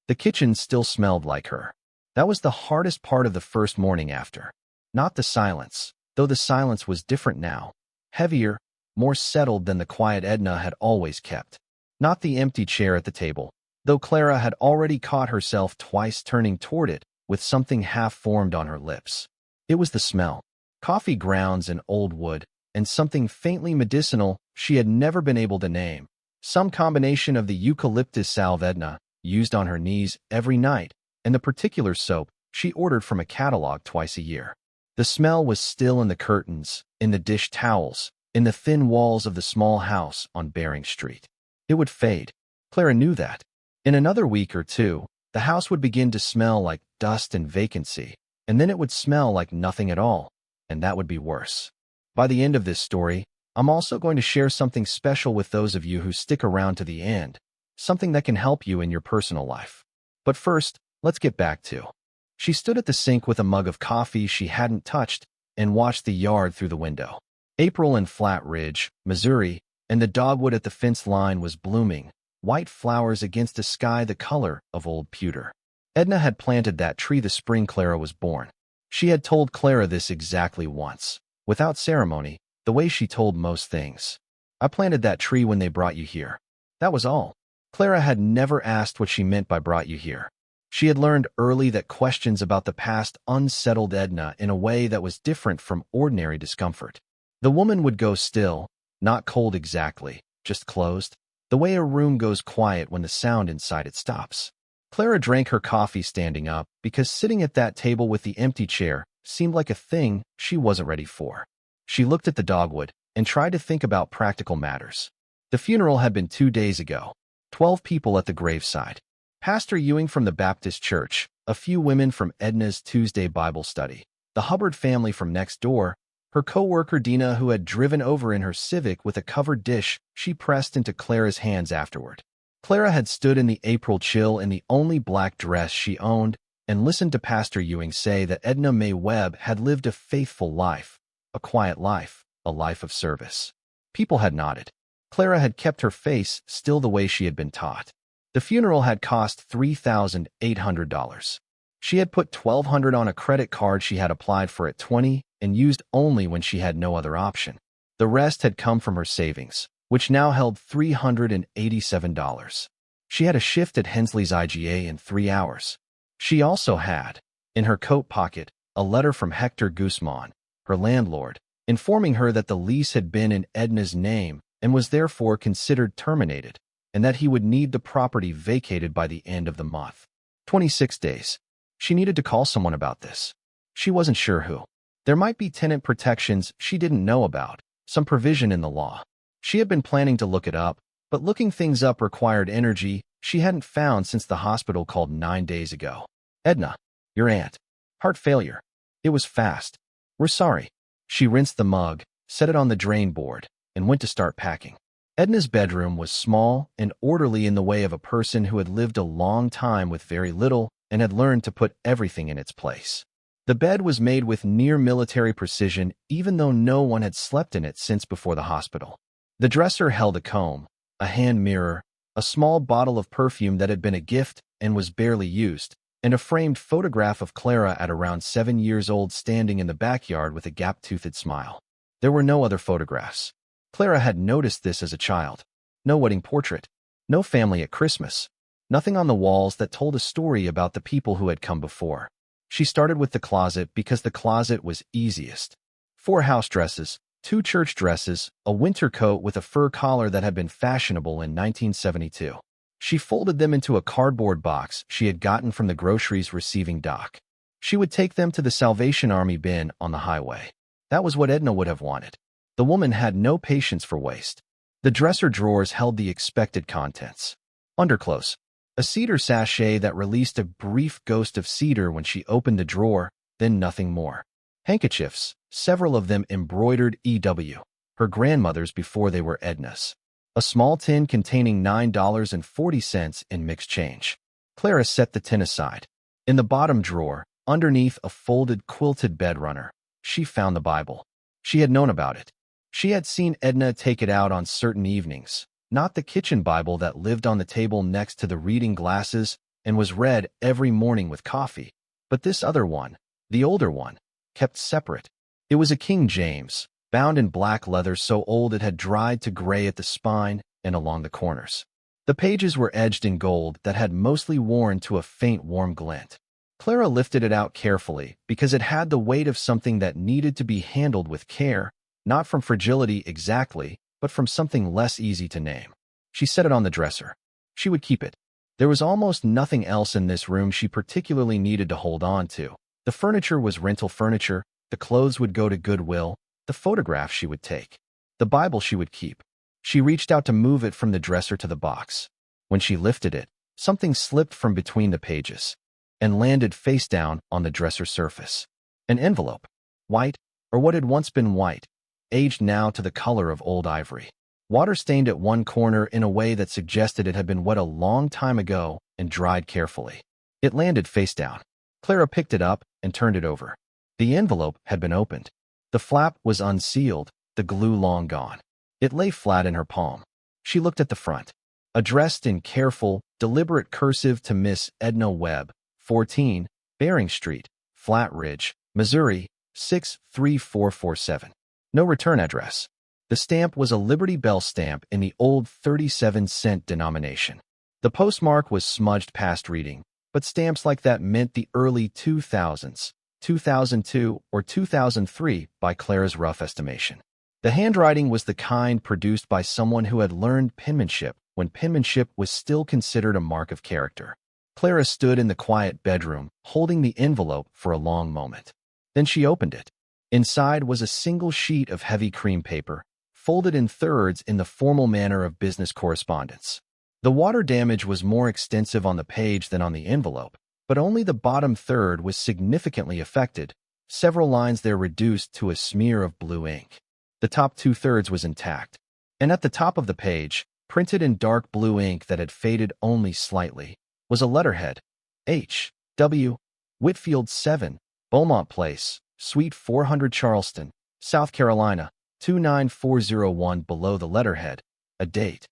The kitchen still smelled like her. That was the hardest part of the first morning after. Not the silence, though the silence was different now. Heavier, more settled than the quiet Edna had always kept. Not the empty chair at the table, though Clara had already caught herself twice turning toward it with something half-formed on her lips. It was the smell. Coffee grounds and old wood, and something faintly medicinal she had never been able to name. Some combination of the eucalyptus salve Edna used on her knees every night and the particular soap she ordered from a catalog twice a year. The smell was still in the curtains, in the dish towels, in the thin walls of the small house on Bering Street. It would fade. Clara knew that. In another week or two, the house would begin to smell like dust and vacancy, and then it would smell like nothing at all, and that would be worse. By the end of this story, I'm also going to share something special with those of you who stick around to the end, something that can help you in your personal life. But first, let's get back to. She stood at the sink with a mug of coffee she hadn't touched and watched the yard through the window. April in Flat Ridge, Missouri, and the dogwood at the fence line was blooming, white flowers against a sky the color of old pewter. Edna had planted that tree the spring Clara was born. She had told Clara this exactly once, without ceremony, the way she told most things. I planted that tree when they brought you here. That was all. Clara had never asked what she meant by brought you here. She had learned early that questions about the past unsettled Edna in a way that was different from ordinary discomfort. The woman would go still, not cold exactly, just closed, the way a room goes quiet when the sound inside it stops. Clara drank her coffee standing up because sitting at that table with the empty chair seemed like a thing she wasn't ready for. She looked at the dogwood and tried to think about practical matters. The funeral had been 2 days ago. 12 people at the graveside. Pastor Ewing from the Baptist Church, a few women from Edna's Tuesday Bible study, the Hubbard family from next door, her co-worker Dina who had driven over in her Civic with a covered dish she pressed into Clara's hands afterward. Clara had stood in the April chill in the only black dress she owned and listened to Pastor Ewing say that Edna Mae Webb had lived a faithful life, a quiet life, a life of service. People had nodded. Clara had kept her face still the way she had been taught. The funeral had cost $3,800. She had put $1,200 on a credit card she had applied for at 20 and used only when she had no other option. The rest had come from her savings, which now held $387. She had a shift at Hensley's IGA in 3 hours. She also had, in her coat pocket, a letter from Hector Guzman, her landlord, informing her that the lease had been in Edna's name and was therefore considered terminated, and that he would need the property vacated by the end of the month. 26 days. She needed to call someone about this. She wasn't sure who. There might be tenant protections she didn't know about, some provision in the law. She had been planning to look it up, but looking things up required energy she hadn't found since the hospital called 9 days ago. Edna, your aunt. Heart failure. It was fast. We're sorry. She rinsed the mug, set it on the drain board, and went to start packing. Edna's bedroom was small and orderly in the way of a person who had lived a long time with very little and had learned to put everything in its place. The bed was made with near-military precision even though no one had slept in it since before the hospital. The dresser held a comb, a hand mirror, a small bottle of perfume that had been a gift and was barely used, and a framed photograph of Clara at around 7 years old standing in the backyard with a gap-toothed smile. There were no other photographs. Clara had noticed this as a child. No wedding portrait. No family at Christmas. Nothing on the walls that told a story about the people who had come before. She started with the closet because the closet was easiest. 4 house dresses, 2 church dresses, a winter coat with a fur collar that had been fashionable in 1972. She folded them into a cardboard box she had gotten from the groceries receiving dock. She would take them to the Salvation Army bin on the highway. That was what Edna would have wanted. The woman had no patience for waste. The dresser drawers held the expected contents. Underclothes. A cedar sachet that released a brief ghost of cedar when she opened the drawer, then nothing more. Handkerchiefs, several of them embroidered EW, her grandmother's before they were Edna's. A small tin containing $9.40 in mixed change. Clara set the tin aside. In the bottom drawer, underneath a folded quilted bedrunner, she found the Bible. She had known about it. She had seen Edna take it out on certain evenings, not the kitchen Bible that lived on the table next to the reading glasses, and was read every morning with coffee. But this other one, the older one, kept separate. It was a King James, bound in black leather so old it had dried to gray at the spine and along the corners. The pages were edged in gold that had mostly worn to a faint warm glint. Clara lifted it out carefully because it had the weight of something that needed to be handled with care, not from fragility exactly, but from something less easy to name. She set it on the dresser. She would keep it. There was almost nothing else in this room she particularly needed to hold on to. The furniture was rental furniture, the clothes would go to Goodwill, the photographs she would take. The Bible she would keep. She reached out to move it from the dresser to the box. When she lifted it, something slipped from between the pages and landed face down on the dresser surface. An envelope. White, or what had once been white, aged now to the color of old ivory. Water stained at one corner in a way that suggested it had been wet a long time ago and dried carefully. It landed face down. Clara picked it up and turned it over. The envelope had been opened. The flap was unsealed, the glue long gone. It lay flat in her palm. She looked at the front. Addressed in careful, deliberate cursive to Miss Edna Webb, 14, Bering Street, Flat Ridge, Missouri, 63447. No return address. The stamp was a Liberty Bell stamp in the old 37-cent denomination. The postmark was smudged past reading, but stamps like that meant the early 2000s, 2002 or 2003 by Clara's rough estimation. The handwriting was the kind produced by someone who had learned penmanship when penmanship was still considered a mark of character. Clara stood in the quiet bedroom, holding the envelope for a long moment. Then she opened it. Inside was a single sheet of heavy cream paper, folded in thirds in the formal manner of business correspondence. The water damage was more extensive on the page than on the envelope, but only the bottom third was significantly affected, several lines there reduced to a smear of blue ink. The top two-thirds was intact, and at the top of the page, printed in dark blue ink that had faded only slightly, was a letterhead, H. W. Whitfield 7, Beaumont Place, Suite 400 Charleston, South Carolina, 29401 below the letterhead, a date,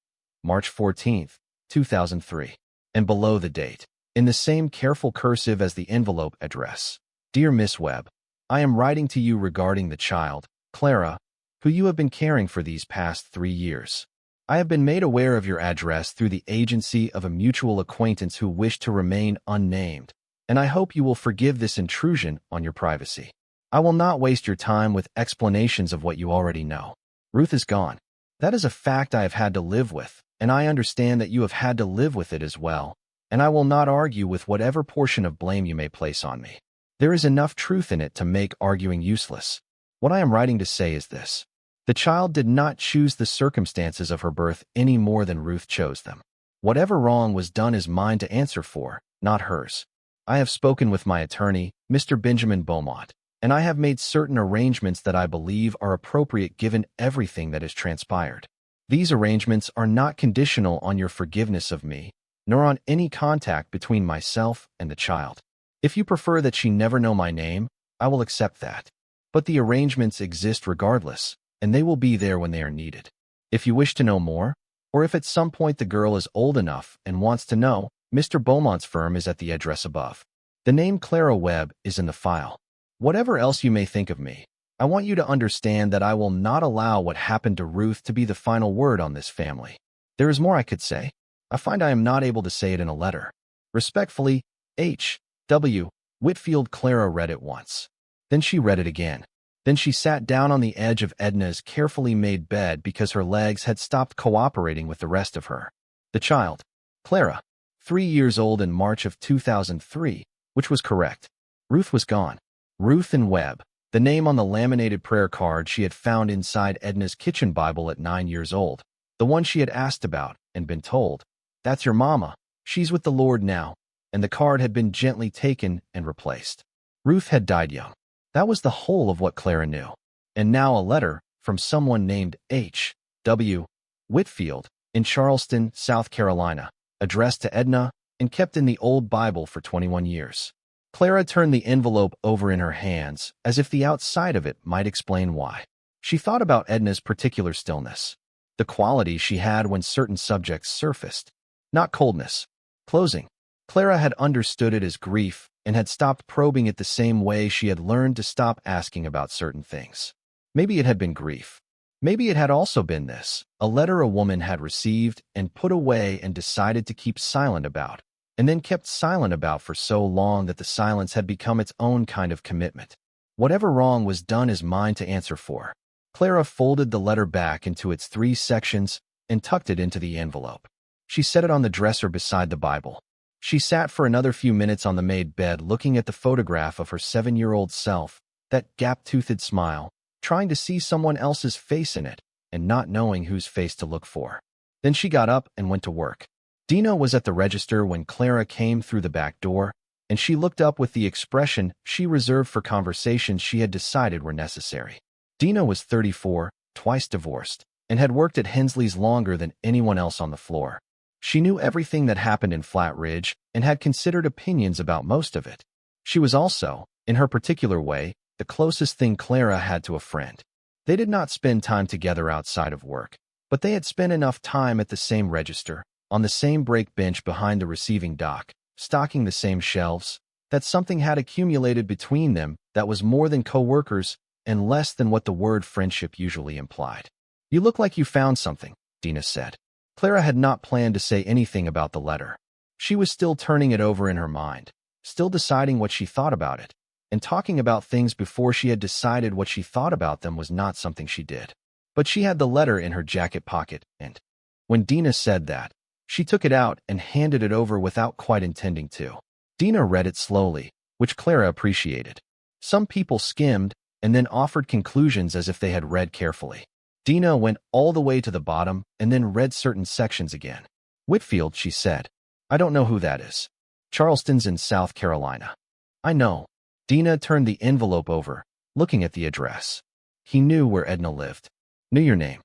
March 14, 2003, and below the date, in the same careful cursive as the envelope address, Dear Miss Webb, I am writing to you regarding the child, Clara, who you have been caring for these past 3 years. I have been made aware of your address through the agency of a mutual acquaintance who wished to remain unnamed, and I hope you will forgive this intrusion on your privacy. I will not waste your time with explanations of what you already know. Ruth is gone. That is a fact I have had to live with, and I understand that you have had to live with it as well, and I will not argue with whatever portion of blame you may place on me. There is enough truth in it to make arguing useless. What I am writing to say is this. The child did not choose the circumstances of her birth any more than Ruth chose them. Whatever wrong was done is mine to answer for, not hers. I have spoken with my attorney, Mr. Benjamin Beaumont, and I have made certain arrangements that I believe are appropriate given everything that has transpired. These arrangements are not conditional on your forgiveness of me, nor on any contact between myself and the child. If you prefer that she never know my name, I will accept that. But the arrangements exist regardless, and they will be there when they are needed. If you wish to know more, or if at some point the girl is old enough and wants to know, Mr. Beaumont's firm is at the address above. The name Clara Webb is in the file. Whatever else you may think of me, I want you to understand that I will not allow what happened to Ruth to be the final word on this family. There is more I could say. I find I am not able to say it in a letter. Respectfully, H. W. Whitfield. Clara read it once. Then she read it again. Then she sat down on the edge of Edna's carefully made bed because her legs had stopped cooperating with the rest of her. The child, Clara, 3 years old in March of 2003, which was correct. Ruth was gone. Ruth and Webb, the name on the laminated prayer card she had found inside Edna's kitchen Bible at 9 years old, the one she had asked about and been told, "That's your mama. She's with the Lord now," and the card had been gently taken and replaced. Ruth had died young. That was the whole of what Clara knew. And now a letter from someone named H. W. Whitfield in Charleston, South Carolina, addressed to Edna and kept in the old Bible for 21 years. Clara turned the envelope over in her hands, as if the outside of it might explain why. She thought about Edna's particular stillness, the quality she had when certain subjects surfaced. Not coldness. Closing. Clara had understood it as grief and had stopped probing it the same way she had learned to stop asking about certain things. Maybe it had been grief. Maybe it had also been this, a letter a woman had received and put away and decided to keep silent about, and then kept silent about for so long that the silence had become its own kind of commitment. Whatever wrong was done is mine to answer for. Clara folded the letter back into its 3 sections and tucked it into the envelope. She set it on the dresser beside the Bible. She sat for another few minutes on the made bed looking at the photograph of her 7-year-old self, that gap-toothed smile, trying to see someone else's face in it and not knowing whose face to look for. Then she got up and went to work. Dina was at the register when Clara came through the back door, and she looked up with the expression she reserved for conversations she had decided were necessary. Dina was 34, twice divorced, and had worked at Hensley's longer than anyone else on the floor. She knew everything that happened in Flat Ridge and had considered opinions about most of it. She was also, in her particular way, the closest thing Clara had to a friend. They did not spend time together outside of work, but they had spent enough time at the same register, on the same brake bench behind the receiving dock, stocking the same shelves, that something had accumulated between them that was more than co-workers and less than what the word friendship usually implied. "You look like you found something," Dina said. Clara had not planned to say anything about the letter. She was still turning it over in her mind, still deciding what she thought about it, and talking about things before she had decided what she thought about them was not something she did. But she had the letter in her jacket pocket, and when Dina said that, she took it out and handed it over without quite intending to. Dina read it slowly, which Clara appreciated. Some people skimmed and then offered conclusions as if they had read carefully. Dina went all the way to the bottom and then read certain sections again. "Whitfield," she said. "I don't know who that is. Charleston's in South Carolina." "I know." Dina turned the envelope over, looking at the address. "He knew where Edna lived. Knew your name.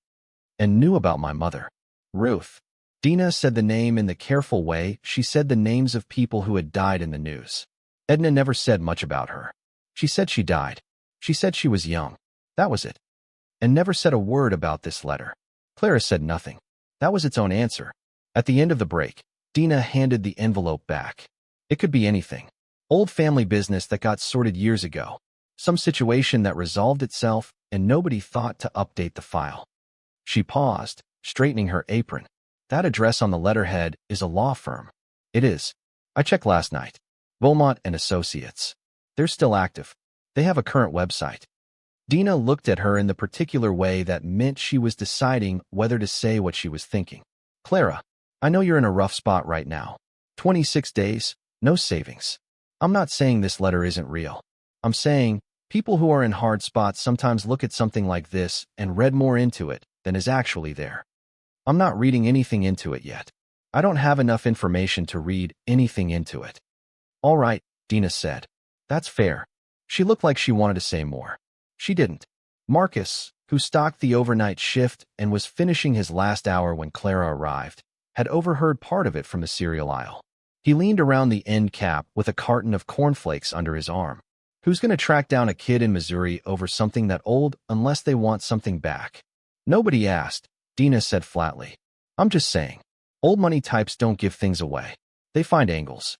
And knew about my mother. Ruth." Dina said the name in the careful way she said the names of people who had died in the news. Edna never said much about her. She said she died. She said she was young. That was it. And never said a word about this letter. Clara said nothing. That was its own answer. At the end of the break, Dina handed the envelope back. It could be anything. Old family business that got sorted years ago. Some situation that resolved itself and nobody thought to update the file. She paused, straightening her apron. "That address on the letterhead is a law firm." "It is. I checked last night. Beaumont and Associates. They're still active. They have a current website." Dina looked at her in the particular way that meant she was deciding whether to say what she was thinking. "Clara, I know you're in a rough spot right now. 26 days, no savings. I'm not saying this letter isn't real. I'm saying people who are in hard spots sometimes look at something like this and read more into it than is actually there. I'm not reading anything into it yet. I don't have enough information to read anything into it." "All right," Dina said. "That's fair." She looked like she wanted to say more. She didn't. Marcus, who stocked the overnight shift and was finishing his last hour when Clara arrived, had overheard part of it from the cereal aisle. He leaned around the end cap with a carton of cornflakes under his arm. Who's going to track down a kid in Missouri over something that old unless they want something back? "Nobody asked," Dina said flatly. "I'm just saying. Old money types don't give things away. They find angles."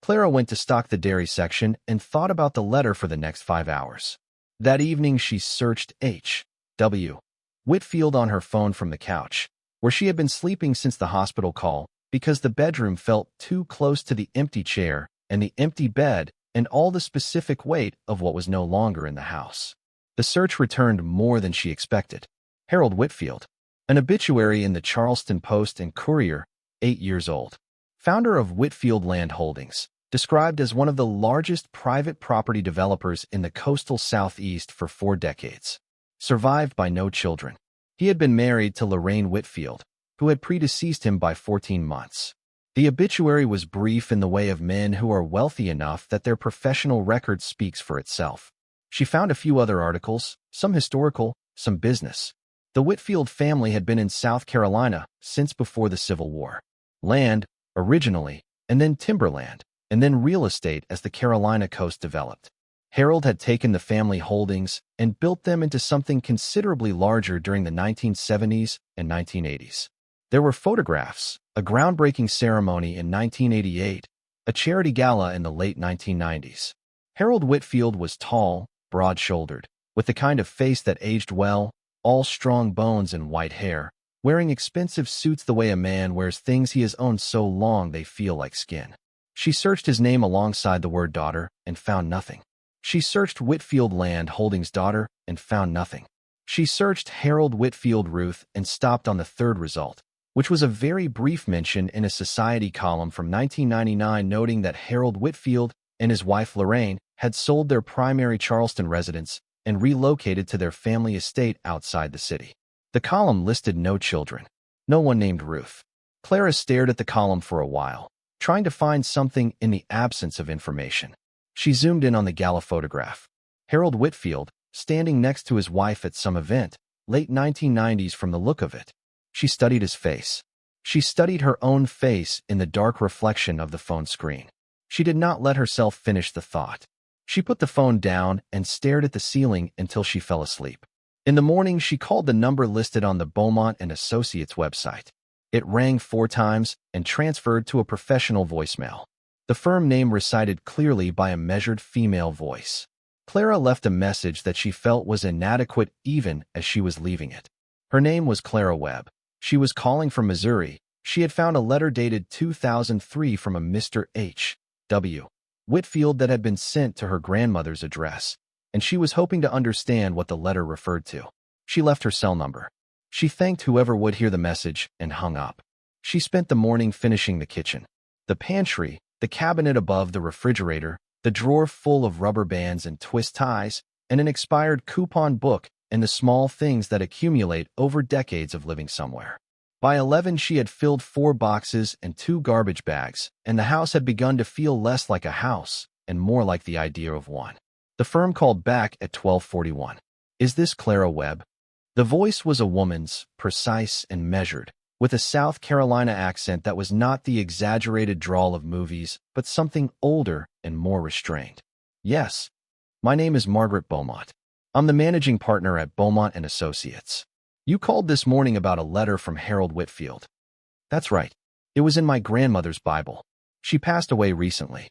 Clara went to stock the dairy section and thought about the letter for the next 5 hours. That evening she searched H.W. Whitfield on her phone from the couch, where she had been sleeping since the hospital call, because the bedroom felt too close to the empty chair and the empty bed and all the specific weight of what was no longer in the house. The search returned more than she expected. Harold Whitfield, an obituary in the Charleston Post and Courier, 8 years old. Founder of Whitfield Land Holdings, described as one of the largest private property developers in the coastal Southeast for 4 decades. Survived by no children. He had been married to Lorraine Whitfield, who had predeceased him by 14 months. The obituary was brief in the way of men who are wealthy enough that their professional record speaks for itself. She found a few other articles, some historical, some business. The Whitfield family had been in South Carolina since before the Civil War. Land, originally, and then timberland, and then real estate as the Carolina coast developed. Harold had taken the family holdings and built them into something considerably larger during the 1970s and 1980s. There were photographs, a groundbreaking ceremony in 1988, A charity gala in the late 1990s. Harold Whitfield was tall, broad-shouldered, with the kind of face that aged well, all strong bones and white hair, wearing expensive suits the way a man wears things he has owned so long they feel like skin. She searched his name alongside the word daughter and found nothing. She searched Whitfield Land Holdings daughter and found nothing. She searched Harold Whitfield Ruth and stopped on the third result, which was a very brief mention in a Society column from 1999 noting that Harold Whitfield and his wife Lorraine had sold their primary Charleston residence and relocated to their family estate outside the city. The column listed no children, no one named Ruth. Clara stared at the column for a while, trying to find something in the absence of information. She zoomed in on the gala photograph. Harold Whitfield, standing next to his wife at some event, late 1990s from the look of it. She studied his face. She studied her own face in the dark reflection of the phone screen. She did not let herself finish the thought. She put the phone down and stared at the ceiling until she fell asleep. In the morning, she called the number listed on the Beaumont and Associates website. It rang 4 times and transferred to a professional voicemail. The firm name recited clearly by a measured female voice. Clara left a message that she felt was inadequate even as she was leaving it. Her name was Clara Webb. She was calling from Missouri. She had found a letter dated 2003 from a Mr. H. W. Whitfield that had been sent to her grandmother's address, and she was hoping to understand what the letter referred to. She left her cell number. She thanked whoever would hear the message and hung up. She spent the morning finishing the kitchen, the pantry, the cabinet above the refrigerator, the drawer full of rubber bands and twist ties, and an expired coupon book, and the small things that accumulate over decades of living somewhere. By 11, she had filled 4 boxes and 2 garbage bags, and the house had begun to feel less like a house and more like the idea of one. The firm called back at 12:41. "Is this Clara Webb?" The voice was a woman's, precise and measured, with a South Carolina accent that was not the exaggerated drawl of movies, but something older and more restrained. "Yes. My name is Margaret Beaumont. I'm the managing partner at Beaumont and Associates. You called this morning about a letter from Harold Whitfield." "That's right. It was in my grandmother's Bible. She passed away recently."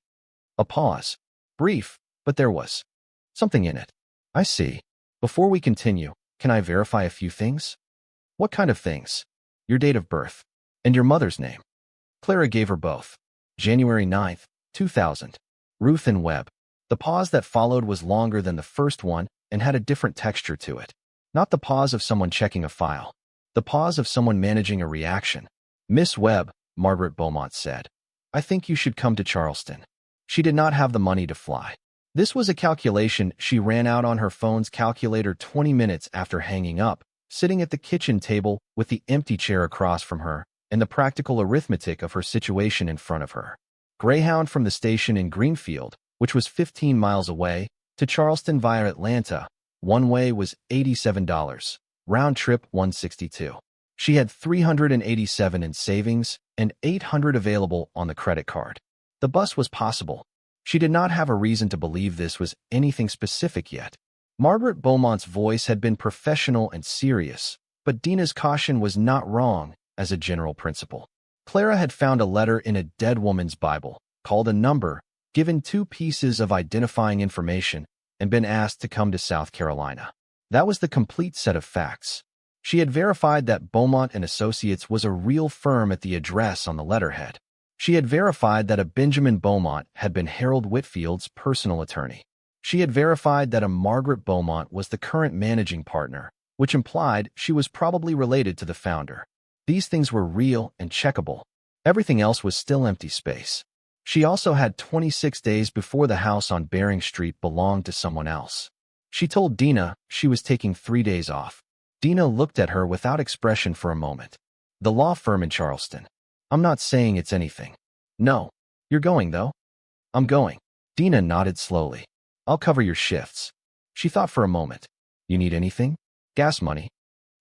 A pause. Brief, but there was something in it. "I see. Before we continue, can I verify a few things?" "What kind of things?" "Your date of birth. And your mother's name." Clara gave her both. January 9th, 2000. Ruth and Webb. The pause that followed was longer than the first one and had a different texture to it. Not the pause of someone checking a file. The pause of someone managing a reaction. "Miss Webb," Margaret Beaumont said, "I think you should come to Charleston." She did not have the money to fly. This was a calculation she ran out on her phone's calculator 20 minutes after hanging up, sitting at the kitchen table with the empty chair across from her and the practical arithmetic of her situation in front of her. Greyhound from the station in Greenfield, which was 15 miles away, to Charleston via Atlanta, one way was $87, round trip $162. She had $387 in savings and $800 available on the credit card. The bus was possible. She did not have a reason to believe this was anything specific yet. Margaret Beaumont's voice had been professional and serious, but Dina's caution was not wrong as a general principle. Clara had found a letter in a dead woman's Bible, called a number, given 2 pieces of identifying information, and been asked to come to South Carolina. That was the complete set of facts. She had verified that Beaumont and Associates was a real firm at the address on the letterhead. She had verified that a Benjamin Beaumont had been Harold Whitfield's personal attorney. She had verified that a Margaret Beaumont was the current managing partner, which implied she was probably related to the founder. These things were real and checkable. Everything else was still empty space. She also had 26 days before the house on Bering Street belonged to someone else. She told Dina she was taking 3 days off. Dina looked at her without expression for a moment. "The law firm in Charleston. I'm not saying it's anything." "No. You're going, though?" "I'm going." Dina nodded slowly. "I'll cover your shifts." She thought for a moment. "You need anything?" "Gas money."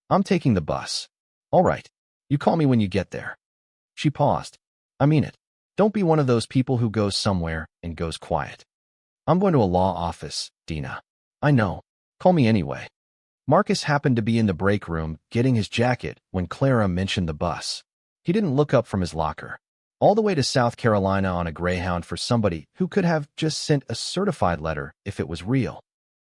"I'm taking the bus." "All right. You call me when you get there." She paused. "I mean it. Don't be one of those people who goes somewhere and goes quiet." "I'm going to a law office, Dina." "I know. Call me anyway." Marcus happened to be in the break room getting his jacket when Clara mentioned the bus. He didn't look up from his locker. all the way to South Carolina on a Greyhound for somebody who could have just sent a certified letter if it was real.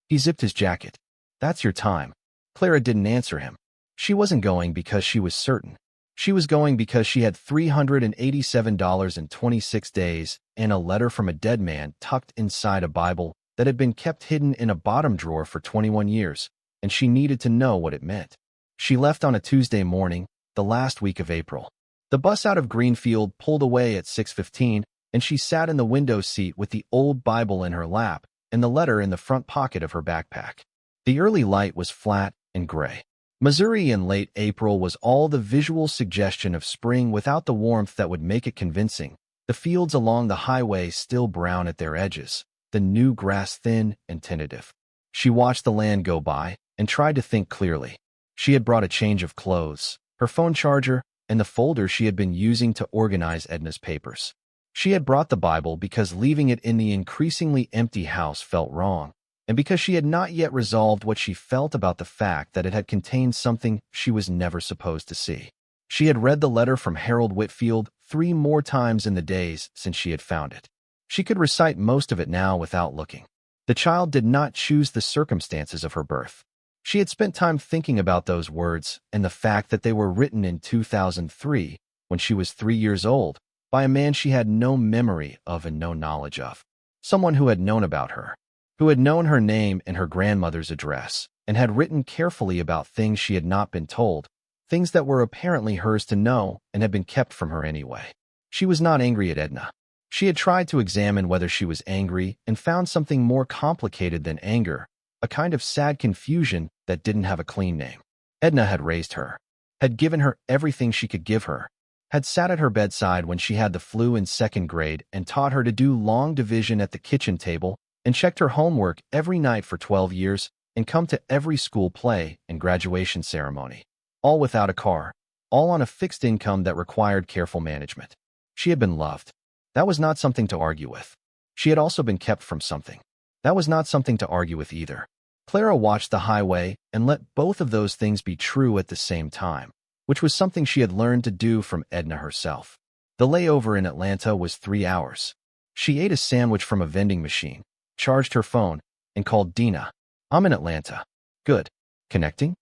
He zipped his jacket. That's your time. Clara didn't answer him. She wasn't going because she was certain. She was going because she had $387.26 and a letter from a dead man tucked inside a Bible that had been kept hidden in a bottom drawer for 21 years, and she needed to know what it meant. She left on a Tuesday morning, the last week of April. The bus out of Greenfield pulled away at 6:15, and she sat in the window seat with the old Bible in her lap and the letter in the front pocket of her backpack. The early light was flat and gray. Missouri in late April was all the visual suggestion of spring without the warmth that would make it convincing. The fields along the highway still brown at their edges, the new grass thin and tentative. She watched the land go by and tried to think clearly. She had brought a change of clothes, her phone charger, and the folder she had been using to organize Edna's papers. She had brought the Bible because leaving it in the increasingly empty house felt wrong, and because she had not yet resolved what she felt about the fact that it had contained something she was never supposed to see. She had read the letter from Harold Whitfield 3 more times in the days since she had found it. She could recite most of it now without looking. The child did not choose the circumstances of her birth. She had spent time thinking about those words and the fact that they were written in 2003, when she was 3 years old, by a man she had no memory of and no knowledge of. Someone who had known about her, who had known her name and her grandmother's address, and had written carefully about things she had not been told, things that were apparently hers to know and had been kept from her anyway. She was not angry at Edna. She had tried to examine whether she was angry and found something more complicated than anger, a kind of sad confusion that didn't have a clean name. Edna had raised her, had given her everything she could give her, had sat at her bedside when she had the flu in 2nd grade and taught her to do long division at the kitchen table and checked her homework every night for 12 years and come to every school play and graduation ceremony, all without a car, all on a fixed income that required careful management. She had been loved. That was not something to argue with. She had also been kept from something. That was not something to argue with either. Clara watched the highway and let both of those things be true at the same time, which was something she had learned to do from Edna herself. The layover in Atlanta was 3 hours. She ate a sandwich from a vending machine, charged her phone, and called Dina. I'm in Atlanta. Good. Connecting?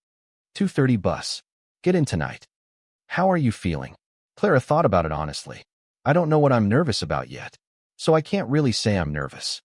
2:30 bus. Get in tonight. How are you feeling? Clara thought about it honestly. I don't know what I'm nervous about yet, so I can't really say I'm nervous.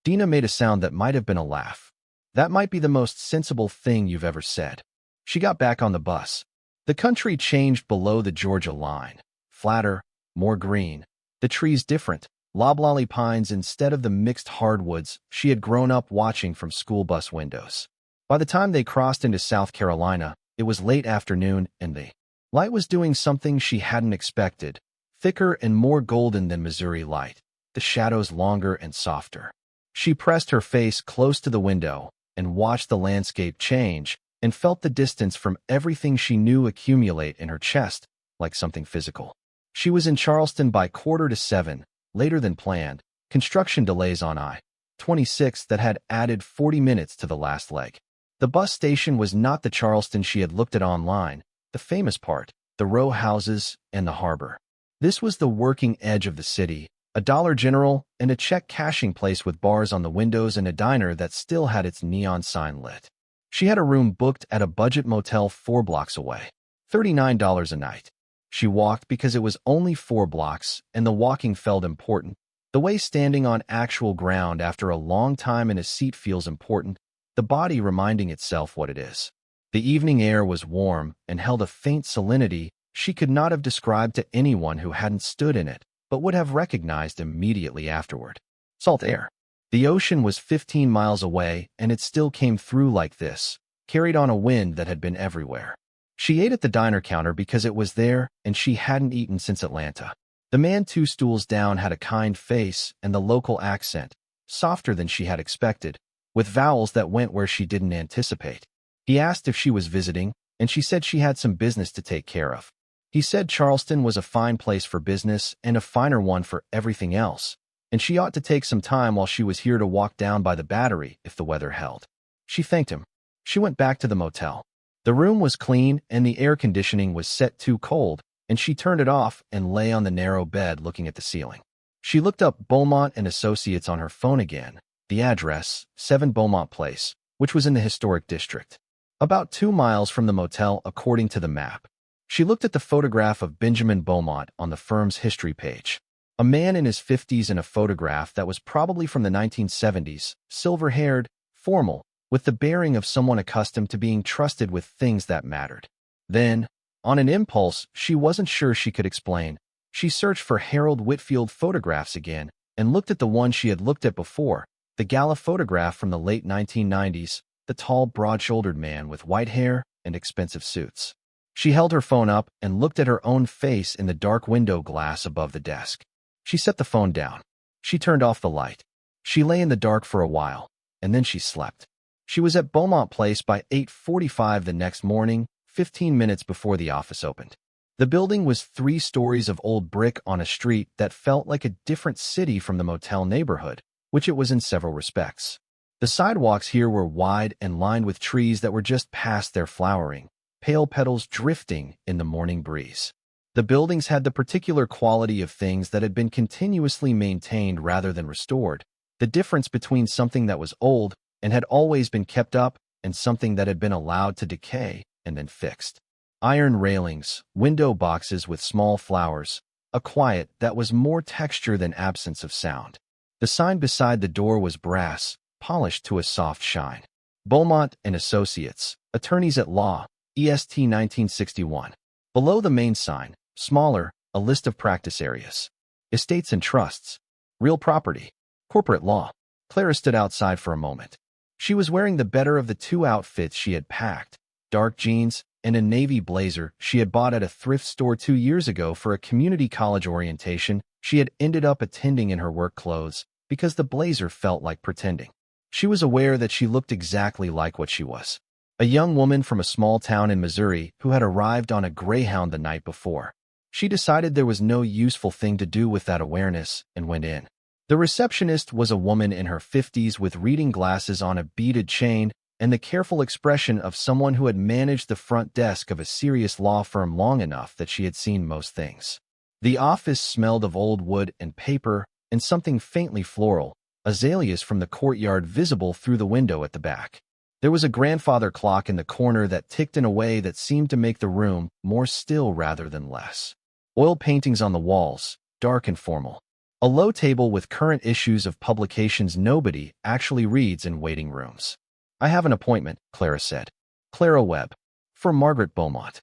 Dina made a sound that might have been a laugh. That might be the most sensible thing you've ever said. She got back on the bus. The country changed below the Georgia line. Flatter, more green. The trees different. Loblolly pines instead of the mixed hardwoods she had grown up watching from school bus windows. By the time they crossed into South Carolina, it was late afternoon and the light was doing something she hadn't expected, thicker and more golden than Missouri light, the shadows longer and softer. She pressed her face close to the window and watched the landscape change and felt the distance from everything she knew accumulate in her chest like something physical. She was in Charleston by 6:45, later than planned, construction delays on I-26 that had added 40 minutes to the last leg. The bus station was not the Charleston she had looked at online, the famous part, the row houses and the harbor. This was the working edge of the city, a Dollar General and a check cashing place with bars on the windows and a diner that still had its neon sign lit. She had a room booked at a budget motel 4 blocks away, $39 a night. She walked because it was only 4 blocks and the walking felt important, the way standing on actual ground after a long time in a seat feels important, the body reminding itself what it is. The evening air was warm and held a faint salinity she could not have described to anyone who hadn't stood in it, but would have recognized immediately afterward. Salt air. The ocean was 15 miles away, and it still came through like this, carried on a wind that had been everywhere. She ate at the diner counter because it was there, and she hadn't eaten since Atlanta. The man 2 stools down had a kind face and the local accent, softer than she had expected, with vowels that went where she didn't anticipate. He asked if she was visiting, and she said she had some business to take care of. He said Charleston was a fine place for business and a finer one for everything else, and she ought to take some time while she was here to walk down by the Battery if the weather held. She thanked him. She went back to the motel. The room was clean and the air conditioning was set too cold, and she turned it off and lay on the narrow bed looking at the ceiling. She looked up Beaumont and Associates on her phone again, the address, 7 Beaumont Place, which was in the historic district. About 2 miles from the motel according to the map. She looked at the photograph of Benjamin Beaumont on the firm's history page. A man in his 50s in a photograph that was probably from the 1970s, silver-haired, formal, with the bearing of someone accustomed to being trusted with things that mattered. Then, on an impulse she wasn't sure she could explain, she searched for Harold Whitfield photographs again and looked at the one she had looked at before, the gala photograph from the late 1990s, the tall, broad-shouldered man with white hair and expensive suits. She held her phone up and looked at her own face in the dark window glass above the desk. She set the phone down. She turned off the light. She lay in the dark for a while, and then she slept. She was at Beaumont Place by 8:45 the next morning, 15 minutes before the office opened. The building was 3 stories of old brick on a street that felt like a different city from the motel neighborhood, which it was in several respects. The sidewalks here were wide and lined with trees that were just past their flowering, pale petals drifting in the morning breeze. The buildings had the particular quality of things that had been continuously maintained rather than restored, the difference between something that was old and had always been kept up and something that had been allowed to decay and then fixed. Iron railings, window boxes with small flowers, a quiet that was more texture than absence of sound. The sign beside the door was brass, polished to a soft shine. Beaumont and Associates, Attorneys at Law, EST 1961. Below the main sign, smaller, a list of practice areas. Estates and trusts. Real property. Corporate law. Clara stood outside for a moment. She was wearing the better of the 2 outfits she had packed, dark jeans and a navy blazer she had bought at a thrift store 2 years ago for a community college orientation she had ended up attending in her work clothes because the blazer felt like pretending. She was aware that she looked exactly like what she was. A young woman from a small town in Missouri who had arrived on a Greyhound the night before. She decided there was no useful thing to do with that awareness and went in. The receptionist was a woman in her 50s with reading glasses on a beaded chain and the careful expression of someone who had managed the front desk of a serious law firm long enough that she had seen most things. The office smelled of old wood and paper and something faintly floral, azaleas from the courtyard visible through the window at the back. There was a grandfather clock in the corner that ticked in a way that seemed to make the room more still rather than less. Oil paintings on the walls, dark and formal. A low table with current issues of publications nobody actually reads in waiting rooms. "I have an appointment," Clara said. "Clara Webb. For Margaret Beaumont."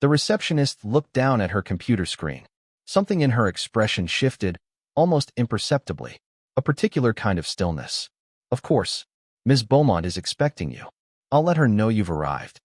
The receptionist looked down at her computer screen. Something in her expression shifted, almost imperceptibly. A particular kind of stillness. "Of course. Ms. Beaumont is expecting you. I'll let her know you've arrived."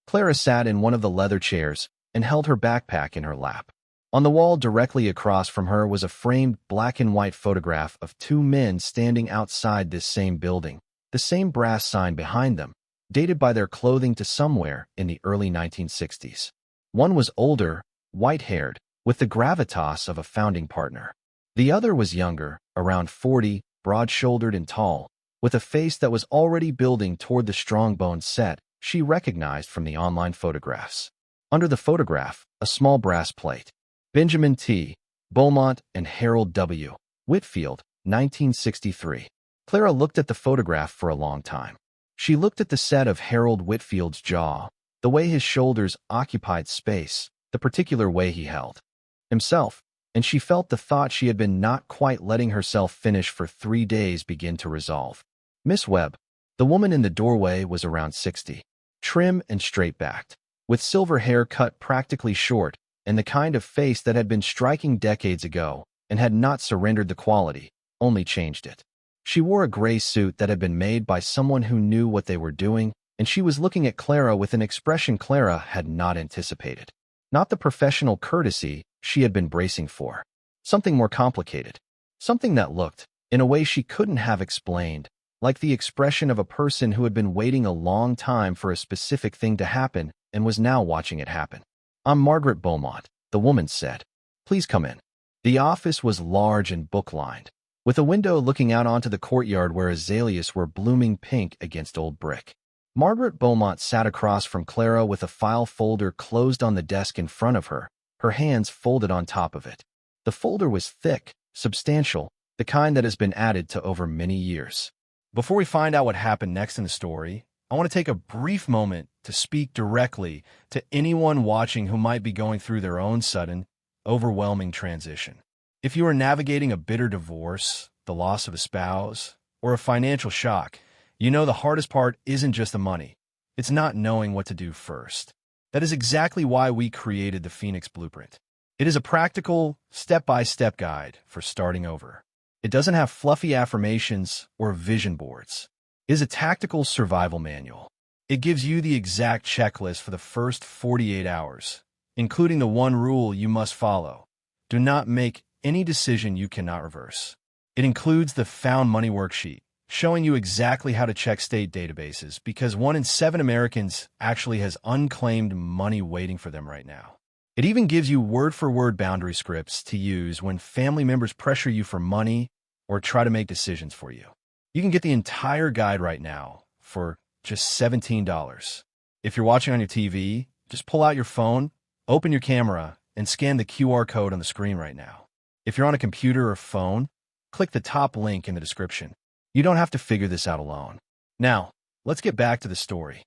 Clara sat in one of the leather chairs and held her backpack in her lap. On the wall directly across from her was a framed black and white photograph of 2 men standing outside this same building, the same brass sign behind them, dated by their clothing to somewhere in the early 1960s. One was older, white-haired, with the gravitas of a founding partner. The other was younger, around 40, broad-shouldered and tall, with a face that was already building toward the strong-boned set she recognized from the online photographs. Under the photograph, a small brass plate. Benjamin T. Beaumont and Harold W. Whitfield, 1963. Clara looked at the photograph for a long time. She looked at the set of Harold Whitfield's jaw, the way his shoulders occupied space, the particular way he held himself, and she felt the thought she had been not quite letting herself finish for 3 days begin to resolve. Miss Webb, the woman in the doorway, was around 60, trim and straight-backed, with silver hair cut practically short, and the kind of face that had been striking decades ago and had not surrendered the quality, only changed it. She wore a gray suit that had been made by someone who knew what they were doing, and she was looking at Clara with an expression Clara had not anticipated. Not the professional courtesy she had been bracing for. Something more complicated. Something that looked, in a way she couldn't have explained, like the expression of a person who had been waiting a long time for a specific thing to happen and was now watching it happen. "I'm Margaret Beaumont," the woman said. "Please come in." The office was large and book-lined, with a window looking out onto the courtyard where azaleas were blooming pink against old brick. Margaret Beaumont sat across from Clara with a file folder closed on the desk in front of her, her hands folded on top of it. The folder was thick, substantial, the kind that has been added to over many years. Before we find out what happened next in the story, I want to take a brief moment to speak directly to anyone watching who might be going through their own sudden, overwhelming transition. If you are navigating a bitter divorce, the loss of a spouse, or a financial shock, you know the hardest part isn't just the money. It's not knowing what to do first. That is exactly why we created the Phoenix Blueprint. It is a practical, step-by-step guide for starting over. It doesn't have fluffy affirmations or vision boards. It is a tactical survival manual. It gives you the exact checklist for the first 48 hours, including the one rule you must follow. Do not make any decision you cannot reverse. It includes the Found Money worksheet, showing you exactly how to check state databases because 1 in 7 Americans actually has unclaimed money waiting for them right now. It even gives you word-for-word boundary scripts to use when family members pressure you for money or try to make decisions for you. You can get the entire guide right now for just $17. If you're watching on your TV, just pull out your phone, open your camera, and scan the QR code on the screen right now. If you're on a computer or phone, click the top link in the description. You don't have to figure this out alone. Now, let's get back to the story.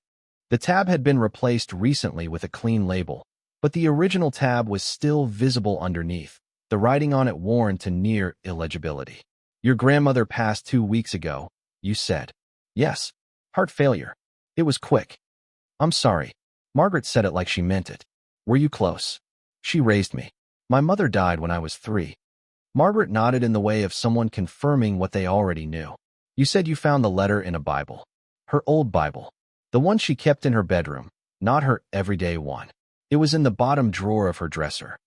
The tab had been replaced recently with a clean label, but the original tab was still visible underneath, the writing on it worn to near illegibility. Your grandmother passed 2 weeks ago, you said. Yes. Heart failure. It was quick. I'm sorry. Margaret said it like she meant it. Were you close? She raised me. My mother died when I was 3. Margaret nodded in the way of someone confirming what they already knew. You said you found the letter in a Bible. Her old Bible. The one she kept in her bedroom, not her everyday one. It was in the bottom drawer of her dresser.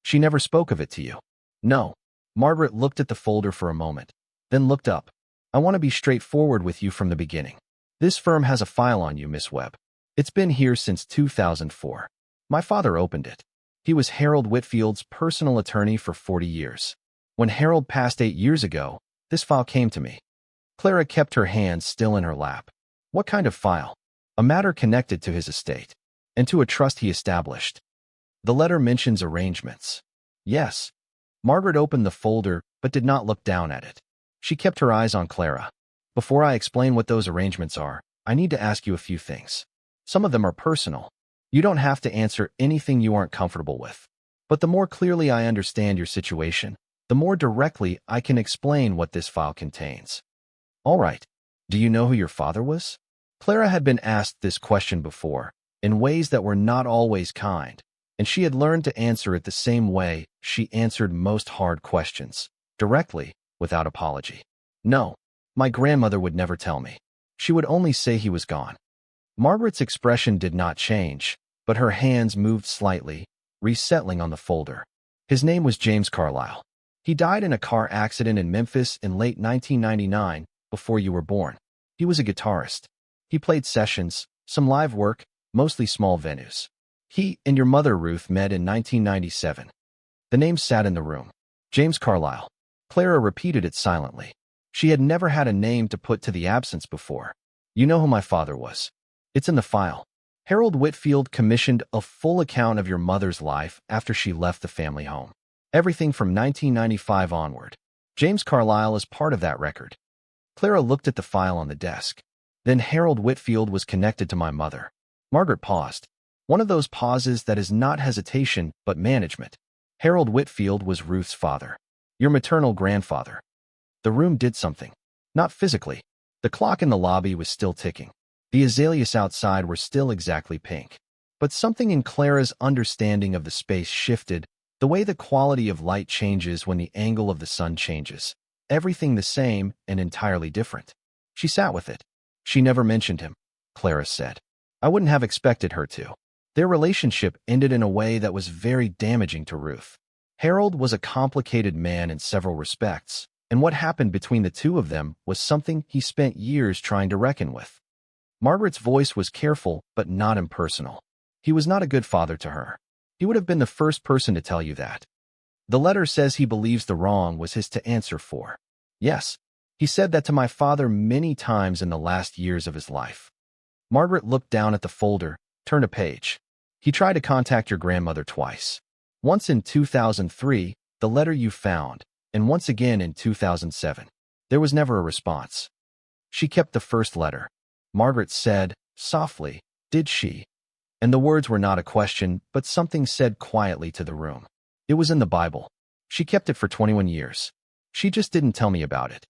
She never spoke of it to you. No. Margaret looked at the folder for a moment, then looked up. I want to be straightforward with you from the beginning. This firm has a file on you, Miss Webb. It's been here since 2004. My father opened it. He was Harold Whitfield's personal attorney for 40 years. When Harold passed 8 years ago, this file came to me. Clara kept her hands still in her lap. What kind of file? A matter connected to his estate, and to a trust he established. The letter mentions arrangements. Yes. Margaret opened the folder, but did not look down at it. She kept her eyes on Clara. Before I explain what those arrangements are, I need to ask you a few things. Some of them are personal. You don't have to answer anything you aren't comfortable with. But the more clearly I understand your situation, the more directly I can explain what this file contains. All right. Do you know who your father was? Clara had been asked this question before, in ways that were not always kind, and she had learned to answer it the same way she answered most hard questions, directly, without apology. No, my grandmother would never tell me. She would only say he was gone. Margaret's expression did not change, but her hands moved slightly, resettling on the folder. His name was James Carlisle. He died in a car accident in Memphis in late 1999, before you were born. He was a guitarist. He played sessions, some live work, mostly small venues. He and your mother, Ruth, met in 1997. The name sat in the room. James Carlisle. Clara repeated it silently. She had never had a name to put to the absence before. You know who my father was. It's in the file. Harold Whitfield commissioned a full account of your mother's life after she left the family home. Everything from 1995 onward. James Carlisle is part of that record. Clara looked at the file on the desk. Then Harold Whitfield was connected to my mother. Margaret paused. One of those pauses that is not hesitation, but management. Harold Whitfield was Ruth's father. Your maternal grandfather. The room did something. Not physically. The clock in the lobby was still ticking. The azaleas outside were still exactly pink. But something in Clara's understanding of the space shifted, the way the quality of light changes when the angle of the sun changes. Everything the same and entirely different. She sat with it. She never mentioned him, Clara said. I wouldn't have expected her to. Their relationship ended in a way that was very damaging to Ruth. Harold was a complicated man in several respects, and what happened between the two of them was something he spent years trying to reckon with. Margaret's voice was careful but not impersonal. He was not a good father to her. He would have been the first person to tell you that. The letter says he believes the wrong was his to answer for. Yes, he said that to my father many times in the last years of his life. Margaret looked down at the folder, turned a page. He tried to contact your grandmother twice. Once in 2003, the letter you found, and once again in 2007. There was never a response. She kept the first letter. Margaret said, softly, "Did she?" And the words were not a question, but something said quietly to the room. It was in the Bible. She kept it for 21 years. She just didn't tell me about it.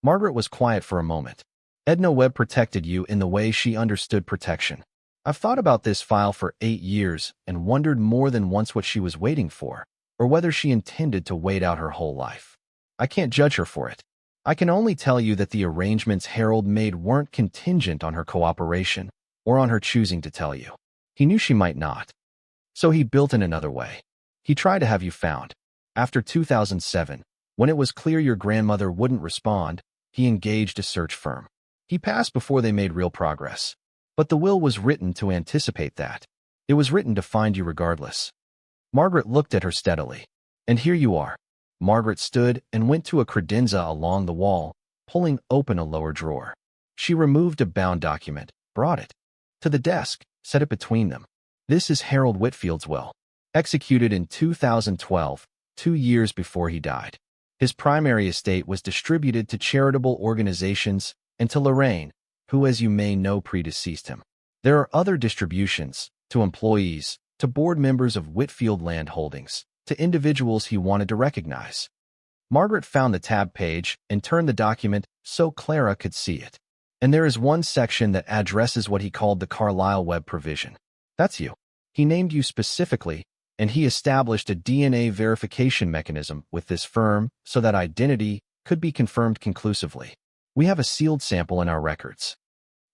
Margaret was quiet for a moment. Edna Webb protected you in the way she understood protection. I've thought about this file for 8 years and wondered more than once what she was waiting for, or whether she intended to wait out her whole life. I can't judge her for it. I can only tell you that the arrangements Harold made weren't contingent on her cooperation or on her choosing to tell you. He knew she might not. So he built in another way. He tried to have you found. After 2007, when it was clear your grandmother wouldn't respond, he engaged a search firm. He passed before they made real progress. But the will was written to anticipate that. It was written to find you regardless. Margaret looked at her steadily. And here you are. Margaret stood and went to a credenza along the wall, pulling open a lower drawer. She removed a bound document, brought it to the desk, set it between them. This is Harold Whitfield's will, executed in 2012, 2 years before he died. His primary estate was distributed to charitable organizations and to Lorraine, who, as you may know, predeceased him. There are other distributions, to employees, to board members of Whitfield Land Holdings, to individuals he wanted to recognize. Margaret found the tab page and turned the document so Clara could see it. And there is one section that addresses what he called the Carlisle Webb provision. That's you. He named you specifically, and he established a DNA verification mechanism with this firm so that identity could be confirmed conclusively. We have a sealed sample in our records.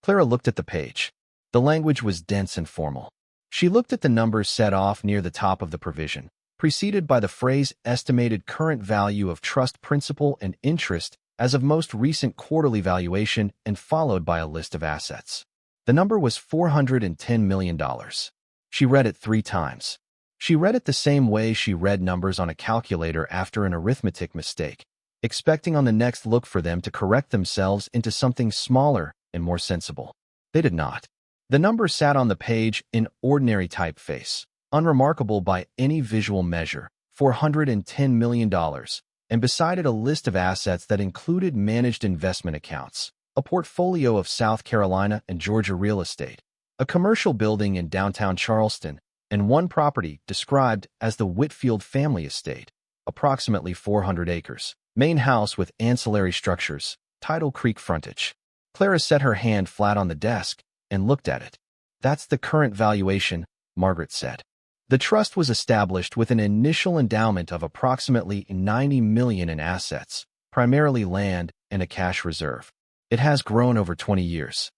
Clara looked at the page. The language was dense and formal. She looked at the numbers set off near the top of the provision, preceded by the phrase estimated current value of trust principal and interest as of most recent quarterly valuation, and followed by a list of assets. The number was $410 million. She read it 3 times. She read it the same way she read numbers on a calculator after an arithmetic mistake, expecting on the next look for them to correct themselves into something smaller and more sensible. They did not. The number sat on the page in ordinary typeface, unremarkable by any visual measure, $410 million, and beside it a list of assets that included managed investment accounts, a portfolio of South Carolina and Georgia real estate, a commercial building in downtown Charleston, and one property described as the Whitfield family estate, approximately 400 acres, main house with ancillary structures, tidal creek frontage. Clara set her hand flat on the desk and looked at it. That's the current valuation, Margaret said. The trust was established with an initial endowment of approximately $90 million in assets, primarily land and a cash reserve. It has grown over 20 years.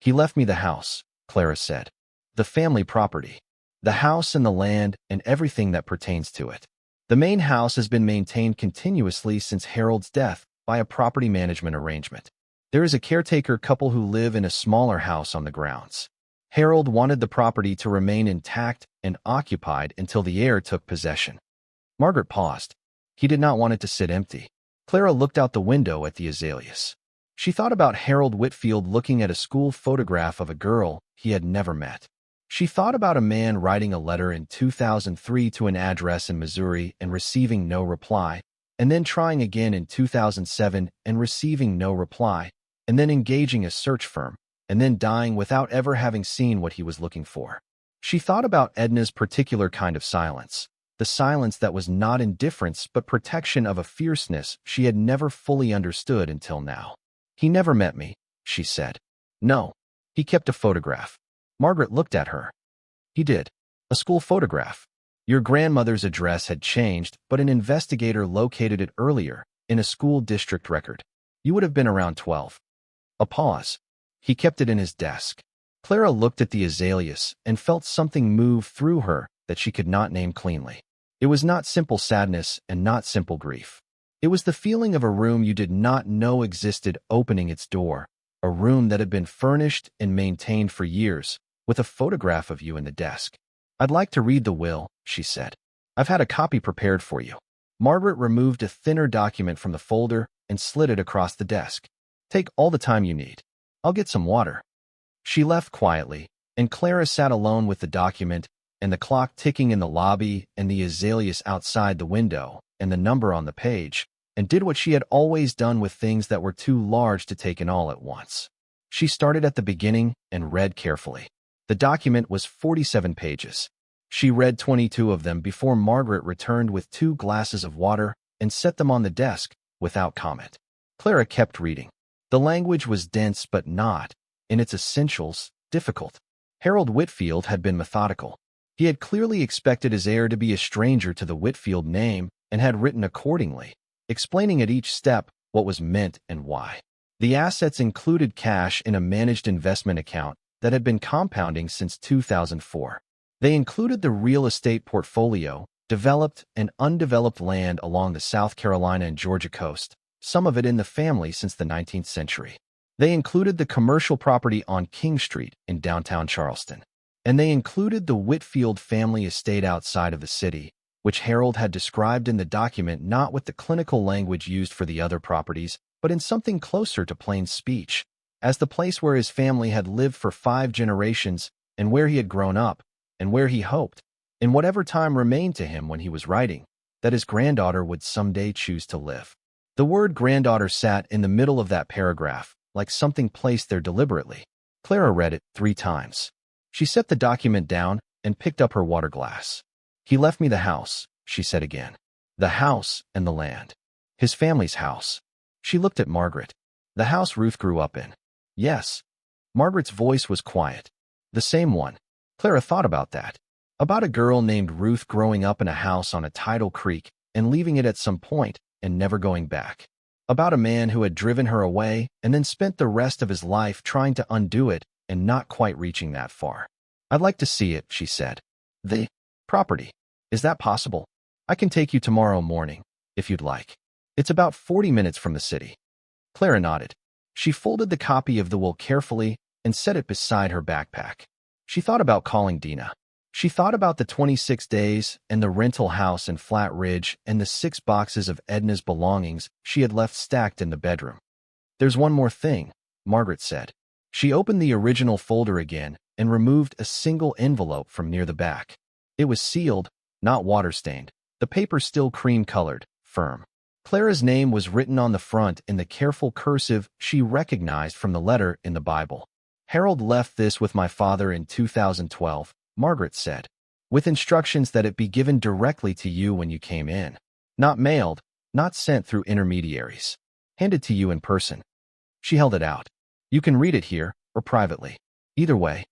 He left me the house, Clara said. The family property. The house and the land and everything that pertains to it. The main house has been maintained continuously since Harold's death by a property management arrangement. There is a caretaker couple who live in a smaller house on the grounds. Harold wanted the property to remain intact and occupied until the heir took possession. Margaret paused. He did not want it to sit empty. Clara looked out the window at the azaleas. She thought about Harold Whitfield looking at a school photograph of a girl he had never met. She thought about a man writing a letter in 2003 to an address in Missouri and receiving no reply, and then trying again in 2007 and receiving no reply, and then engaging a search firm, and then dying without ever having seen what he was looking for. She thought about Edna's particular kind of silence, the silence that was not indifference but protection of a fierceness she had never fully understood until now. He never met me, she said. No. He kept a photograph. Margaret looked at her. He did. A school photograph. Your grandmother's address had changed, but an investigator located it earlier, in a school district record. You would have been around 12. A pause. He kept it in his desk. Clara looked at the azaleas and felt something move through her that she could not name cleanly. It was not simple sadness and not simple grief. It was the feeling of a room you did not know existed opening its door, a room that had been furnished and maintained for years, with a photograph of you in the desk. I'd like to read the will, she said. I've had a copy prepared for you. Margaret removed a thinner document from the folder and slid it across the desk. Take all the time you need. I'll get some water. She left quietly, and Clara sat alone with the document, and the clock ticking in the lobby, and the azaleas outside the window, and the number on the page, and did what she had always done with things that were too large to take in all at once. She started at the beginning and read carefully. The document was 47 pages. She read 22 of them before Margaret returned with 2 glasses of water and set them on the desk without comment. Clara kept reading. The language was dense but not, in its essentials, difficult. Harold Whitfield had been methodical. He had clearly expected his heir to be a stranger to the Whitfield name and had written accordingly, explaining at each step what was meant and why. The assets included cash in a managed investment account that had been compounding since 2004. They included the real estate portfolio, developed and undeveloped land along the South Carolina and Georgia coast, some of it in the family since the 19th century. They included the commercial property on King Street in downtown Charleston. And they included the Whitfield family estate outside of the city, which Harold had described in the document not with the clinical language used for the other properties, but in something closer to plain speech, as the place where his family had lived for 5 generations and where he had grown up, and where he hoped, in whatever time remained to him when he was writing, that his granddaughter would someday choose to live. The word granddaughter sat in the middle of that paragraph, like something placed there deliberately. Clara read it 3 times. She set the document down and picked up her water glass. "He left me the house," she said again. "The house and the land. His family's house." She looked at Margaret. "The house Ruth grew up in." "Yes." Margaret's voice was quiet. "The same one." Clara thought about that. About a girl named Ruth growing up in a house on a tidal creek and leaving it at some point and never going back. About a man who had driven her away and then spent the rest of his life trying to undo it and not quite reaching that far. "I'd like to see it," she said. "The property. Is that possible? I can take you tomorrow morning, if you'd like. It's about 40 minutes from the city." Clara nodded. She folded the copy of the will carefully and set it beside her backpack. She thought about calling Dina. She thought about the 26 days and the rental house in Flat Ridge and the 6 boxes of Edna's belongings she had left stacked in the bedroom. "There's one more thing," Margaret said. She opened the original folder again and removed a single envelope from near the back. It was sealed, not water-stained, the paper still cream-colored, firm. Clara's name was written on the front in the careful cursive she recognized from the letter in the Bible. "Harold left this with my father in 2012, Margaret said, "with instructions that it be given directly to you when you came in. Not mailed, not sent through intermediaries. Handed to you in person." She held it out. "You can read it here, or privately. Either way."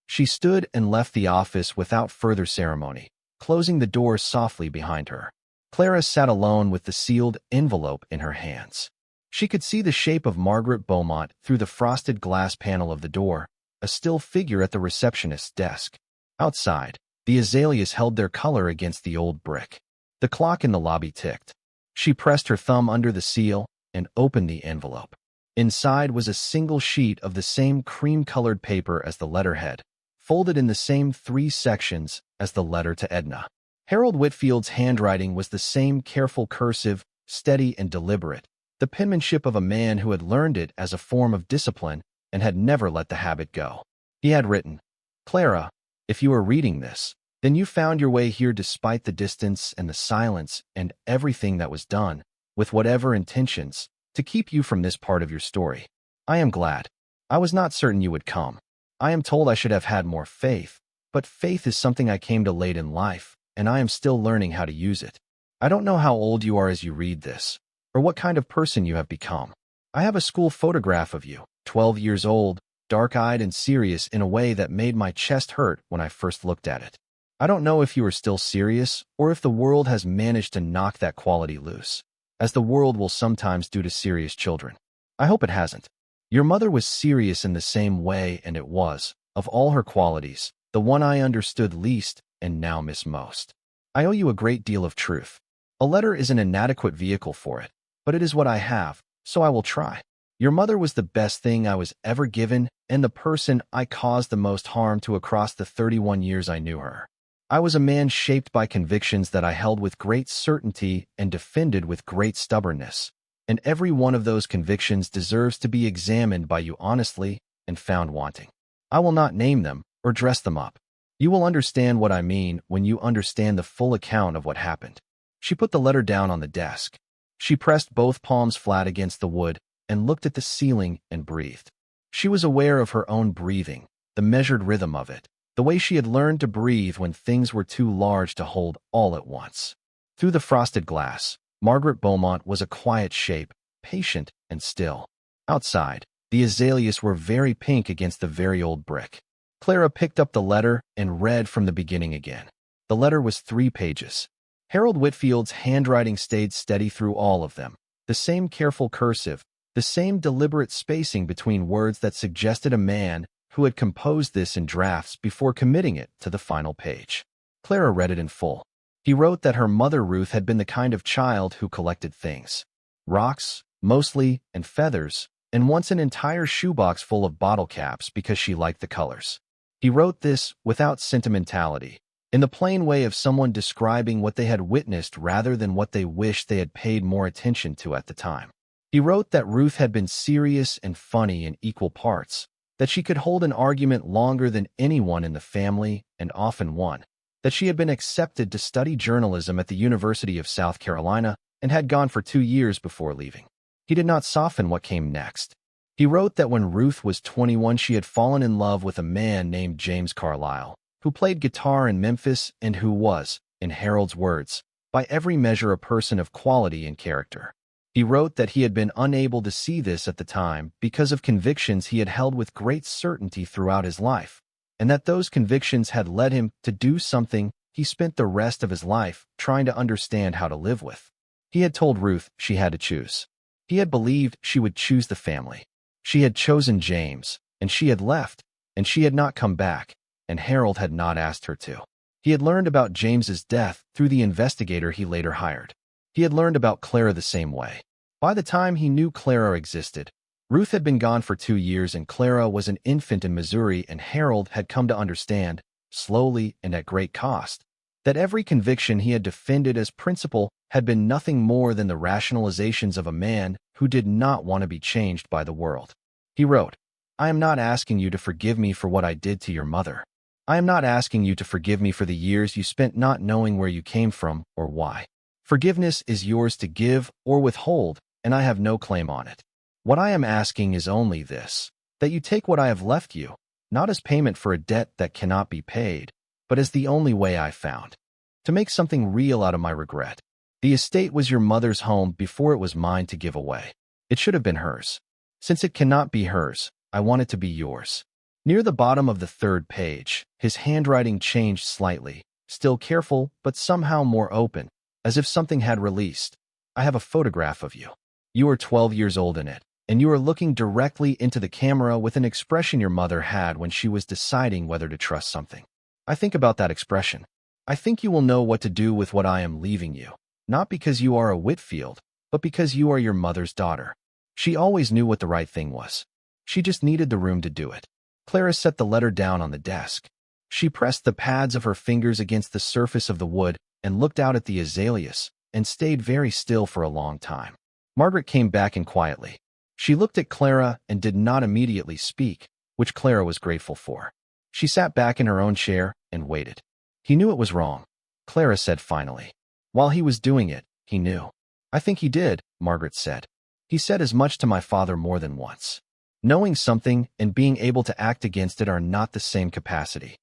She stood and left the office without further ceremony, closing the door softly behind her. Clara sat alone with the sealed envelope in her hands. She could see the shape of Margaret Beaumont through the frosted glass panel of the door, a still figure at the receptionist's desk. Outside, the azaleas held their color against the old brick. The clock in the lobby ticked. She pressed her thumb under the seal and opened the envelope. Inside was a single sheet of the same cream-colored paper as the letterhead, folded in the same 3 sections as the letter to Edna. Harold Whitfield's handwriting was the same careful cursive, steady and deliberate, the penmanship of a man who had learned it as a form of discipline and had never let the habit go. He had written, "Clara, if you are reading this, then you found your way here despite the distance and the silence and everything that was done, with whatever intentions, to keep you from this part of your story. I am glad. I was not certain you would come. I am told I should have had more faith, but faith is something I came to late in life, and I am still learning how to use it. I don't know how old you are as you read this, or what kind of person you have become. I have a school photograph of you, 12 years old, dark-eyed and serious in a way that made my chest hurt when I first looked at it. I don't know if you are still serious, or if the world has managed to knock that quality loose, as the world will sometimes do to serious children. I hope it hasn't. Your mother was serious in the same way, and it was, of all her qualities, the one I understood least and now miss most. I owe you a great deal of truth. A letter is an inadequate vehicle for it, but it is what I have, so I will try. Your mother was the best thing I was ever given and the person I caused the most harm to across the 31 years I knew her. I was a man shaped by convictions that I held with great certainty and defended with great stubbornness, and every one of those convictions deserves to be examined by you honestly and found wanting. I will not name them or dress them up. You will understand what I mean when you understand the full account of what happened. She put the letter down on the desk. She pressed both palms flat against the wood and looked at the ceiling and breathed. She was aware of her own breathing, the measured rhythm of it, the way she had learned to breathe when things were too large to hold all at once. Through the frosted glass, Margaret Beaumont was a quiet shape, patient and still. Outside, the azaleas were very pink against the very old brick. Clara picked up the letter and read from the beginning again. The letter was 3 pages. Harold Whitfield's handwriting stayed steady through all of them. The same careful cursive, the same deliberate spacing between words that suggested a man who had composed this in drafts before committing it to the final page. Clara read it in full. He wrote that her mother Ruth had been the kind of child who collected things. Rocks, mostly, and feathers, and once an entire shoebox full of bottle caps because she liked the colors. He wrote this without sentimentality, in the plain way of someone describing what they had witnessed rather than what they wished they had paid more attention to at the time. He wrote that Ruth had been serious and funny in equal parts, that she could hold an argument longer than anyone in the family and often won, that she had been accepted to study journalism at the University of South Carolina and had gone for 2 years before leaving. He did not soften what came next. He wrote that when Ruth was 21, she had fallen in love with a man named James Carlisle, who played guitar in Memphis and who was, in Harold's words, by every measure a person of quality and character. He wrote that he had been unable to see this at the time because of convictions he had held with great certainty throughout his life, and that those convictions had led him to do something he spent the rest of his life trying to understand how to live with. He had told Ruth she had to choose. He had believed she would choose the family. She had chosen James, and she had left, and she had not come back, and Harold had not asked her to. He had learned about James's death through the investigator he later hired. He had learned about Clara the same way. By the time he knew Clara existed, Ruth had been gone for 2 years and Clara was an infant in Missouri, and Harold had come to understand, slowly and at great cost, that every conviction he had defended as principle had been nothing more than the rationalizations of a man who did not want to be changed by the world. He wrote, "I am not asking you to forgive me for what I did to your mother. I am not asking you to forgive me for the years you spent not knowing where you came from or why. Forgiveness is yours to give or withhold, and I have no claim on it. What I am asking is only this, that you take what I have left you, not as payment for a debt that cannot be paid, but as the only way I found, to make something real out of my regret. The estate was your mother's home before it was mine to give away. It should have been hers. Since it cannot be hers, I want it to be yours." Near the bottom of the 3rd page, his handwriting changed slightly, still careful but somehow more open, as if something had released. "I have a photograph of you. You are 12 years old in it, and you are looking directly into the camera with an expression your mother had when she was deciding whether to trust something. I think about that expression. I think you will know what to do with what I am leaving you, not because you are a Whitfield, but because you are your mother's daughter. She always knew what the right thing was. She just needed the room to do it." Clara set the letter down on the desk. She pressed the pads of her fingers against the surface of the wood and looked out at the azaleas, and stayed very still for a long time. Margaret came back in quietly. She looked at Clara and did not immediately speak, which Clara was grateful for. She sat back in her own chair and waited. "He knew it was wrong," Clara said finally. "While he was doing it, he knew." "I think he did," Margaret said. "He said as much to my father more than once." Knowing something and being able to act against it are not the same capacity.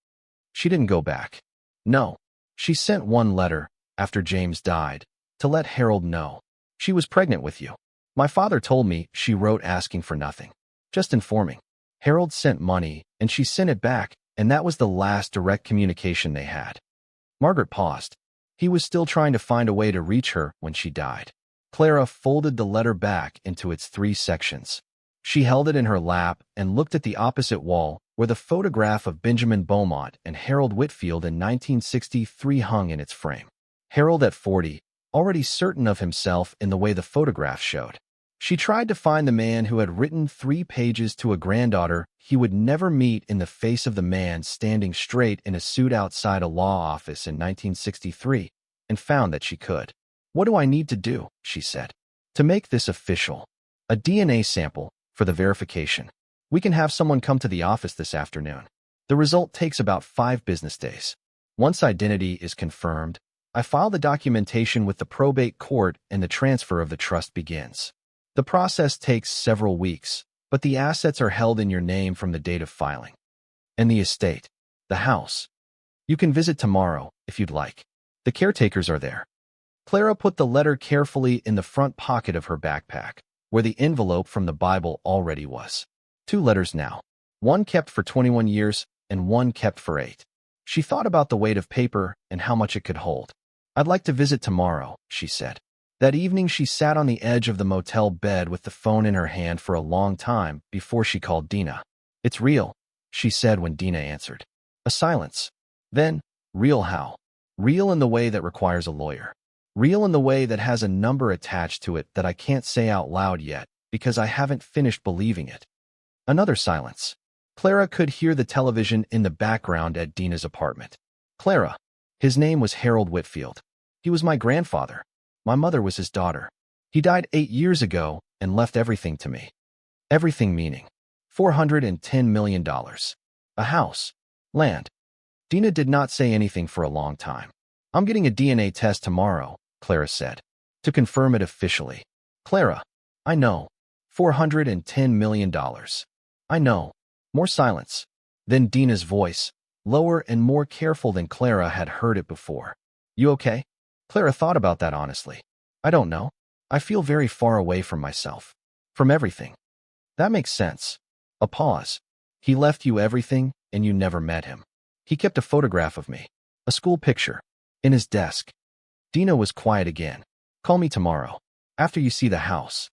She didn't go back. No. She sent one letter, after James died, to let Harold know. "She was pregnant with you. My father told me," she wrote, asking for nothing. "Just informing." Harold sent money, and she sent it back, and that was the last direct communication they had. Margaret paused. He was still trying to find a way to reach her when she died. Clara folded the letter back into its 3 sections. She held it in her lap and looked at the opposite wall, where the photograph of Benjamin Beaumont and Harold Whitfield in 1963 hung in its frame. Harold at 40, already certain of himself in the way the photograph showed. She tried to find the man who had written 3 pages to a granddaughter he would never meet in the face of the man standing straight in a suit outside a law office in 1963, and found that she could. "What do I need to do?" she said. "To make this official. A DNA sample, for the verification. We can have someone come to the office this afternoon." The result takes about 5 business days. Once identity is confirmed, I file the documentation with the probate court and the transfer of the trust begins. The process takes several weeks, but the assets are held in your name from the date of filing. And the estate, the house. You can visit tomorrow, if you'd like. The caretakers are there. Clara put the letter carefully in the front pocket of her backpack, where the envelope from the Bible already was. 2 letters now. One kept for 21 years and one kept for 8. She thought about the weight of paper and how much it could hold. I'd like to visit tomorrow, she said. That evening she sat on the edge of the motel bed with the phone in her hand for a long time before she called Dina. It's real, she said when Dina answered. A silence. Then, real how? Real in the way that requires a lawyer. Real in the way that has a number attached to it that I can't say out loud yet because I haven't finished believing it. Another silence. Clara could hear the television in the background at Dina's apartment. Clara. His name was Harold Whitfield. He was my grandfather. My mother was his daughter. He died 8 years ago and left everything to me. Everything meaning $410 million. A house. Land. Dina did not say anything for a long time. I'm getting a DNA test tomorrow, Clara said, to confirm it officially. Clara. I know. $410 million. I know. More silence. Then Dina's voice, lower and more careful than Clara had heard it before. You okay? Clara thought about that honestly. I don't know. I feel very far away from myself. From everything. That makes sense. A pause. He left you everything and you never met him. He kept a photograph of me. A school picture. In his desk. Dina was quiet again. Call me tomorrow. After you see the house.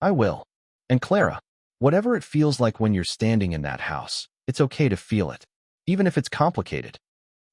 I will. And Clara, whatever it feels like when you're standing in that house, it's okay to feel it. Even if it's complicated.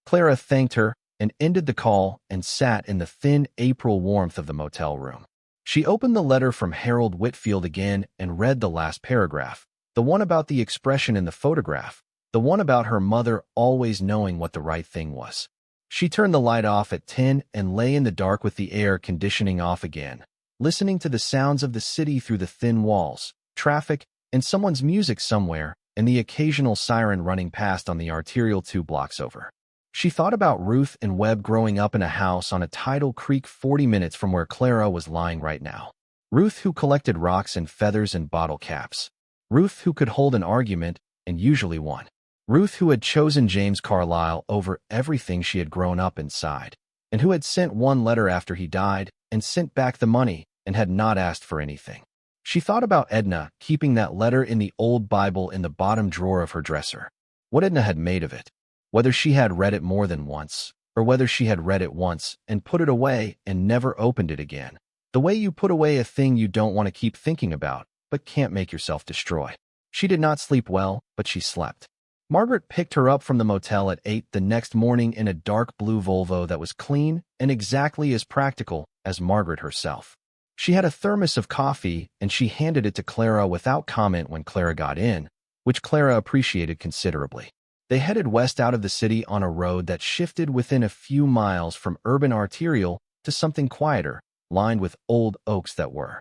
Clara thanked her and ended the call and sat in the thin April warmth of the motel room. She opened the letter from Harold Whitfield again and read the last paragraph, the one about the expression in the photograph, the one about her mother always knowing what the right thing was. She turned the light off at 10 and lay in the dark with the air conditioning off again, listening to the sounds of the city through the thin walls, traffic, and someone's music somewhere, and the occasional siren running past on the arterial 2 blocks over. She thought about Ruth and Webb growing up in a house on a tidal creek 40 minutes from where Clara was lying right now. Ruth who collected rocks and feathers and bottle caps. Ruth who could hold an argument and usually won. Ruth who had chosen James Carlisle over everything she had grown up inside, and who had sent one letter after he died and sent back the money and had not asked for anything. She thought about Edna keeping that letter in the old Bible in the bottom drawer of her dresser. What Edna had made of it. Whether she had read it more than once, or whether she had read it once and put it away and never opened it again. The way you put away a thing you don't want to keep thinking about, but can't make yourself destroy. She did not sleep well, but she slept. Margaret picked her up from the motel at 8 the next morning in a dark blue Volvo that was clean and exactly as practical as Margaret herself. She had a thermos of coffee and she handed it to Clara without comment when Clara got in, which Clara appreciated considerably. They headed west out of the city on a road that shifted within a few miles from urban arterial to something quieter, lined with old oaks that were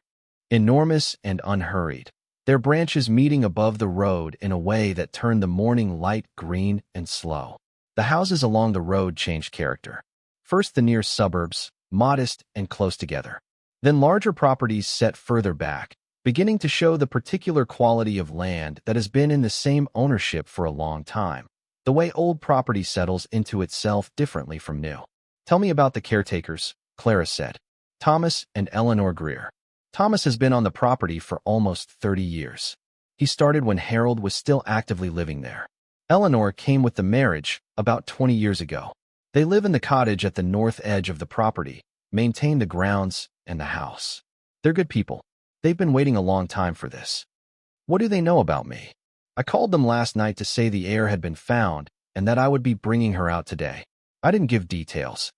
enormous and unhurried, their branches meeting above the road in a way that turned the morning light green and slow. The houses along the road changed character. First the near suburbs, modest and close together. Then larger properties set further back, beginning to show the particular quality of land that has been in the same ownership for a long time. The way old property settles into itself differently from new. Tell me about the caretakers, Clara said. Thomas and Eleanor Greer. Thomas has been on the property for almost 30 years. He started when Harold was still actively living there. Eleanor came with the marriage about 20 years ago. They live in the cottage at the north edge of the property, maintain the grounds and the house. They're good people. They've been waiting a long time for this. What do they know about me? I called them last night to say the heir had been found and that I would be bringing her out today. I didn't give details.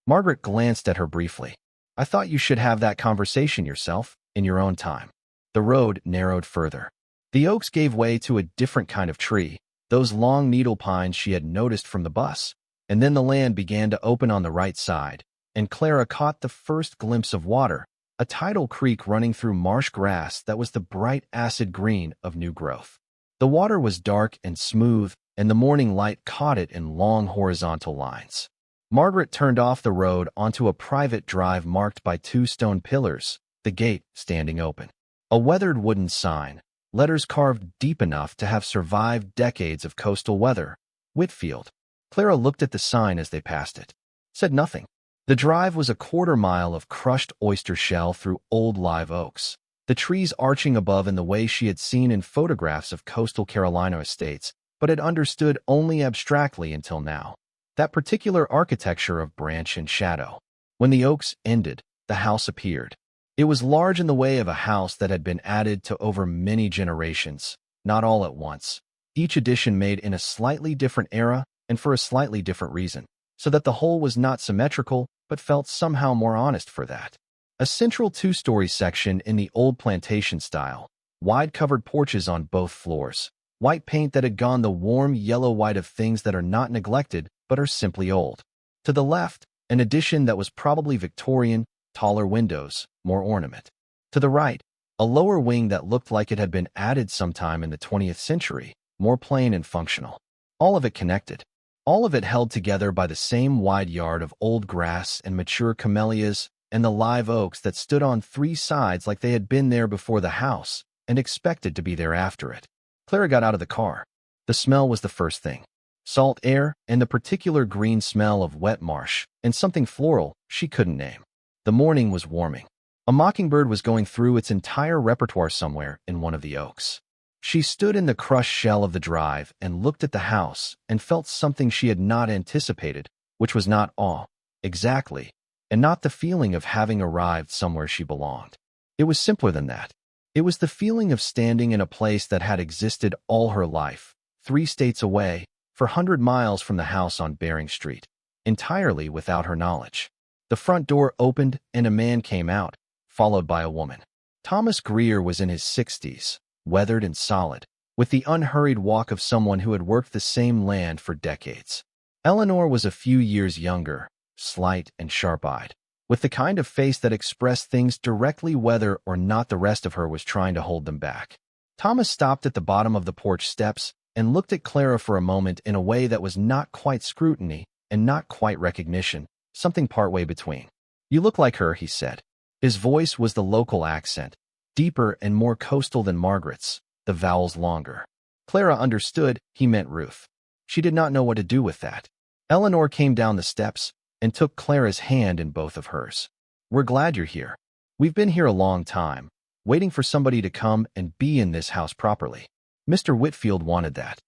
Margaret glanced at her briefly. I thought you should have that conversation yourself, in your own time. The road narrowed further. The oaks gave way to a different kind of tree, those long needle pines she had noticed from the bus, and then the land began to open on the right side, and Clara caught the first glimpse of water, a tidal creek running through marsh grass that was the bright acid green of new growth. The water was dark and smooth and the morning light caught it in long horizontal lines. Margaret turned off the road onto a private drive marked by 2 stone pillars, the gate standing open. A weathered wooden sign, letters carved deep enough to have survived decades of coastal weather. Whitfield. Clara looked at the sign as they passed it. Said nothing. The drive was a quarter-mile of crushed oyster shell through old live oaks, the trees arching above in the way she had seen in photographs of coastal Carolina estates, but had understood only abstractly until now. That particular architecture of branch and shadow. When the oaks ended, the house appeared. It was large in the way of a house that had been added to over many generations, not all at once, each addition made in a slightly different era and for a slightly different reason, so that the whole was not symmetrical but felt somehow more honest for that. A central 2-story section in the old plantation style, wide covered porches on both floors, white paint that had gone the warm yellow-white of things that are not neglected but are simply old. To the left, an addition that was probably Victorian, taller windows, more ornament. To the right, a lower wing that looked like it had been added sometime in the 20th century, more plain and functional. All of it connected. All of it held together by the same wide yard of old grass and mature camellias and the live oaks that stood on 3 sides like they had been there before the house and expected to be there after it. Clara got out of the car. The smell was the first thing. Salt air and the particular green smell of wet marsh and something floral she couldn't name. The morning was warming. A mockingbird was going through its entire repertoire somewhere in one of the oaks. She stood in the crushed shell of the drive and looked at the house and felt something she had not anticipated, which was not awe, exactly, and not the feeling of having arrived somewhere she belonged. It was simpler than that. It was the feeling of standing in a place that had existed all her life, 3 states away, for 100 miles from the house on Bering Street, entirely without her knowledge. The front door opened and a man came out, followed by a woman. Thomas Greer was in his 60s, weathered and solid, with the unhurried walk of someone who had worked the same land for decades. Eleanor was a few years younger, slight and sharp-eyed, with the kind of face that expressed things directly whether or not the rest of her was trying to hold them back. Thomas stopped at the bottom of the porch steps and looked at Clara for a moment in a way that was not quite scrutiny and not quite recognition, something partway between. "You look like her," he said. His voice was the local accent, deeper and more coastal than Margaret's, the vowels longer. Clara understood he meant Ruth. She did not know what to do with that. Eleanor came down the steps and took Clara's hand in both of hers. "We're glad you're here. We've been here a long time, waiting for somebody to come and be in this house properly. Mr. Whitfield wanted that."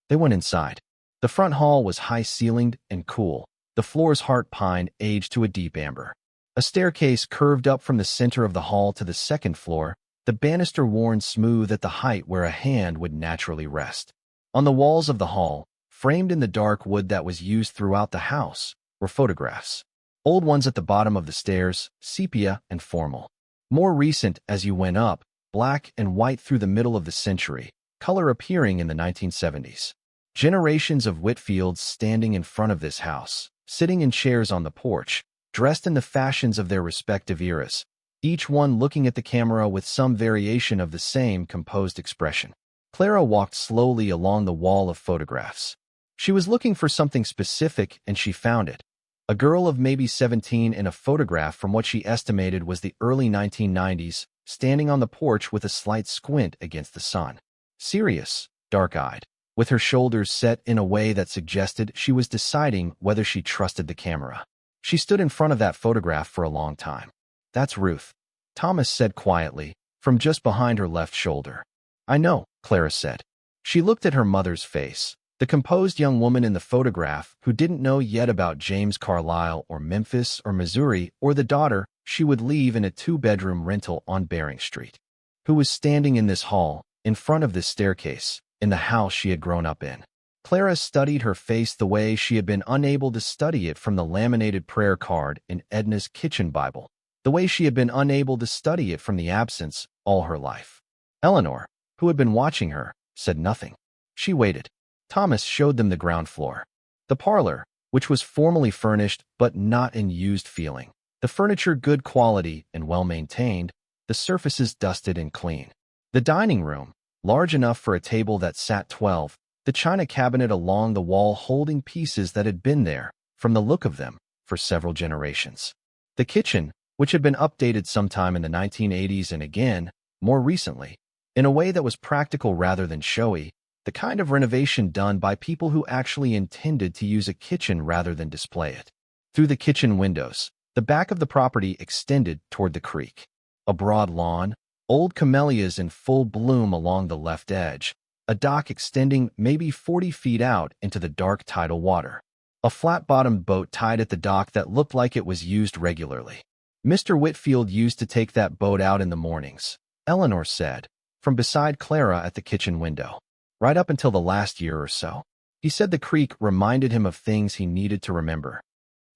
They went inside. The front hall was high-ceilinged and cool, the floors heart pine aged to a deep amber. A staircase curved up from the center of the hall to the second floor, the banister worn smooth at the height where a hand would naturally rest. On the walls of the hall, framed in the dark wood that was used throughout the house, were photographs. Old ones at the bottom of the stairs, sepia and formal. More recent as you went up, black and white through the middle of the century, color appearing in the 1970s. Generations of Whitfields standing in front of this house, sitting in chairs on the porch, dressed in the fashions of their respective eras, each one looking at the camera with some variation of the same composed expression. Clara walked slowly along the wall of photographs. She was looking for something specific and she found it. A girl of maybe 17 in a photograph from what she estimated was the early 1990s, standing on the porch with a slight squint against the sun. Serious, dark-eyed, with her shoulders set in a way that suggested she was deciding whether she trusted the camera. She stood in front of that photograph for a long time. "That's Ruth," Thomas said quietly, from just behind her left shoulder. "I know," Clara said. She looked at her mother's face, the composed young woman in the photograph who didn't know yet about James Carlisle or Memphis or Missouri or the daughter she would leave in a 2-bedroom rental on Bering Street, who was standing in this hall, in front of this staircase, in the house she had grown up in. Clara studied her face the way she had been unable to study it from the laminated prayer card in Edna's kitchen Bible, the way she had been unable to study it from the absence all her life. Eleanor, who had been watching her, said nothing. She waited. Thomas showed them the ground floor. The parlor, which was formally furnished but not in used feeling. The furniture good quality and well-maintained, the surfaces dusted and clean. The dining room, large enough for a table that sat 12, the china cabinet along the wall holding pieces that had been there, from the look of them, for several generations. The kitchen, which had been updated sometime in the 1980s and again, more recently, in a way that was practical rather than showy, the kind of renovation done by people who actually intended to use a kitchen rather than display it. Through the kitchen windows, the back of the property extended toward the creek. A broad lawn, old camellias in full bloom along the left edge, a dock extending maybe 40 feet out into the dark tidal water. A flat-bottomed boat tied at the dock that looked like it was used regularly. Mr. Whitfield used to take that boat out in the mornings, Eleanor said, from beside Clara at the kitchen window. Right up until the last year or so. He said the creek reminded him of things he needed to remember.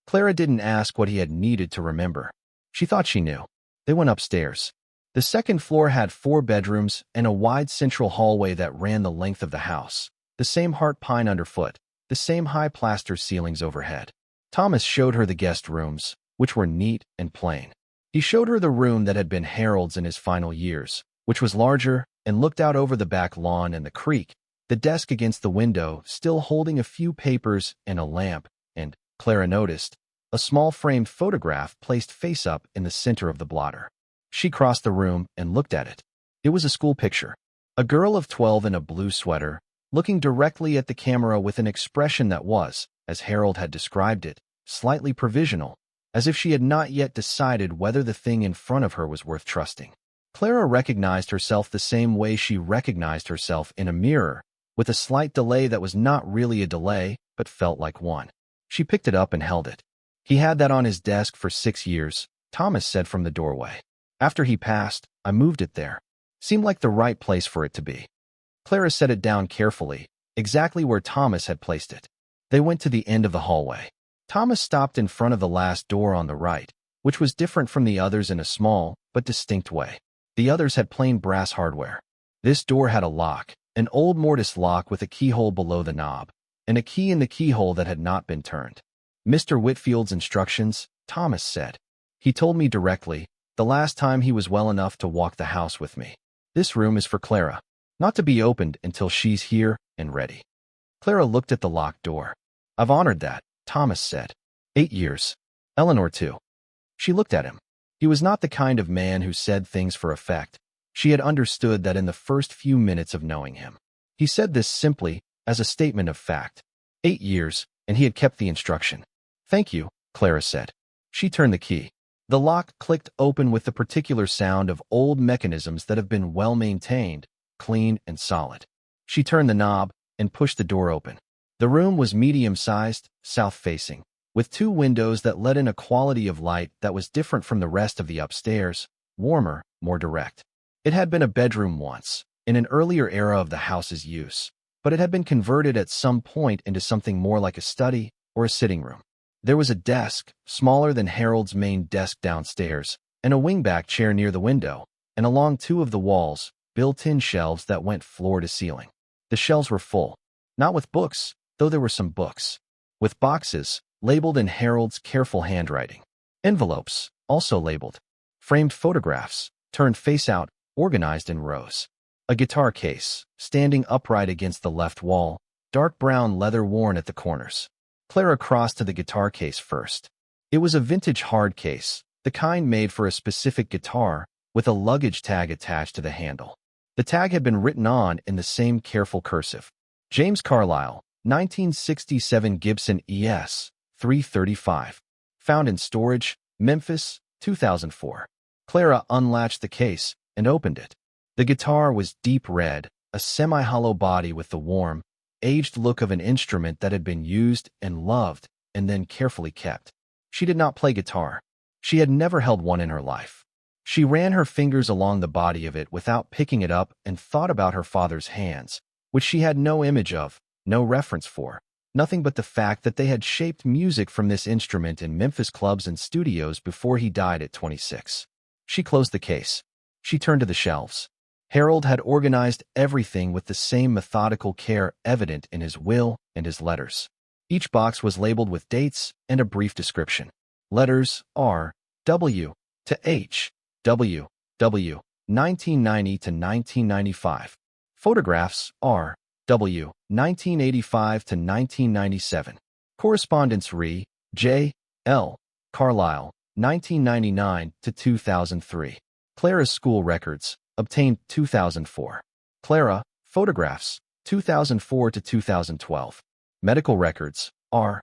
Clara didn't ask what he had needed to remember. She thought she knew. They went upstairs. The second floor had 4 bedrooms and a wide central hallway that ran the length of the house. The same heart pine underfoot, the same high plaster ceilings overhead. Thomas showed her the guest rooms, which were neat and plain. He showed her the room that had been Harold's in his final years, which was larger and looked out over the back lawn and the creek, the desk against the window still holding a few papers and a lamp, and, Clara noticed, a small framed photograph placed face up in the center of the blotter. She crossed the room and looked at it. It was a school picture. A girl of 12 in a blue sweater, looking directly at the camera with an expression that was, as Harold had described it, slightly provisional, as if she had not yet decided whether the thing in front of her was worth trusting. Clara recognized herself the same way she recognized herself in a mirror, with a slight delay that was not really a delay, but felt like one. She picked it up and held it. He had that on his desk for 6 years, Thomas said from the doorway. After he passed, I moved it there. Seemed like the right place for it to be. Clara set it down carefully, exactly where Thomas had placed it. They went to the end of the hallway. Thomas stopped in front of the last door on the right, which was different from the others in a small but distinct way. The others had plain brass hardware. This door had a lock, an old mortise lock with a keyhole below the knob, and a key in the keyhole that had not been turned. Mr. Whitfield's instructions, Thomas said. He told me directly, the last time he was well enough to walk the house with me. This room is for Clara, not to be opened until she's here and ready. Clara looked at the locked door. I've honored that, Thomas said. 8 years. Eleanor too. She looked at him. He was not the kind of man who said things for effect. She had understood that in the first few minutes of knowing him. He said this simply, as a statement of fact. 8 years, and he had kept the instruction. Thank you, Clara said. She turned the key. The lock clicked open with the particular sound of old mechanisms that have been well maintained, clean and solid. She turned the knob and pushed the door open. The room was medium-sized, south-facing, with 2 windows that let in a quality of light that was different from the rest of the upstairs, warmer, more direct. It had been a bedroom once, in an earlier era of the house's use, but it had been converted at some point into something more like a study or a sitting room. There was a desk, smaller than Harold's main desk downstairs, and a wingback chair near the window, and along 2 of the walls, built-in shelves that went floor to ceiling. The shelves were full, not with books, though there were some books, with boxes, labeled in Harold's careful handwriting. Envelopes, also labeled. Framed photographs, turned face out, organized in rows. A guitar case, standing upright against the left wall, dark brown leather worn at the corners. Clara crossed to the guitar case first. It was a vintage hard case, the kind made for a specific guitar, with a luggage tag attached to the handle. The tag had been written on in the same careful cursive. James Carlyle, 1967 Gibson ES, 335. Found in storage, Memphis, 2004. Clara unlatched the case and opened it. The guitar was deep red, a semi-hollow body with the warm, aged look of an instrument that had been used and loved and then carefully kept. She did not play guitar. She had never held one in her life. She ran her fingers along the body of it without picking it up and thought about her father's hands, which she had no image of, no reference for, nothing but the fact that they had shaped music from this instrument in Memphis clubs and studios before he died at 26. She closed the case. She turned to the shelves. Harold had organized everything with the same methodical care evident in his will and his letters. Each box was labeled with dates and a brief description. Letters R, W, to H, W, W, 1990 to 1995. Photographs R, W. 1985 to 1997. Correspondence Re. J. L. Carlisle, 1999 to 2003. Clara's school records, obtained 2004. Clara, photographs, 2004 to 2012. Medical records, R.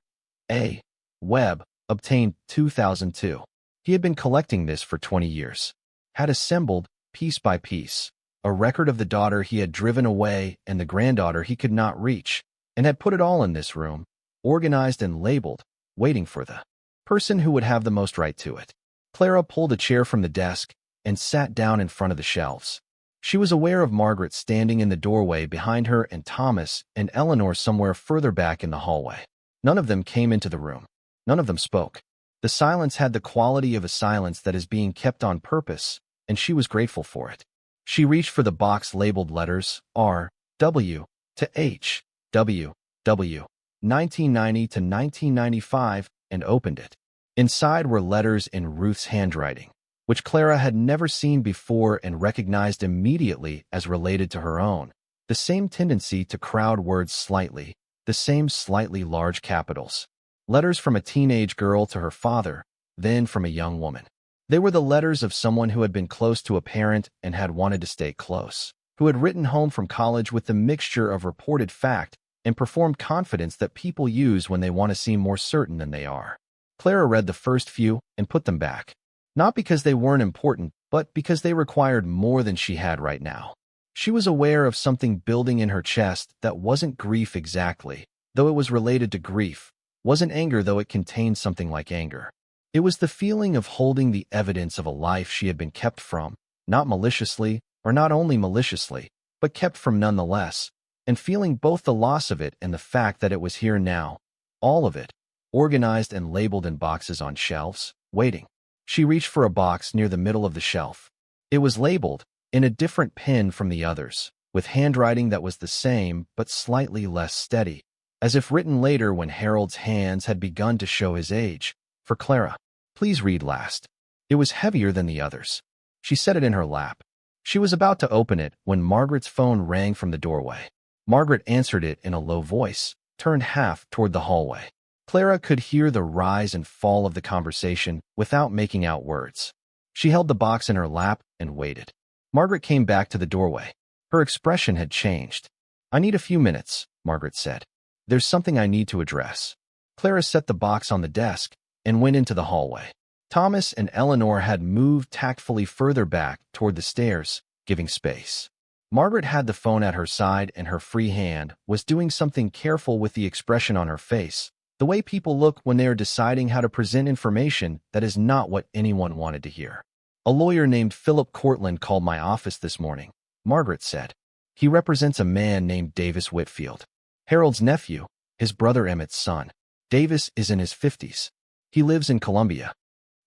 A. Webb, obtained 2002. He had been collecting this for 20 years. Had assembled, piece by piece, a record of the daughter he had driven away and the granddaughter he could not reach, and had put it all in this room, organized and labeled, waiting for the person who would have the most right to it. Clara pulled a chair from the desk and sat down in front of the shelves. She was aware of Margaret standing in the doorway behind her and Thomas and Eleanor somewhere further back in the hallway. None of them came into the room. None of them spoke. The silence had the quality of a silence that is being kept on purpose, and she was grateful for it. She reached for the box labeled letters R, W, to H, W, W, 1990 to 1995, and opened it. Inside were letters in Ruth's handwriting, which Clara had never seen before and recognized immediately as related to her own. The same tendency to crowd words slightly, the same slightly large capitals. Letters from a teenage girl to her father, then from a young woman. They were the letters of someone who had been close to a parent and had wanted to stay close, who had written home from college with the mixture of reported fact and performed confidence that people use when they want to seem more certain than they are. Clara read the first few and put them back. Not because they weren't important, but because they required more than she had right now. She was aware of something building in her chest that wasn't grief exactly, though it was related to grief, wasn't anger though it contained something like anger. It was the feeling of holding the evidence of a life she had been kept from, not maliciously, or not only maliciously, but kept from nonetheless, and feeling both the loss of it and the fact that it was here now, all of it, organized and labeled in boxes on shelves, waiting. She reached for a box near the middle of the shelf. It was labeled, in a different pen from the others, with handwriting that was the same but slightly less steady, as if written later when Harold's hands had begun to show his age. For Clara. Please read last. It was heavier than the others. She set it in her lap. She was about to open it when Margaret's phone rang from the doorway. Margaret answered it in a low voice, turned half toward the hallway. Clara could hear the rise and fall of the conversation without making out words. She held the box in her lap and waited. Margaret came back to the doorway. Her expression had changed. I need a few minutes, Margaret said. There's something I need to address. Clara set the box on the desk and went into the hallway. Thomas and Eleanor had moved tactfully further back toward the stairs, giving space. Margaret had the phone at her side and her free hand was doing something careful with the expression on her face, the way people look when they are deciding how to present information that is not what anyone wanted to hear. A lawyer named Philip Cortland called my office this morning, Margaret said. He represents a man named Davis Whitfield, Harold's nephew, his brother Emmett's son. Davis is in his 50s. He lives in Columbia.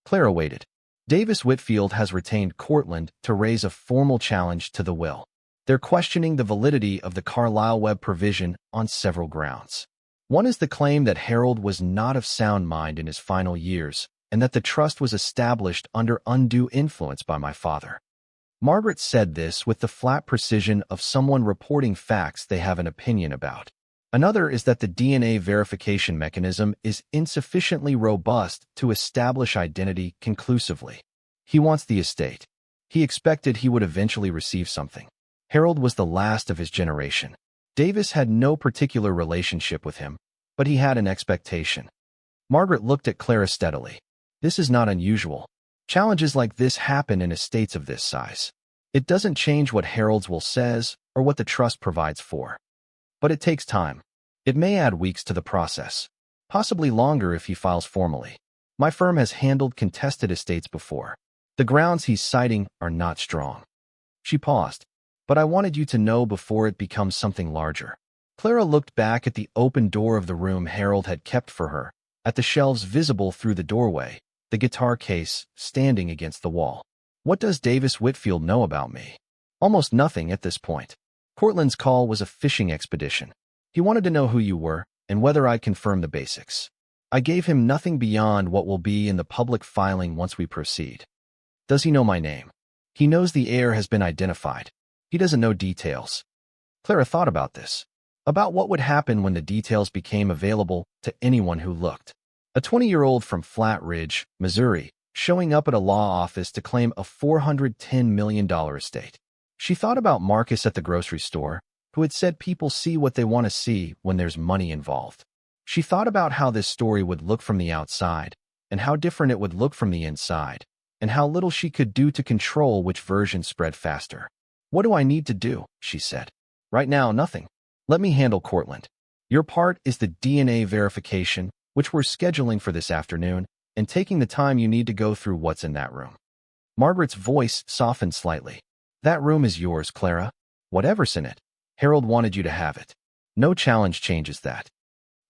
Clara waited. Davis Whitfield has retained Cortland to raise a formal challenge to the will. They're questioning the validity of the Carlisle-Webb provision on several grounds. One is the claim that Harold was not of sound mind in his final years, and that the trust was established under undue influence by my father. Margaret said this with the flat precision of someone reporting facts they have an opinion about. Another is that the DNA verification mechanism is insufficiently robust to establish identity conclusively. He wants the estate. He expected he would eventually receive something. Harold was the last of his generation. Davis had no particular relationship with him, but he had an expectation. Margaret looked at Clara steadily. This is not unusual. Challenges like this happen in estates of this size. It doesn't change what Harold's will says or what the trust provides for. But it takes time. It may add weeks to the process, possibly longer if he files formally. My firm has handled contested estates before. The grounds he's citing are not strong. She paused. But I wanted you to know before it becomes something larger. Clara looked back at the open door of the room Harold had kept for her, at the shelves visible through the doorway, the guitar case standing against the wall. What does Davis Whitfield know about me? Almost nothing at this point. Cortland's call was a fishing expedition. He wanted to know who you were and whether I'd confirm the basics. I gave him nothing beyond what will be in the public filing once we proceed. Does he know my name? He knows the heir has been identified. He doesn't know details. Clara thought about this. about what would happen when the details became available to anyone who looked. A 20-year-old from Flat Ridge, Missouri, showing up at a law office to claim a $410 million estate. She thought about Marcus at the grocery store, who had said people see what they want to see when there's money involved. She thought about how this story would look from the outside, and how different it would look from the inside, and how little she could do to control which version spread faster. "What do I need to do?" she said. "Right now, nothing. Let me handle Cortland. Your part is the DNA verification, which we're scheduling for this afternoon, and taking the time you need to go through what's in that room." Margaret's voice softened slightly. "That room is yours, Clara. Whatever's in it. Harold wanted you to have it. No challenge changes that."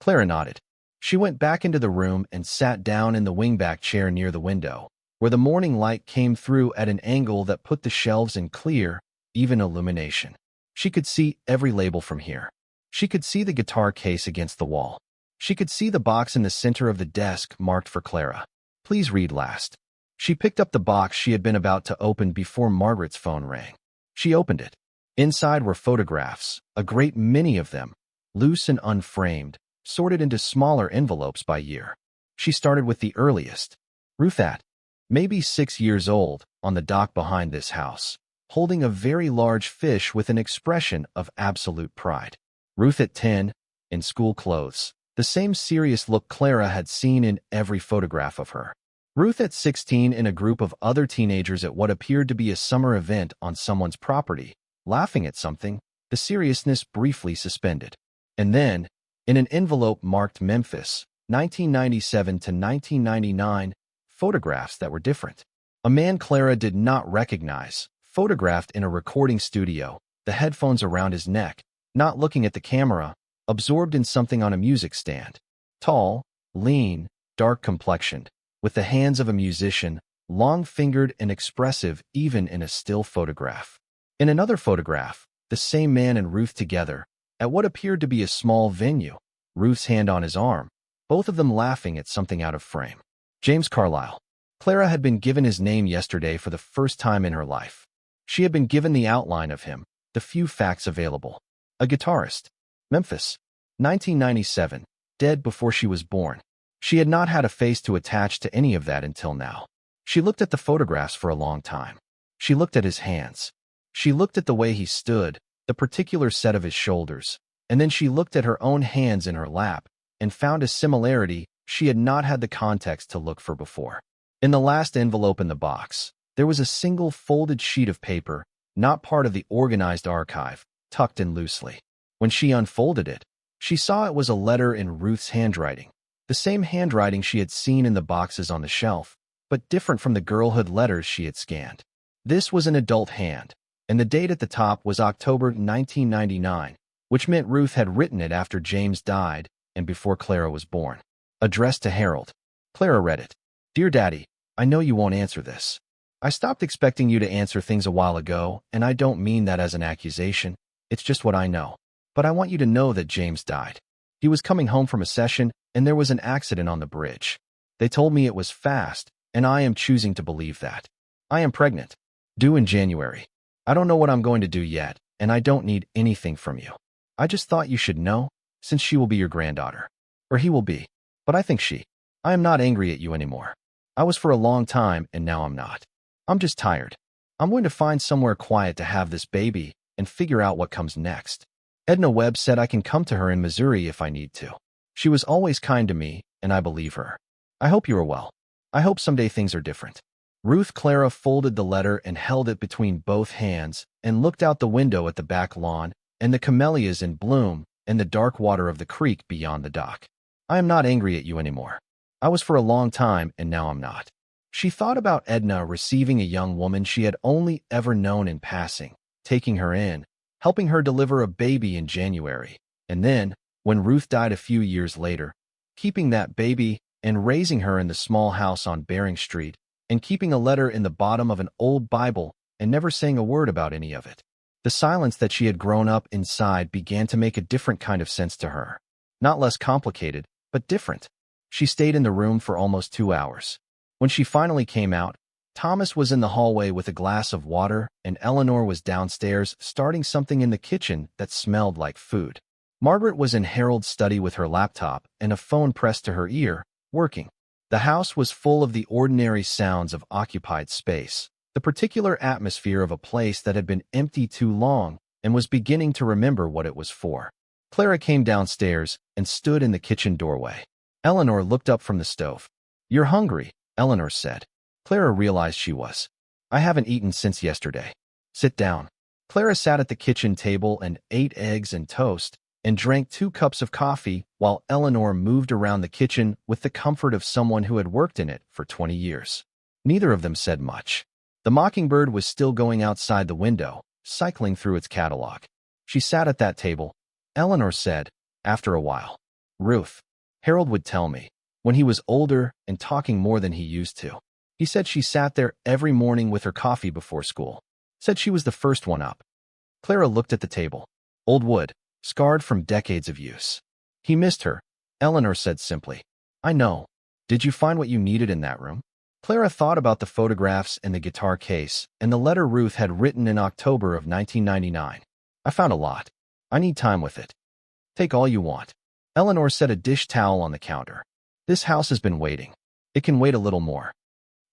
Clara nodded. She went back into the room and sat down in the wingback chair near the window, where the morning light came through at an angle that put the shelves in clear, even illumination. She could see every label from here. She could see the guitar case against the wall. She could see the box in the center of the desk marked for Clara. "Please read last." She picked up the box she had been about to open before Margaret's phone rang. She opened it. Inside were photographs, a great many of them, loose and unframed, sorted into smaller envelopes by year. She started with the earliest. Ruth at maybe 6 years old, on the dock behind this house, holding a very large fish with an expression of absolute pride. Ruth at 10, in school clothes, the same serious look Clara had seen in every photograph of her. Ruth at 16 in a group of other teenagers at what appeared to be a summer event on someone's property, laughing at something, the seriousness briefly suspended. And then, in an envelope marked Memphis, 1997 to 1999, photographs that were different. A man Clara did not recognize, photographed in a recording studio, the headphones around his neck, not looking at the camera, absorbed in something on a music stand. Tall, lean, dark-complexioned, with the hands of a musician, long-fingered and expressive even in a still photograph. In another photograph, the same man and Ruth together, at what appeared to be a small venue, Ruth's hand on his arm, both of them laughing at something out of frame. James Carlyle. Clara had been given his name yesterday for the first time in her life. She had been given the outline of him, the few facts available. A guitarist. Memphis. 1997. Dead before she was born. She had not had a face to attach to any of that until now. She looked at the photographs for a long time. She looked at his hands. She looked at the way he stood, the particular set of his shoulders, and then she looked at her own hands in her lap and found a similarity she had not had the context to look for before. In the last envelope in the box, there was a single folded sheet of paper, not part of the organized archive, tucked in loosely. When she unfolded it, she saw it was a letter in Ruth's handwriting, the same handwriting she had seen in the boxes on the shelf, but different from the girlhood letters she had scanned. This was an adult hand, and the date at the top was October 1999, which meant Ruth had written it after James died and before Clara was born. Addressed to Harold. Clara read it. "Dear Daddy, I know you won't answer this. I stopped expecting you to answer things a while ago, and I don't mean that as an accusation. It's just what I know. But I want you to know that James died. He was coming home from a session, and there was an accident on the bridge. They told me it was fast, and I am choosing to believe that. I am pregnant. Due in January. I don't know what I'm going to do yet, and I don't need anything from you. I just thought you should know, since she will be your granddaughter. Or he will be. But I think she. I am not angry at you anymore. I was for a long time, and now I'm not. I'm just tired. I'm going to find somewhere quiet to have this baby and figure out what comes next. Edna Webb said I can come to her in Missouri if I need to. She was always kind to me, and I believe her. I hope you are well. I hope someday things are different." Ruth Clara folded the letter and held it between both hands and looked out the window at the back lawn and the camellias in bloom and the dark water of the creek beyond the dock. "I am not angry at you anymore. I was for a long time, and now I'm not." She thought about Edna receiving a young woman she had only ever known in passing, taking her in, helping her deliver a baby in January, and then, when Ruth died a few years later, keeping that baby and raising her in the small house on Bering Street, and keeping a letter in the bottom of an old Bible and never saying a word about any of it. The silence that she had grown up inside began to make a different kind of sense to her. Not less complicated, but different. She stayed in the room for almost 2 hours. When she finally came out, Thomas was in the hallway with a glass of water, and Eleanor was downstairs starting something in the kitchen that smelled like food. Margaret was in Harold's study with her laptop and a phone pressed to her ear, working. The house was full of the ordinary sounds of occupied space, the particular atmosphere of a place that had been empty too long and was beginning to remember what it was for. Clara came downstairs and stood in the kitchen doorway. Eleanor looked up from the stove. "You're hungry," Eleanor said. Clara realized she was. "I haven't eaten since yesterday." "Sit down." Clara sat at the kitchen table and ate eggs and toast and drank 2 cups of coffee while Eleanor moved around the kitchen with the comfort of someone who had worked in it for 20 years. Neither of them said much. The mockingbird was still going outside the window, cycling through its catalog. She sat at that table. Eleanor said, after a while, "Ruth, Harold would tell me, when he was older and talking more than he used to. He said she sat there every morning with her coffee before school. Said she was the first one up." Clara looked at the table. Old wood, scarred from decades of use. "He missed her," Eleanor said simply. "I know. Did you find what you needed in that room?" Clara thought about the photographs in the guitar case and the letter Ruth had written in October of 1999. "I found a lot. I need time with it." "Take all you want." Eleanor set a dish towel on the counter. "This house has been waiting. It can wait a little more."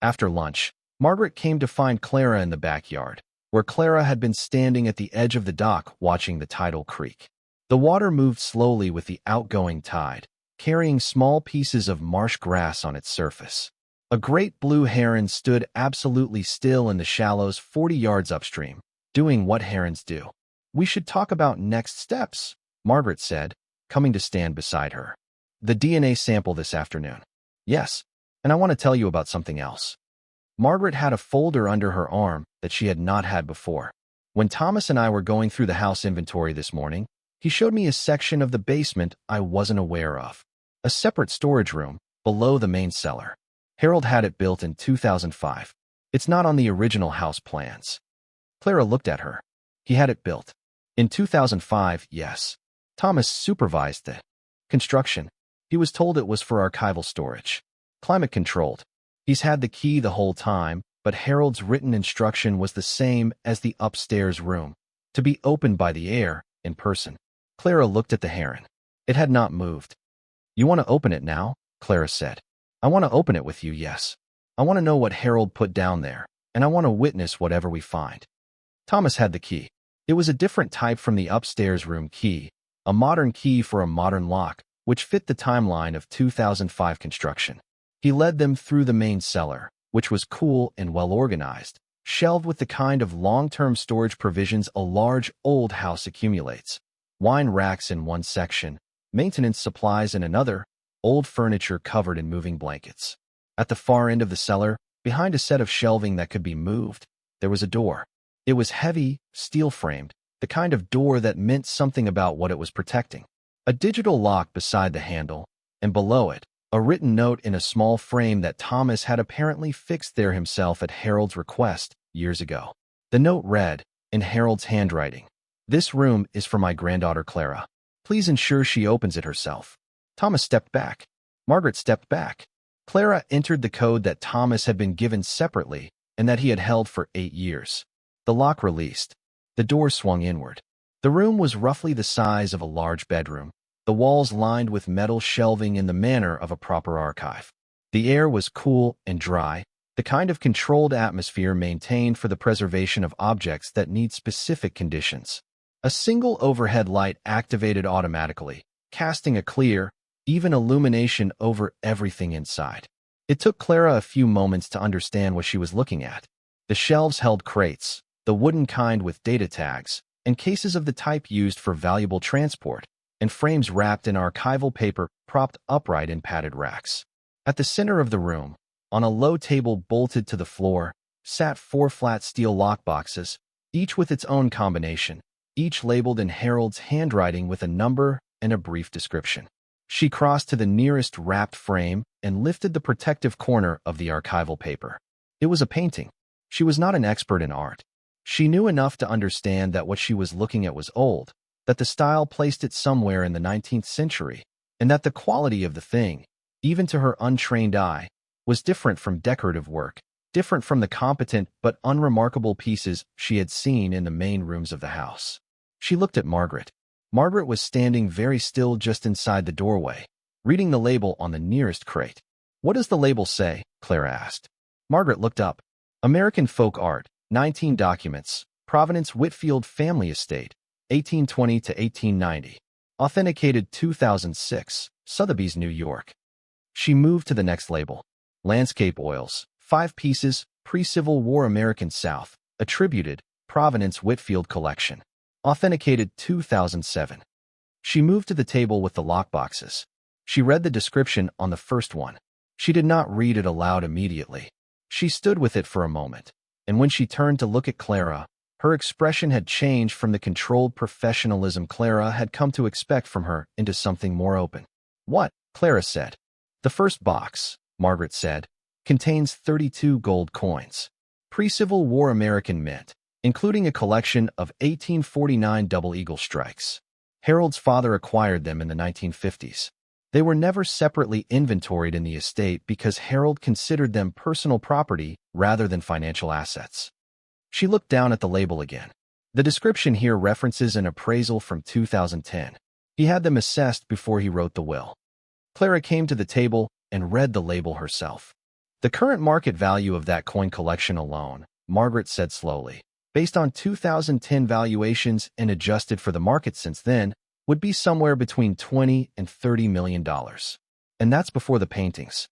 After lunch, Margaret came to find Clara in the backyard, where Clara had been standing at the edge of the dock watching the tidal creek. The water moved slowly with the outgoing tide, carrying small pieces of marsh grass on its surface. A great blue heron stood absolutely still in the shallows 40 yards upstream, doing what herons do. "We should talk about next steps," Margaret said, coming to stand beside her. "The DNA sample this afternoon." "Yes, and I want to tell you about something else." Margaret had a folder under her arm that she had not had before. "When Thomas and I were going through the house inventory this morning, he showed me a section of the basement I wasn't aware of. A separate storage room below the main cellar. Harold had it built in 2005. It's not on the original house plans." Clara looked at her. "He had it built in 2005, yes. Thomas supervised the construction. He was told it was for archival storage. Climate controlled. He's had the key the whole time, but Harold's written instruction was the same as the upstairs room, to be opened by the heir in person." Clara looked at the heron. It had not moved. "You want to open it now?" Clara said. "I want to open it with you, yes. I want to know what Harold put down there, and I want to witness whatever we find." Thomas had the key. It was a different type from the upstairs room key, a modern key for a modern lock, which fit the timeline of 2005 construction. He led them through the main cellar, which was cool and well-organized, shelved with the kind of long-term storage provisions a large, old house accumulates. Wine racks in one section, maintenance supplies in another, old furniture covered in moving blankets. At the far end of the cellar, behind a set of shelving that could be moved, there was a door. It was heavy, steel-framed, the kind of door that meant something about what it was protecting. A digital lock beside the handle, and below it, a written note in a small frame that Thomas had apparently fixed there himself at Harold's request years ago. The note read, in Harold's handwriting, "This room is for my granddaughter Clara. Please ensure she opens it herself." Thomas stepped back. Margaret stepped back. Clara entered the code that Thomas had been given separately and that he had held for 8 years. The lock released. The door swung inward. The room was roughly the size of a large bedroom, the walls lined with metal shelving in the manner of a proper archive. The air was cool and dry, the kind of controlled atmosphere maintained for the preservation of objects that need specific conditions. A single overhead light activated automatically, casting a clear, even illumination over everything inside. It took Clara a few moments to understand what she was looking at. The shelves held crates, the wooden kind with data tags, and cases of the type used for valuable transport, and frames wrapped in archival paper propped upright in padded racks. At the center of the room, on a low table bolted to the floor, sat 4 flat steel lockboxes, each with its own combination, each labeled in Harold's handwriting with a number and a brief description. She crossed to the nearest wrapped frame and lifted the protective corner of the archival paper. It was a painting. She was not an expert in art. She knew enough to understand that what she was looking at was old, that the style placed it somewhere in the 19th century, and that the quality of the thing, even to her untrained eye, was different from decorative work, different from the competent but unremarkable pieces she had seen in the main rooms of the house. She looked at Margaret. Margaret was standing very still just inside the doorway, reading the label on the nearest crate. "What does the label say?" Clara asked. Margaret looked up. "American Folk Art, 19 Documents, Provenance Whitfield Family Estate, 1820 to 1890. Authenticated 2006, Sotheby's, New York." She moved to the next label. "Landscape Oils, 5 pieces, Pre-Civil War American South, Attributed, Provenance Whitfield Collection. Authenticated 2007. She moved to the table with the lockboxes. She read the description on the first one. She did not read it aloud immediately. She stood with it for a moment, and when she turned to look at Clara, her expression had changed from the controlled professionalism Clara had come to expect from her into something more open. "What?" Clara said. "The first box," Margaret said, "contains 32 gold coins. Pre-Civil War American Mint, including a collection of 1849 double eagle strikes. Harold's father acquired them in the 1950s. They were never separately inventoried in the estate because Harold considered them personal property rather than financial assets." She looked down at the label again. The description here references an appraisal from 2010. He had them assessed before he wrote the will. Clara came to the table and read the label herself. "The current market value of that coin collection alone," Margaret said slowly, "based on 2010 valuations and adjusted for the market since then, would be somewhere between $20 and $30 million. And that's before the paintings."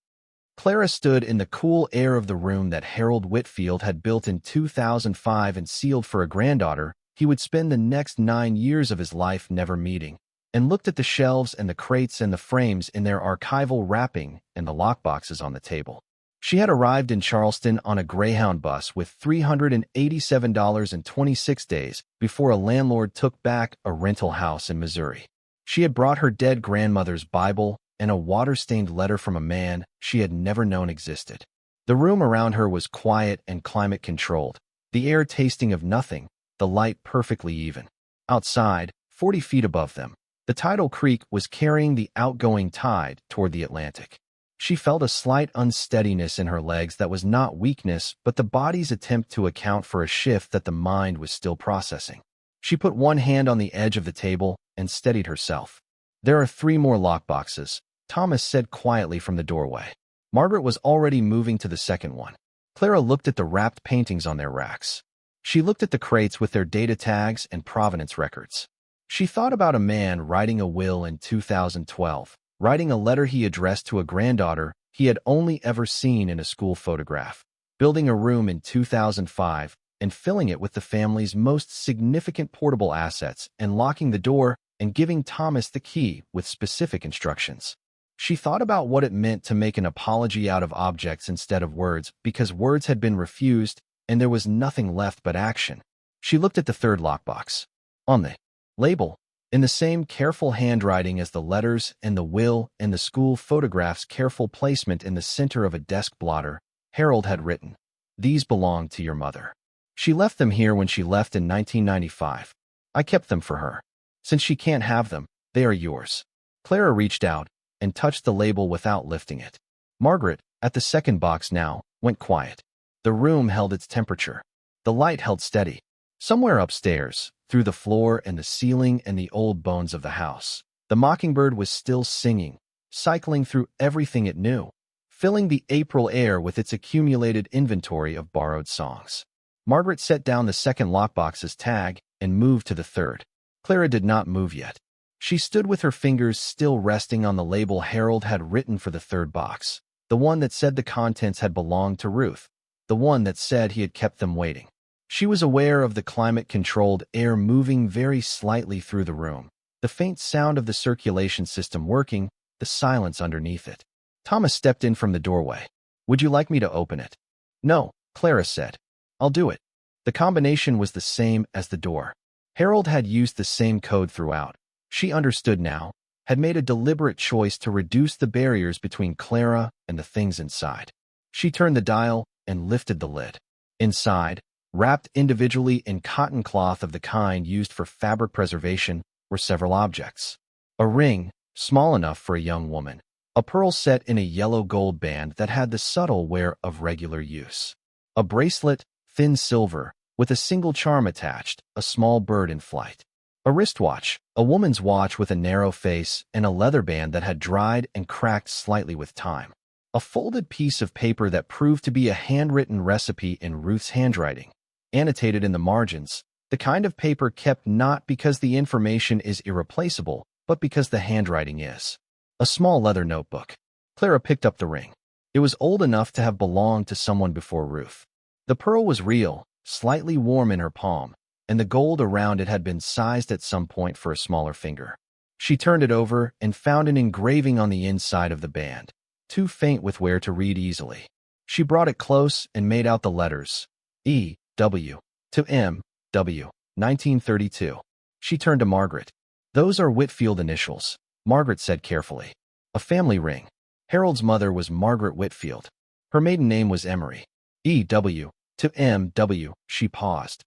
Clara stood in the cool air of the room that Harold Whitfield had built in 2005 and sealed for a granddaughter he would spend the next 9 years of his life never meeting, and looked at the shelves and the crates and the frames in their archival wrapping and the lockboxes on the table. She had arrived in Charleston on a Greyhound bus with $387.26 before a landlord took back a rental house in Missouri. She had brought her dead grandmother's Bible and a water-stained letter from a man she had never known existed. The room around her was quiet and climate-controlled, the air tasting of nothing, the light perfectly even. Outside, 40 feet above them, the tidal creek was carrying the outgoing tide toward the Atlantic. She felt a slight unsteadiness in her legs that was not weakness but the body's attempt to account for a shift that the mind was still processing. She put one hand on the edge of the table and steadied herself. "There are 3 more lockboxes," Thomas said quietly from the doorway. Margaret was already moving to the second one. Clara looked at the wrapped paintings on their racks. She looked at the crates with their data tags and provenance records. She thought about a man writing a will in 2012, writing a letter he addressed to a granddaughter he had only ever seen in a school photograph, building a room in 2005 and filling it with the family's most significant portable assets and locking the door and giving Thomas the key with specific instructions. She thought about what it meant to make an apology out of objects instead of words because words had been refused and there was nothing left but action. She looked at the third lockbox. On the label, in the same careful handwriting as the letters and the will and the school photograph's careful placement in the center of a desk blotter, Harold had written, "These belong to your mother. She left them here when she left in 1995. I kept them for her. Since she can't have them, they are yours." Clara reached out and touched the label without lifting it. Margaret, at the second box now, went quiet. The room held its temperature. The light held steady. Somewhere upstairs, through the floor and the ceiling and the old bones of the house, the mockingbird was still singing, cycling through everything it knew, filling the April air with its accumulated inventory of borrowed songs. Margaret set down the second lockbox's tag and moved to the third. Clara did not move yet. She stood with her fingers still resting on the label Harold had written for the third box, the one that said the contents had belonged to Ruth, the one that said he had kept them waiting. She was aware of the climate-controlled air moving very slightly through the room, the faint sound of the circulation system working, the silence underneath it. Thomas stepped in from the doorway. "Would you like me to open it?" "No," Clara said. "I'll do it." The combination was the same as the door. Harold had used the same code throughout. She understood now, had made a deliberate choice to reduce the barriers between Clara and the things inside. She turned the dial and lifted the lid. Inside, wrapped individually in cotton cloth of the kind used for fabric preservation, were several objects. A ring, small enough for a young woman. A pearl set in a yellow gold band that had the subtle wear of regular use. A bracelet, thin silver, with a single charm attached, a small bird in flight. A wristwatch, a woman's watch with a narrow face and a leather band that had dried and cracked slightly with time. A folded piece of paper that proved to be a handwritten recipe in Ruth's handwriting, annotated in the margins, the kind of paper kept not because the information is irreplaceable, but because the handwriting is. A small leather notebook. Clara picked up the ring. It was old enough to have belonged to someone before Ruth. The pearl was real, slightly warm in her palm, and the gold around it had been sized at some point for a smaller finger. She turned it over and found an engraving on the inside of the band, too faint with where to read easily. She brought it close and made out the letters, E, W, to M, W, 1932. She turned to Margaret. Those are Whitfield initials, Margaret said carefully. A family ring. Harold's mother was Margaret Whitfield. Her maiden name was Emery. E, W, to M, W, she paused.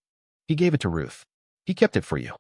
He gave it to Ruth. He kept it for you.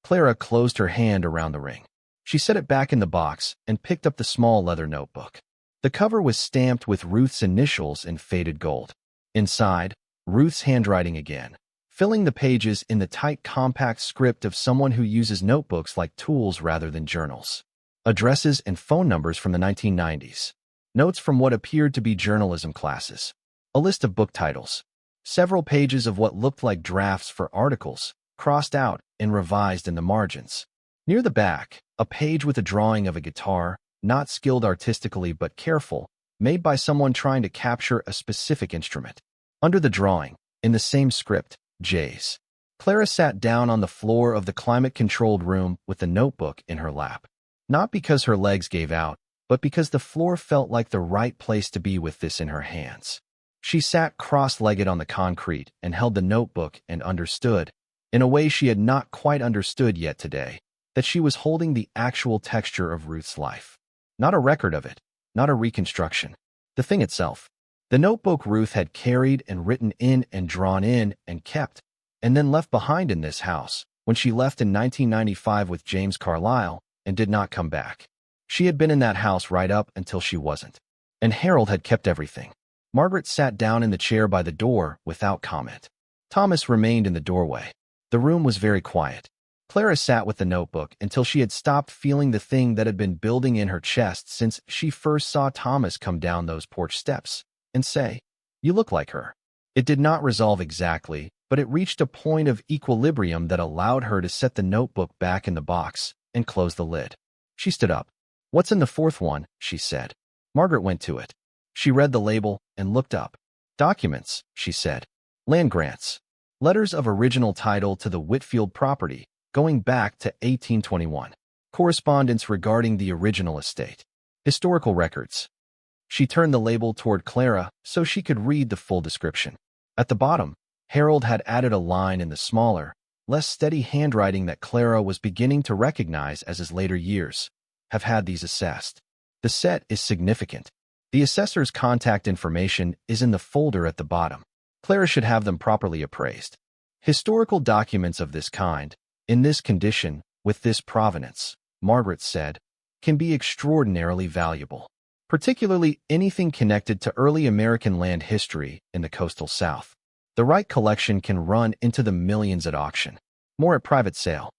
Clara closed her hand around the ring. She set it back in the box and picked up the small leather notebook. The cover was stamped with Ruth's initials in faded gold. Inside, Ruth's handwriting again, filling the pages in the tight, compact script of someone who uses notebooks like tools rather than journals. Addresses and phone numbers from the 1990s. Notes from what appeared to be journalism classes. A list of book titles. Several pages of what looked like drafts for articles, crossed out and revised in the margins. Near the back, a page with a drawing of a guitar, not skilled artistically but careful, made by someone trying to capture a specific instrument. Under the drawing, in the same script, J's. Clara sat down on the floor of the climate-controlled room with the notebook in her lap. Not because her legs gave out, but because the floor felt like the right place to be with this in her hands. She sat cross-legged on the concrete and held the notebook and understood, in a way she had not quite understood yet today, that she was holding the actual texture of Ruth's life. Not a record of it, not a reconstruction. The thing itself. The notebook Ruth had carried and written in and drawn in and kept, and then left behind in this house, when she left in 1995 with James Carlisle and did not come back. She had been in that house right up until she wasn't. And Harold had kept everything. Margaret sat down in the chair by the door without comment. Thomas remained in the doorway. The room was very quiet. Clara sat with the notebook until she had stopped feeling the thing that had been building in her chest since she first saw Thomas come down those porch steps and say, "You look like her." It did not resolve exactly, but it reached a point of equilibrium that allowed her to set the notebook back in the box and close the lid. She stood up. "What's in the fourth one?" she said. Margaret went to it. She read the label and looked up. "Documents," she said. "Land grants. Letters of original title to the Whitfield property, going back to 1821. Correspondence regarding the original estate. Historical records." She turned the label toward Clara so she could read the full description. At the bottom, Harold had added a line in the smaller, less steady handwriting that Clara was beginning to recognize as his later years have had these assessed. The set is significant. The assessor's contact information is in the folder at the bottom. Clara should have them properly appraised. Historical documents of this kind, in this condition, with this provenance, Margaret said, can be extraordinarily valuable. Particularly anything connected to early American land history in the coastal South. The right collection can run into the millions at auction. More at private sale.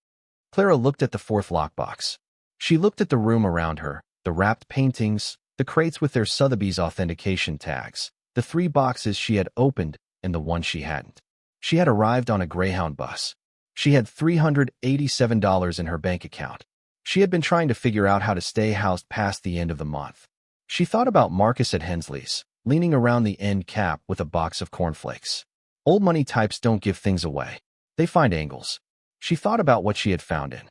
Clara looked at the fourth lockbox. She looked at the room around her, the wrapped paintings, the crates with their Sotheby's authentication tags, the 3 boxes she had opened and the one she hadn't. She had arrived on a Greyhound bus. She had $387 in her bank account. She had been trying to figure out how to stay housed past the end of the month. She thought about Marcus at Hensley's, leaning around the end cap with a box of cornflakes. Old money types don't give things away. They find angles. She thought about what she had found in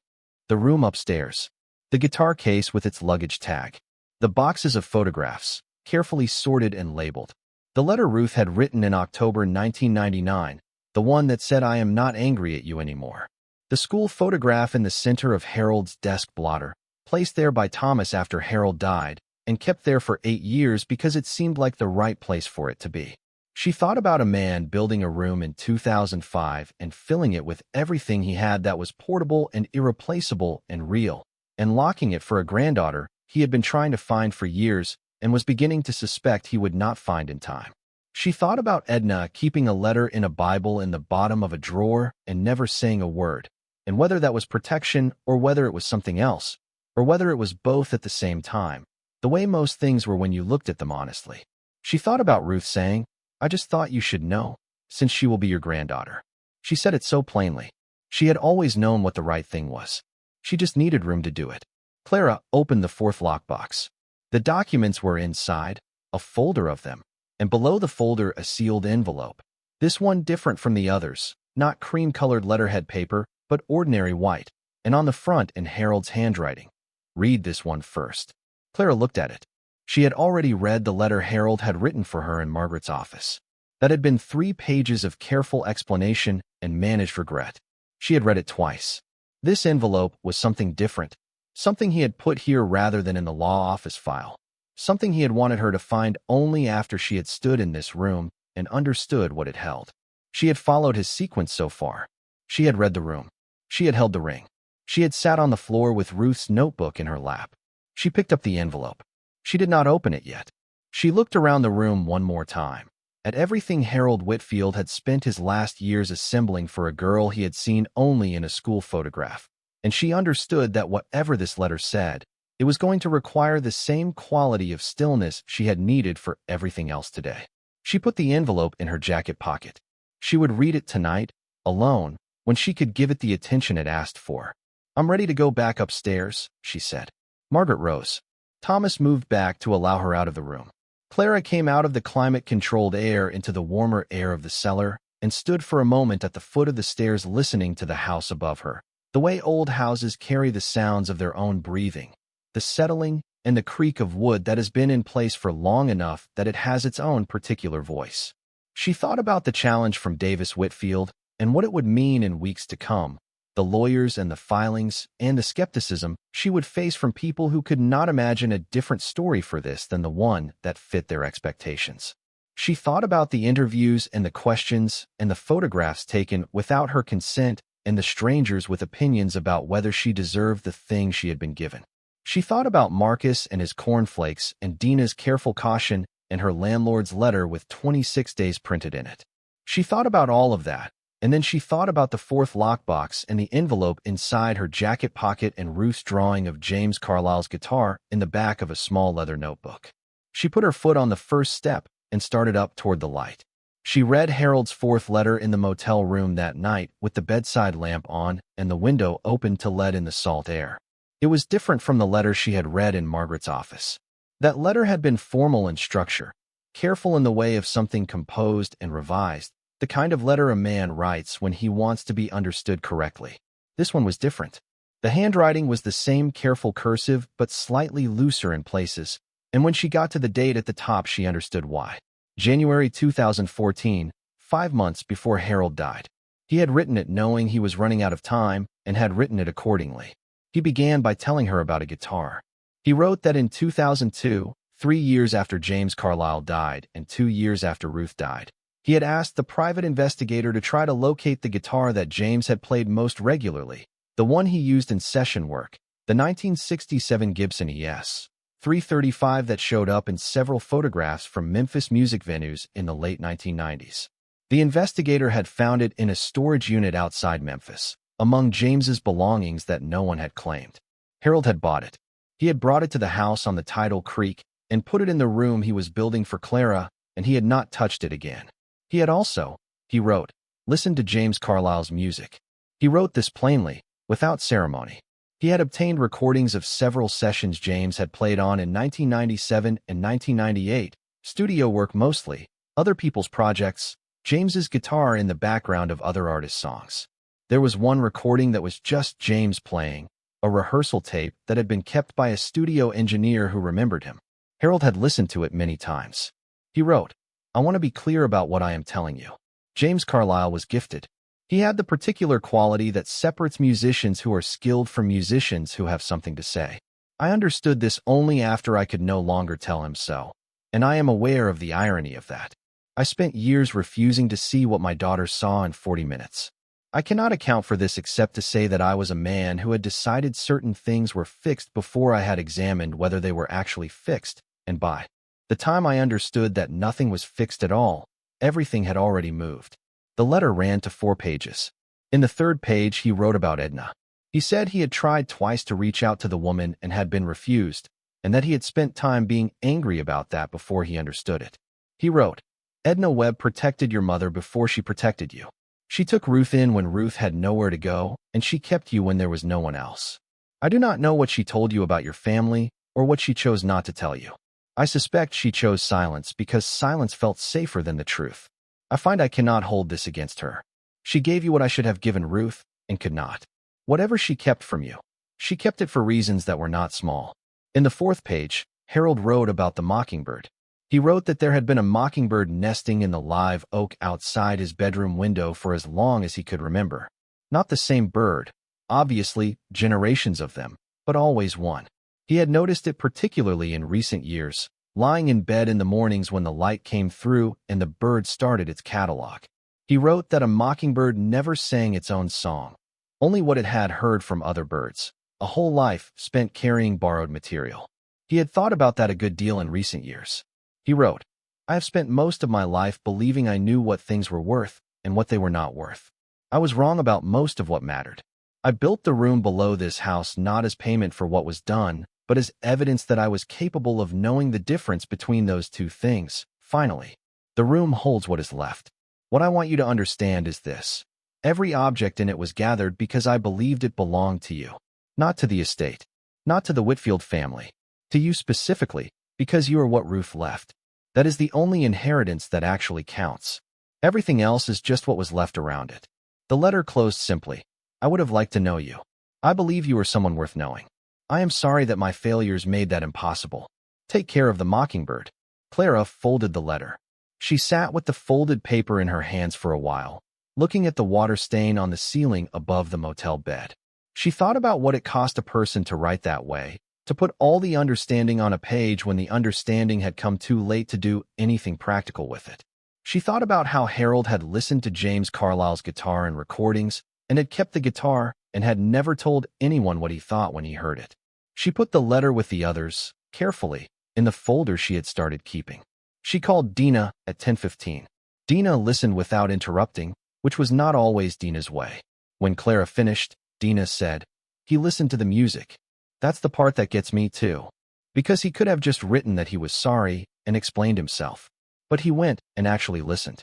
the room upstairs. The guitar case with its luggage tag. The boxes of photographs, carefully sorted and labeled. The letter Ruth had written in October 1999, the one that said, "I am not angry at you anymore." The school photograph in the center of Harold's desk blotter, placed there by Thomas after Harold died, and kept there for 8 years because it seemed like the right place for it to be. She thought about a man building a room in 2005 and filling it with everything he had that was portable and irreplaceable and real, and locking it for a granddaughter he had been trying to find for years and was beginning to suspect he would not find in time. She thought about Edna keeping a letter in a Bible in the bottom of a drawer and never saying a word, and whether that was protection or whether it was something else, or whether it was both at the same time, the way most things were when you looked at them honestly. She thought about Ruth saying, "I just thought you should know, since she will be your granddaughter." She said it so plainly. She had always known what the right thing was. She just needed room to do it. Clara opened the fourth lockbox. The documents were inside, a folder of them, and below the folder a sealed envelope. This one different from the others, not cream-colored letterhead paper, but ordinary white, and on the front in Harold's handwriting. "Read this one first." Clara looked at it. She had already read the letter Harold had written for her in Margaret's office. That had been 3 pages of careful explanation and managed regret. She had read it twice. This envelope was something different, something he had put here rather than in the law office file, something he had wanted her to find only after she had stood in this room and understood what it held. She had followed his sequence so far. She had read the room. She had held the ring. She had sat on the floor with Ruth's notebook in her lap. She picked up the envelope. She did not open it yet. She looked around the room one more time, at everything Harold Whitfield had spent his last years assembling for a girl he had seen only in a school photograph, and she understood that whatever this letter said, it was going to require the same quality of stillness she had needed for everything else today. She put the envelope in her jacket pocket. She would read it tonight, alone, when she could give it the attention it asked for. "I'm ready to go back upstairs," she said. Margaret rose. Thomas moved back to allow her out of the room. Clara came out of the climate-controlled air into the warmer air of the cellar and stood for a moment at the foot of the stairs listening to the house above her, the way old houses carry the sounds of their own breathing, the settling and the creak of wood that has been in place for long enough that it has its own particular voice. She thought about the challenge from Davis Whitfield and what it would mean in weeks to come, the lawyers and the filings, and the skepticism she would face from people who could not imagine a different story for this than the one that fit their expectations. She thought about the interviews and the questions and the photographs taken without her consent and the strangers with opinions about whether she deserved the thing she had been given. She thought about Marcus and his cornflakes and Dina's careful caution and her landlord's letter with 26 days printed in it. She thought about all of that. And then she thought about the fourth lockbox and the envelope inside her jacket pocket and Ruth's drawing of James Carlisle's guitar in the back of a small leather notebook. She put her foot on the first step and started up toward the light. She read Harold's fourth letter in the motel room that night with the bedside lamp on and the window open to let in the salt air. It was different from the letter she had read in Margaret's office. That letter had been formal in structure, careful in the way of something composed and revised, the kind of letter a man writes when he wants to be understood correctly. This one was different. The handwriting was the same careful cursive, but slightly looser in places, and when she got to the date at the top, she understood why. January 2014, 5 months before Harold died. He had written it knowing he was running out of time and had written it accordingly. He began by telling her about a guitar. He wrote that in 2002, 3 years after James Carlisle died and 2 years after Ruth died, he had asked the private investigator to try to locate the guitar that James had played most regularly, the one he used in session work, the 1967 Gibson ES 335 that showed up in several photographs from Memphis music venues in the late 1990s. The investigator had found it in a storage unit outside Memphis, among James's belongings that no one had claimed. Harold had bought it. He had brought it to the house on the tidal creek and put it in the room he was building for Clara, and he had not touched it again. He had also, he wrote, listened to James Carlisle's music. He wrote this plainly, without ceremony. He had obtained recordings of several sessions James had played on in 1997 and 1998, studio work mostly, other people's projects, James's guitar in the background of other artists' songs. There was one recording that was just James playing, a rehearsal tape that had been kept by a studio engineer who remembered him. Harold had listened to it many times. He wrote, "I want to be clear about what I am telling you. James Carlisle was gifted. He had the particular quality that separates musicians who are skilled from musicians who have something to say. I understood this only after I could no longer tell him so, and I am aware of the irony of that. I spent years refusing to see what my daughter saw in 40 minutes. I cannot account for this except to say that I was a man who had decided certain things were fixed before I had examined whether they were actually fixed, and by the time I understood that nothing was fixed at all, everything had already moved." The letter ran to 4 pages. In the third page, he wrote about Edna. He said he had tried twice to reach out to the woman and had been refused, and that he had spent time being angry about that before he understood it. He wrote, Edna Webb protected your mother before she protected you. She took Ruth in when Ruth had nowhere to go, and she kept you when there was no one else. I do not know what she told you about your family or what she chose not to tell you. I suspect she chose silence because silence felt safer than the truth. I find I cannot hold this against her. She gave you what I should have given Ruth and could not. Whatever she kept from you, she kept it for reasons that were not small. In the fourth page, Harold wrote about the mockingbird. He wrote that there had been a mockingbird nesting in the live oak outside his bedroom window for as long as he could remember. Not the same bird, obviously generations of them, but always one. He had noticed it particularly in recent years, lying in bed in the mornings when the light came through and the bird started its catalog. He wrote that a mockingbird never sang its own song, only what it had heard from other birds, a whole life spent carrying borrowed material. He had thought about that a good deal in recent years. He wrote, I have spent most of my life believing I knew what things were worth and what they were not worth. I was wrong about most of what mattered. I built the room below this house not as payment for what was done, but as evidence that I was capable of knowing the difference between those two things. Finally, the room holds what is left. What I want you to understand is this. Every object in it was gathered because I believed it belonged to you. Not to the estate. Not to the Whitfield family. To you specifically, because you are what Ruth left. That is the only inheritance that actually counts. Everything else is just what was left around it. The letter closed simply. I would have liked to know you. I believe you are someone worth knowing. I am sorry that my failures made that impossible. Take care of the mockingbird. Clara folded the letter. She sat with the folded paper in her hands for a while, looking at the water stain on the ceiling above the motel bed. She thought about what it cost a person to write that way, to put all the understanding on a page when the understanding had come too late to do anything practical with it. She thought about how Harold had listened to James Carlisle's guitar and recordings and had kept the guitar and had never told anyone what he thought when he heard it. She put the letter with the others, carefully, in the folder she had started keeping. She called Dina at 10:15. Dina listened without interrupting, which was not always Dina's way. When Clara finished, Dina said, He listened to the music. That's the part that gets me too. Because he could have just written that he was sorry and explained himself. But he went and actually listened.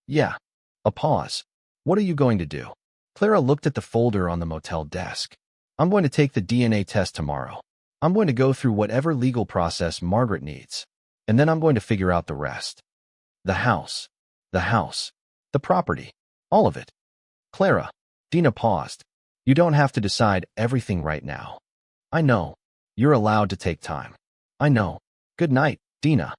Yeah. A pause. What are you going to do? Clara looked at the folder on the motel desk. I'm going to take the DNA test tomorrow. I'm going to go through whatever legal process Margaret needs. And then I'm going to figure out the rest. The house. The property. All of it. Clara. Dina paused. You don't have to decide everything right now. I know. You're allowed to take time. I know. Good night, Dina.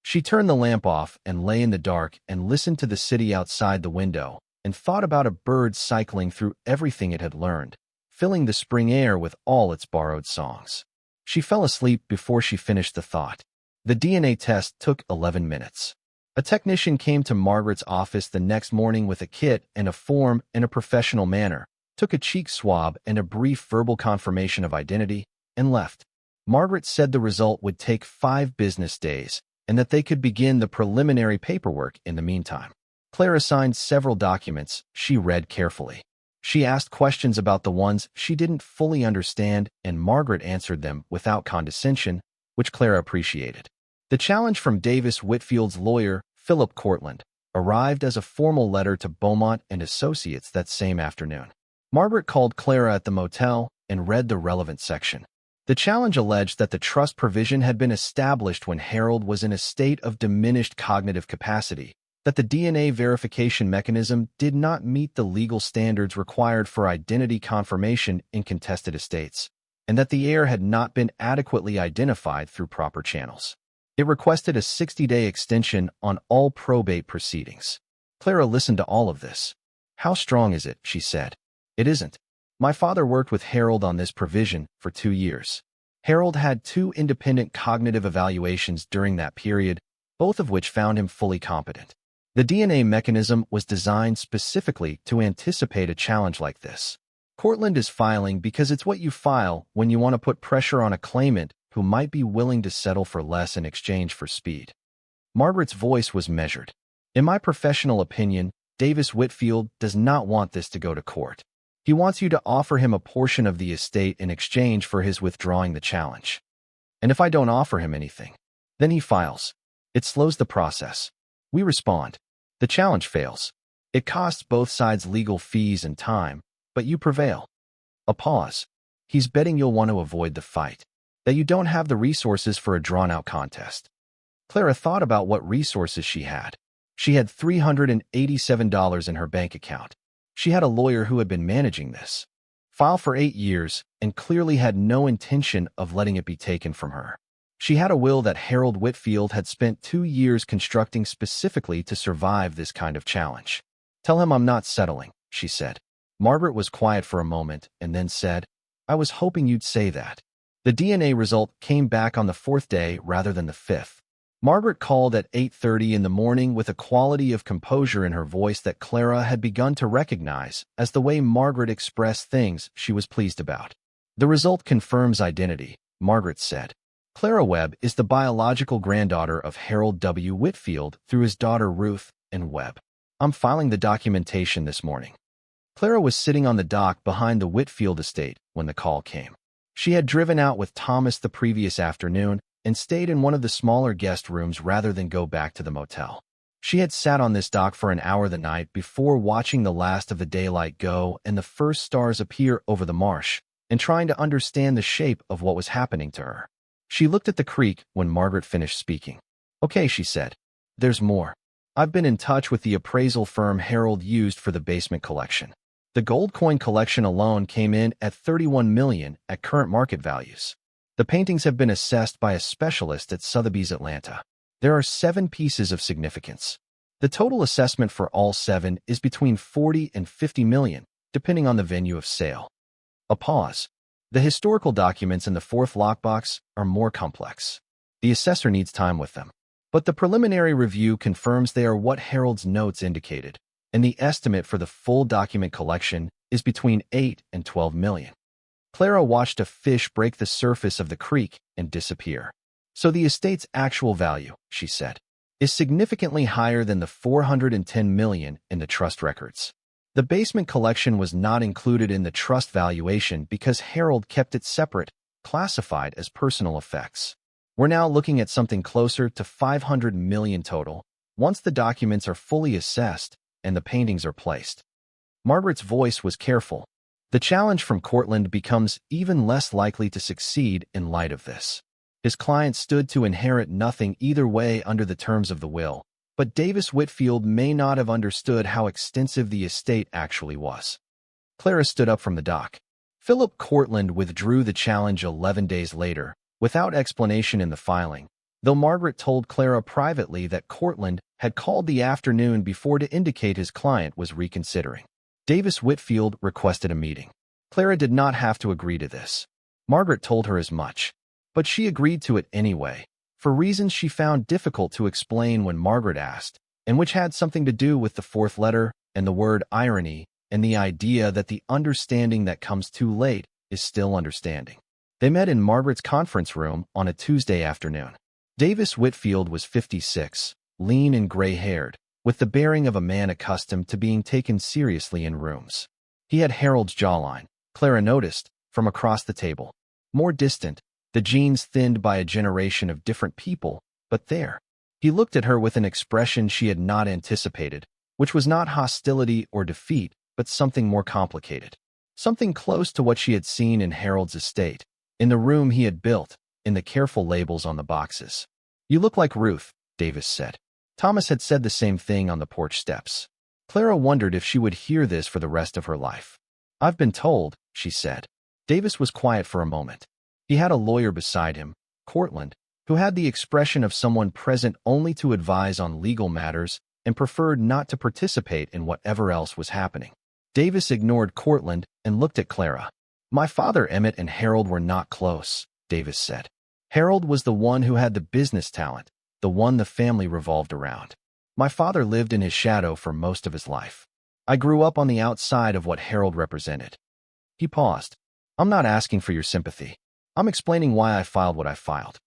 She turned the lamp off and lay in the dark and listened to the city outside the window and thought about a bird cycling through everything it had learned, filling the spring air with all its borrowed songs. She fell asleep before she finished the thought. The DNA test took 11 minutes. A technician came to Margaret's office the next morning with a kit and a form in a professional manner, took a cheek swab and a brief verbal confirmation of identity, and left. Margaret said the result would take 5 business days and that they could begin the preliminary paperwork in the meantime. Clara signed several documents she read carefully. She asked questions about the ones she didn't fully understand, and Margaret answered them without condescension, which Clara appreciated. The challenge from Davis Whitfield's lawyer, Philip Cortland, arrived as a formal letter to Beaumont and Associates that same afternoon. Margaret called Clara at the motel and read the relevant section. The challenge alleged that the trust provision had been established when Harold was in a state of diminished cognitive capacity, that the DNA verification mechanism did not meet the legal standards required for identity confirmation in contested estates, and that the heir had not been adequately identified through proper channels. It requested a 60-day extension on all probate proceedings. Clara listened to all of this. How strong is it? She said. It isn't. My father worked with Harold on this provision for 2 years. Harold had 2 independent cognitive evaluations during that period, both of which found him fully competent. The DNA mechanism was designed specifically to anticipate a challenge like this. Cortland is filing because it's what you file when you want to put pressure on a claimant who might be willing to settle for less in exchange for speed. Margaret's voice was measured. In my professional opinion, Davis Whitfield does not want this to go to court. He wants you to offer him a portion of the estate in exchange for his withdrawing the challenge. And if I don't offer him anything, then he files. It slows the process. We respond. The challenge fails. It costs both sides legal fees and time, but you prevail. A pause. He's betting you'll want to avoid the fight, that you don't have the resources for a drawn-out contest. Clara thought about what resources she had. She had $387 in her bank account. She had a lawyer who had been managing this file for 8 years and clearly had no intention of letting it be taken from her. She had a will that Harold Whitfield had spent 2 years constructing specifically to survive this kind of challenge. "Tell him I'm not settling," she said. Margaret was quiet for a moment and then said, "I was hoping you'd say that." The DNA result came back on the 4th day rather than the 5th. Margaret called at 8:30 in the morning with a quality of composure in her voice that Clara had begun to recognize as the way Margaret expressed things she was pleased about. "The result confirms identity," Margaret said. "Clara Webb is the biological granddaughter of Harold W. Whitfield through his daughter Ruth and Webb. I'm filing the documentation this morning." Clara was sitting on the dock behind the Whitfield estate when the call came. She had driven out with Thomas the previous afternoon and stayed in one of the smaller guest rooms rather than go back to the motel. She had sat on this dock for an hour the night before, watching the last of the daylight go and the first stars appear over the marsh, and trying to understand the shape of what was happening to her. She looked at the creek when Margaret finished speaking. "Okay," she said. "There's more. I've been in touch with the appraisal firm Harold used for the basement collection. The gold coin collection alone came in at $31 million at current market values. The paintings have been assessed by a specialist at Sotheby's Atlanta. There are 7 pieces of significance. The total assessment for all 7 is between $40 and $50 million, depending on the venue of sale." A pause. "The historical documents in the 4th lockbox are more complex. The assessor needs time with them. But the preliminary review confirms they are what Harold's notes indicated, and the estimate for the full document collection is between $8 and $12 million. Clara watched a fish break the surface of the creek and disappear. "So the estate's actual value," she said, "is significantly higher than the $410 million in the trust records. The basement collection was not included in the trust valuation because Harold kept it separate, classified as personal effects. We're now looking at something closer to $500 million total, once the documents are fully assessed and the paintings are placed." Margaret's voice was careful. "The challenge from Cortland becomes even less likely to succeed in light of this. His client stood to inherit nothing either way under the terms of the will, but Davis Whitfield may not have understood how extensive the estate actually was." Clara stood up from the dock. Philip Cortland withdrew the challenge 11 days later, without explanation in the filing, though Margaret told Clara privately that Cortland had called the afternoon before to indicate his client was reconsidering. Davis Whitfield requested a meeting. Clara did not have to agree to this. Margaret told her as much, but she agreed to it anyway, for reasons she found difficult to explain when Margaret asked, and which had something to do with the 4th letter and the word irony and the idea that the understanding that comes too late is still understanding. They met in Margaret's conference room on a Tuesday afternoon. Davis Whitfield was 56, lean and gray-haired, with the bearing of a man accustomed to being taken seriously in rooms. He had Harold's jawline, Clara noticed, from across the table. More distant, the genes thinned by a generation of different people, but there. He looked at her with an expression she had not anticipated, which was not hostility or defeat, but something more complicated. Something close to what she had seen in Harold's estate, in the room he had built, in the careful labels on the boxes. "You look like Ruth," Davis said. Thomas had said the same thing on the porch steps. Clara wondered if she would hear this for the rest of her life. "I've been told," she said. Davis was quiet for a moment. He had a lawyer beside him, Cortland, who had the expression of someone present only to advise on legal matters and preferred not to participate in whatever else was happening. Davis ignored Cortland and looked at Clara. "My father Emmett and Harold were not close," Davis said. "Harold was the one who had the business talent, the one the family revolved around. My father lived in his shadow for most of his life. I grew up on the outside of what Harold represented." He paused. "I'm not asking for your sympathy. I'm explaining why I filed what I filed.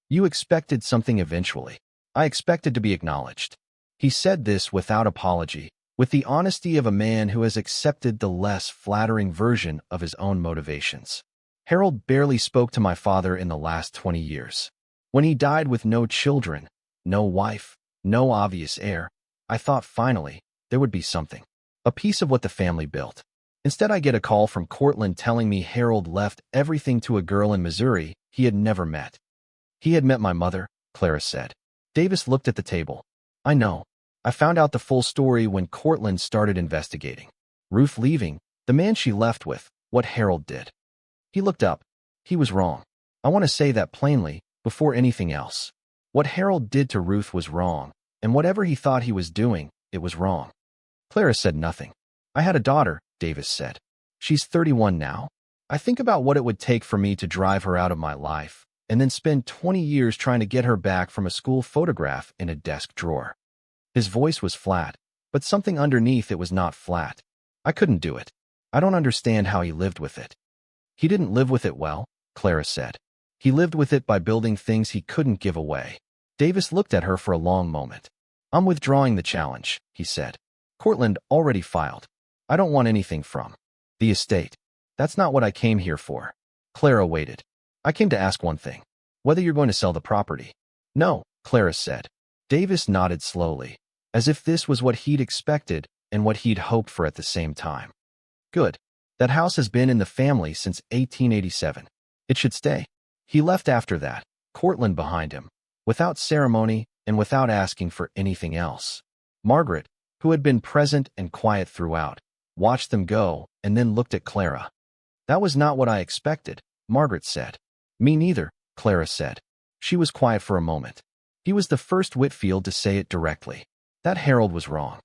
You expected something eventually. I expected to be acknowledged." He said this without apology, with the honesty of a man who has accepted the less flattering version of his own motivations. Harold barely spoke to my father in the last 20 years. When he died with no children, no wife, no obvious heir, I thought finally there would be something. A piece of what the family built. Instead, I get a call from Cortland telling me Harold left everything to a girl in Missouri he had never met. He had met my mother, Clara said. Davis looked at the table. I know. I found out the full story when Cortland started investigating. Ruth leaving, the man she left with, what Harold did. He looked up. He was wrong. I want to say that plainly, before anything else. What Harold did to Ruth was wrong, and whatever he thought he was doing, it was wrong. Clara said nothing. I had a daughter, Davis said. She's 31 now. I think about what it would take for me to drive her out of my life, and then spend 20 years trying to get her back from a school photograph in a desk drawer. His voice was flat, but something underneath it was not flat. I couldn't do it. I don't understand how he lived with it. He didn't live with it well, Clara said. He lived with it by building things he couldn't give away. Davis looked at her for a long moment. I'm withdrawing the challenge, he said. Cortland already filed. I don't want anything from the estate. That's not what I came here for. Clara waited. I came to ask one thing. Whether you're going to sell the property. No, Clara said. Davis nodded slowly, as if this was what he'd expected and what he'd hoped for at the same time. Good. That house has been in the family since 1887. It should stay. He left after that, Cortland behind him, without ceremony and without asking for anything else. Margaret, who had been present and quiet throughout, watched them go and then looked at Clara. That was not what I expected, Margaret said. Me neither, Clara said. She was quiet for a moment. He was the first Whitfield to say it directly. That Harold was wrong.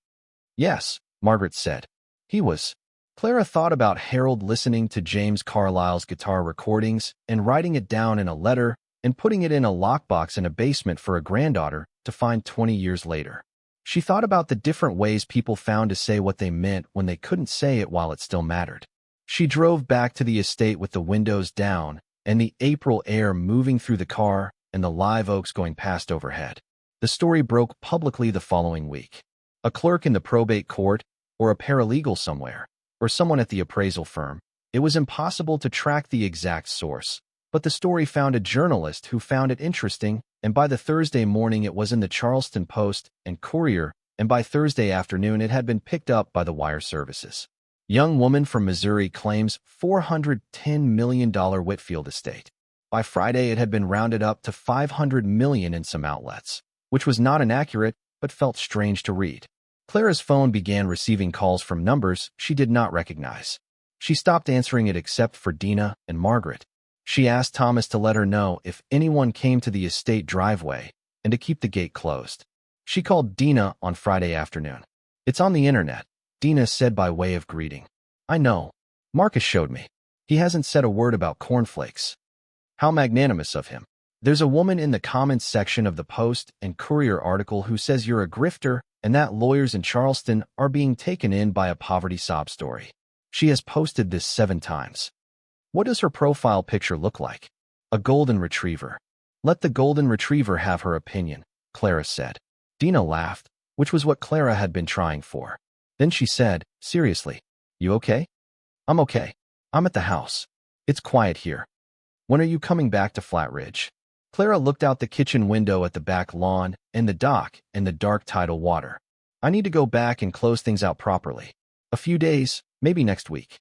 Yes, Margaret said. He was. Clara thought about Harold listening to James Carlisle's guitar recordings and writing it down in a letter and putting it in a lockbox in a basement for a granddaughter to find 20 years later. She thought about the different ways people found to say what they meant when they couldn't say it while it still mattered. She drove back to the estate with the windows down and the April air moving through the car and the live oaks going past overhead. The story broke publicly the following week. A clerk in the probate court, or a paralegal somewhere, or someone at the appraisal firm. It was impossible to track the exact source, but the story found a journalist who found it interesting, and by the Thursday morning it was in the Charleston Post and Courier, and by Thursday afternoon it had been picked up by the wire services. Young woman from Missouri claims $410 million Whitfield estate. By Friday it had been rounded up to $500 million in some outlets, which was not inaccurate but felt strange to read. Clara's phone began receiving calls from numbers she did not recognize. She stopped answering it except for Dina and Margaret. She asked Thomas to let her know if anyone came to the estate driveway and to keep the gate closed. She called Dina on Friday afternoon. It's on the internet, Dina said by way of greeting. I know. Marcus showed me. He hasn't said a word about cornflakes. How magnanimous of him. There's a woman in the comments section of the Post and Courier article who says you're a grifter and that lawyers in Charleston are being taken in by a poverty sob story. She has posted this 7 times. What does her profile picture look like? A golden retriever. Let the golden retriever have her opinion, Clara said. Dina laughed, which was what Clara had been trying for. Then she said, seriously, you okay? I'm okay. I'm at the house. It's quiet here. When are you coming back to Flat Ridge? Clara looked out the kitchen window at the back lawn and the dock and the dark tidal water. I need to go back and close things out properly. A few days, maybe next week.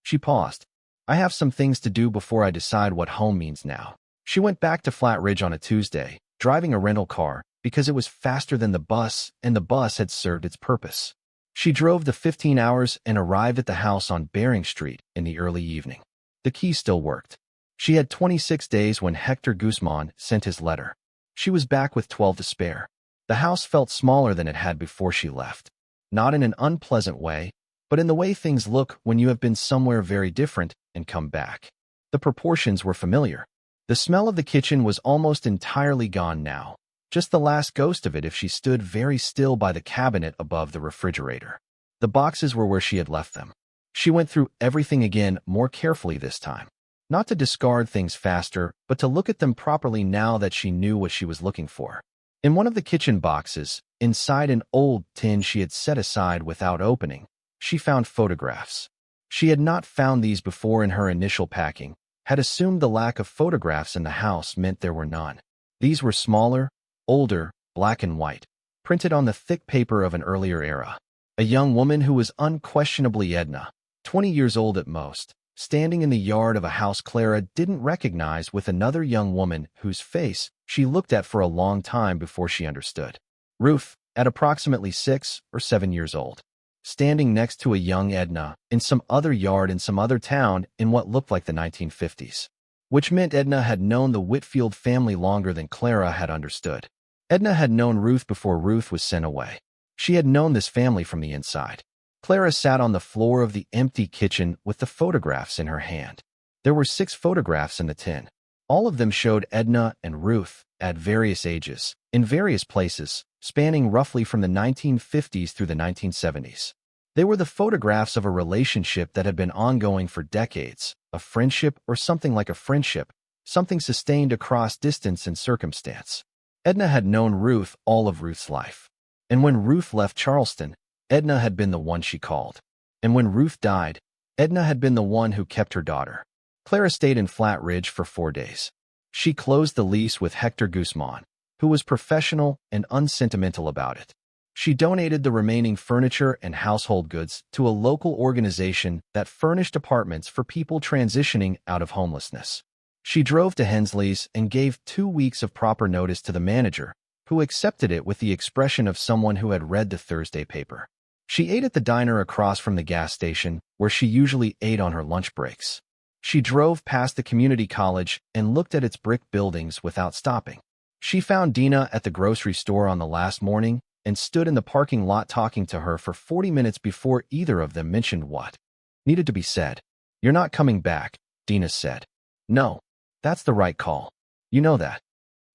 She paused. I have some things to do before I decide what home means now. She went back to Flat Ridge on a Tuesday, driving a rental car because it was faster than the bus and the bus had served its purpose. She drove the 15 hours and arrived at the house on Bering Street in the early evening. The key still worked. She had 26 days when Hector Guzman sent his letter. She was back with 12 to spare. The house felt smaller than it had before she left. Not in an unpleasant way, but in the way things look when you have been somewhere very different and come back. The proportions were familiar. The smell of the kitchen was almost entirely gone now, just the last ghost of it if she stood very still by the cabinet above the refrigerator. The boxes were where she had left them. She went through everything again more carefully this time. Not to discard things faster, but to look at them properly now that she knew what she was looking for. In one of the kitchen boxes, inside an old tin she had set aside without opening, she found photographs. She had not found these before in her initial packing, had assumed the lack of photographs in the house meant there were none. These were smaller, older, black and white, printed on the thick paper of an earlier era. A young woman who was unquestionably Edna, 20 years old at most, standing in the yard of a house Clara didn't recognize with another young woman whose face she looked at for a long time before she understood. Ruth, at approximately 6 or 7 years old, standing next to a young Edna in some other yard in some other town in what looked like the 1950s. Which meant Edna had known the Whitfield family longer than Clara had understood. Edna had known Ruth before Ruth was sent away. She had known this family from the inside. Clara sat on the floor of the empty kitchen with the photographs in her hand. There were 6 photographs in the tin. All of them showed Edna and Ruth at various ages, in various places, spanning roughly from the 1950s through the 1970s. They were the photographs of a relationship that had been ongoing for decades, a friendship or something like a friendship, something sustained across distance and circumstance. Edna had known Ruth all of Ruth's life. And when Ruth left Charleston, Edna had been the one she called. And when Ruth died, Edna had been the one who kept her daughter. Clara stayed in Flat Ridge for 4 days. She closed the lease with Hector Guzman, who was professional and unsentimental about it. She donated the remaining furniture and household goods to a local organization that furnished apartments for people transitioning out of homelessness. She drove to Hensley's and gave 2 weeks of proper notice to the manager, who accepted it with the expression of someone who had read the Thursday paper. She ate at the diner across from the gas station, where she usually ate on her lunch breaks. She drove past the community college and looked at its brick buildings without stopping. She found Dina at the grocery store on the last morning and stood in the parking lot talking to her for 40 minutes before either of them mentioned what needed to be said. "You're not coming back," Dina said. "No, that's the right call. You know that."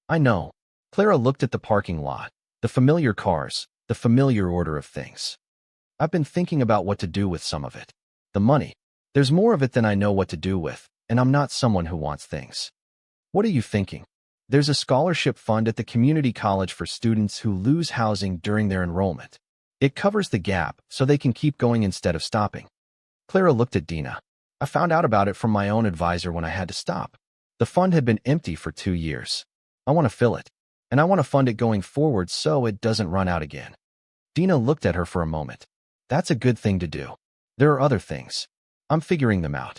"I know." Clara looked at the parking lot, the familiar cars, the familiar order of things. "I've been thinking about what to do with some of it. The money. There's more of it than I know what to do with, and I'm not someone who wants things." "What are you thinking?" "There's a scholarship fund at the community college for students who lose housing during their enrollment. It covers the gap so they can keep going instead of stopping." Clara looked at Dina. "I found out about it from my own advisor when I had to stop. The fund had been empty for 2 years. I want to fill it, and I want to fund it going forward so it doesn't run out again." Dina looked at her for a moment. "That's a good thing to do. There are other things. I'm figuring them out."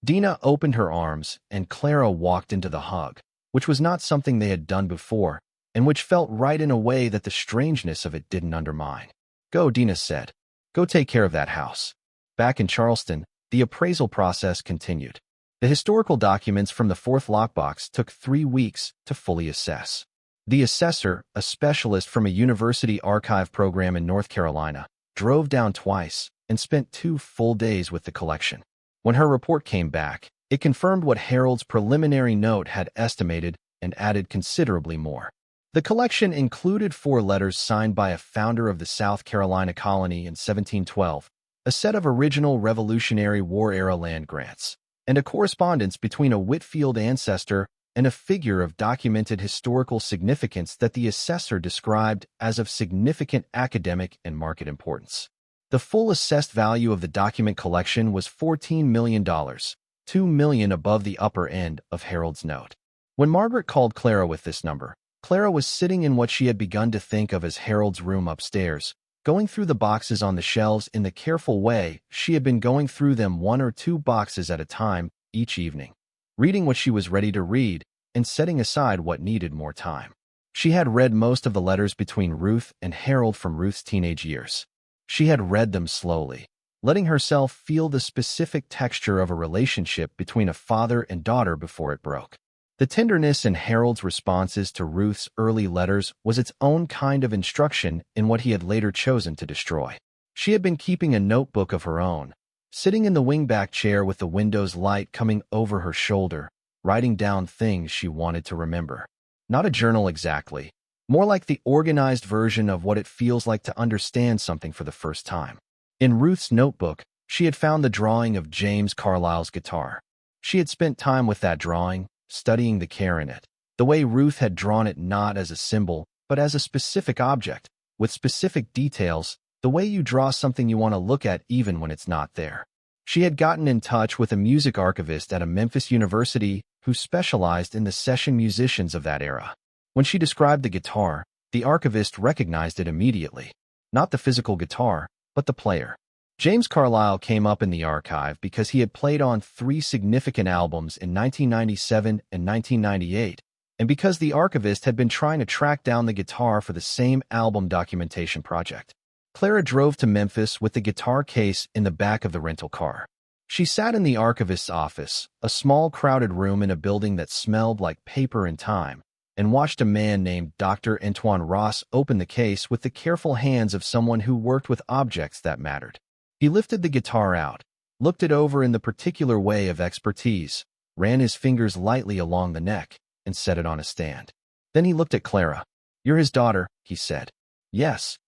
Dina opened her arms, and Clara walked into the hug, which was not something they had done before, and which felt right in a way that the strangeness of it didn't undermine. "Go," Dina said. "Go take care of that house." Back in Charleston, the appraisal process continued. The historical documents from the 4th lockbox took 3 weeks to fully assess. The assessor, a specialist from a university archive program in North Carolina, drove down twice and spent 2 full days with the collection. When her report came back, it confirmed what Harold's preliminary note had estimated and added considerably more. The collection included 4 letters signed by a founder of the South Carolina colony in 1712, a set of original Revolutionary War-era land grants, and a correspondence between a Whitfield ancestor and a figure of documented historical significance that the assessor described as of significant academic and market importance. The full assessed value of the document collection was $14 million, $2 million above the upper end of Harold's note. When Margaret called Clara with this number, Clara was sitting in what she had begun to think of as Harold's room upstairs, going through the boxes on the shelves in the careful way she had been going through them 1 or 2 boxes at a time each evening, reading what she was ready to read and setting aside what needed more time. She had read most of the letters between Ruth and Harold from Ruth's teenage years. She had read them slowly, letting herself feel the specific texture of a relationship between a father and daughter before it broke. The tenderness in Harold's responses to Ruth's early letters was its own kind of instruction in what he had later chosen to destroy. She had been keeping a notebook of her own, sitting in the wingback chair with the window's light coming over her shoulder, writing down things she wanted to remember. Not a journal exactly, more like the organized version of what it feels like to understand something for the first time. In Ruth's notebook, she had found the drawing of James Carlyle's guitar. She had spent time with that drawing, studying the care in it, the way Ruth had drawn it not as a symbol, but as a specific object, with specific details, the way you draw something you want to look at even when it's not there. She had gotten in touch with a music archivist at a Memphis university who specialized in the session musicians of that era. When she described the guitar, the archivist recognized it immediately. Not the physical guitar, but the player. James Carlyle came up in the archive because he had played on 3 significant albums in 1997 and 1998, and because the archivist had been trying to track down the guitar for the same album documentation project. Clara drove to Memphis with the guitar case in the back of the rental car. She sat in the archivist's office, a small crowded room in a building that smelled like paper and time, and watched a man named Dr. Antoine Ross open the case with the careful hands of someone who worked with objects that mattered. He lifted the guitar out, looked it over in the particular way of expertise, ran his fingers lightly along the neck, and set it on a stand. Then he looked at Clara. "You're his daughter," he said. "Yes."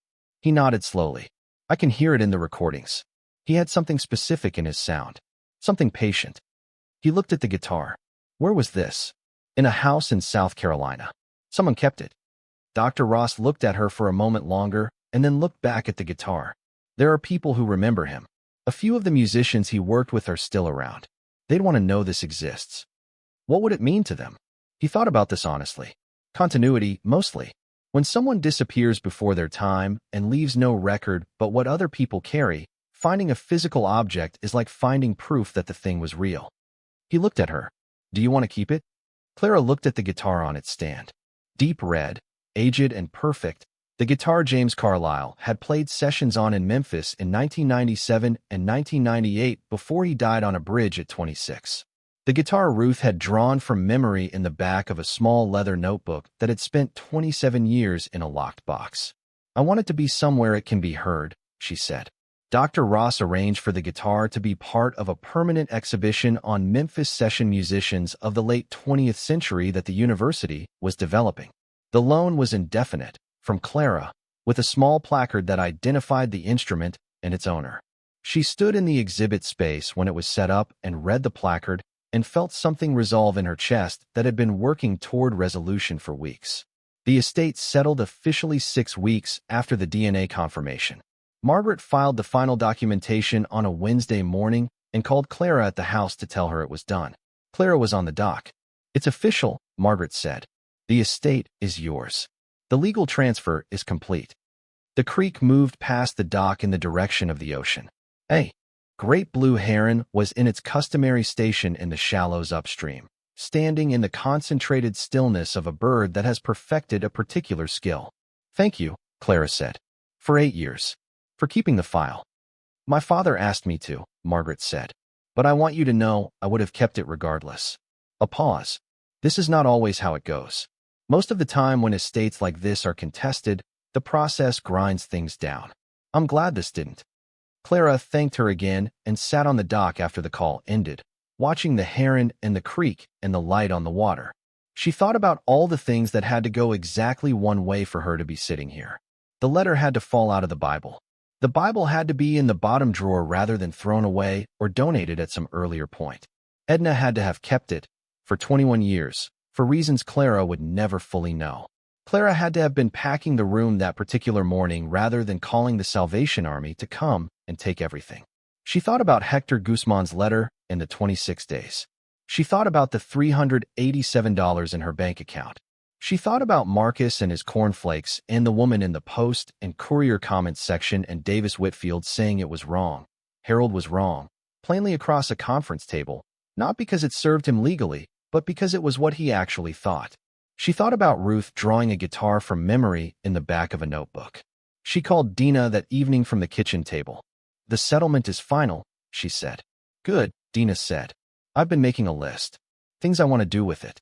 He nodded slowly. "I can hear it in the recordings." He had something specific in his sound, something patient. He looked at the guitar. "Where was this?" "In a house in South Carolina. Someone kept it." Dr. Ross looked at her for a moment longer and then looked back at the guitar. "There are people who remember him. A few of the musicians he worked with are still around. They'd want to know this exists. What would it mean to them?" He thought about this honestly. Continuity, mostly. When someone disappears before their time and leaves no record but what other people carry, finding a physical object is like finding proof that the thing was real. He looked at her. "Do you want to keep it?" Clara looked at the guitar on its stand. Deep red, aged and perfect, the guitar James Carlyle had played sessions on in Memphis in 1997 and 1998 before he died on a bridge at 26. The guitar Ruth had drawn from memory in the back of a small leather notebook that had spent 27 years in a locked box. "I want it to be somewhere it can be heard," she said. Dr. Ross arranged for the guitar to be part of a permanent exhibition on Memphis session musicians of the late 20th century that the university was developing. The loan was indefinite, from Clara, with a small placard that identified the instrument and its owner. She stood in the exhibit space when it was set up and read the placard and felt something resolve in her chest that had been working toward resolution for weeks. The estate settled officially 6 weeks after the DNA confirmation. Margaret filed the final documentation on a Wednesday morning and called Clara at the house to tell her it was done. Clara was on the dock. "It's official," Margaret said. "The estate is yours. The legal transfer is complete." The creek moved past the dock in the direction of the ocean. A great blue heron was in its customary station in the shallows upstream, standing in the concentrated stillness of a bird that has perfected a particular skill. "Thank you," Clara said. "For 8 years. For keeping the file." "My father asked me to," Margaret said. "But I want you to know I would have kept it regardless." A pause. "This is not always how it goes. Most of the time when estates like this are contested, the process grinds things down. I'm glad this didn't." Clara thanked her again and sat on the dock after the call ended, watching the heron and the creek and the light on the water. She thought about all the things that had to go exactly one way for her to be sitting here. The letter had to fall out of the Bible. The Bible had to be in the bottom drawer rather than thrown away or donated at some earlier point. Edna had to have kept it for 21 years, for reasons Clara would never fully know. Clara had to have been packing the room that particular morning rather than calling the Salvation Army to come and take everything. She thought about Hector Guzman's letter and the 26 days. She thought about the $387 in her bank account. She thought about Marcus and his cornflakes and the woman in the Post and Courier comments section and Davis Whitfield saying it was wrong. Harold was wrong, plainly across a conference table, not because it served him legally, but because it was what he actually thought. She thought about Ruth drawing a guitar from memory in the back of a notebook. She called Dina that evening from the kitchen table. "The settlement is final," she said. "Good," Dina said. "I've been making a list. Things I want to do with it."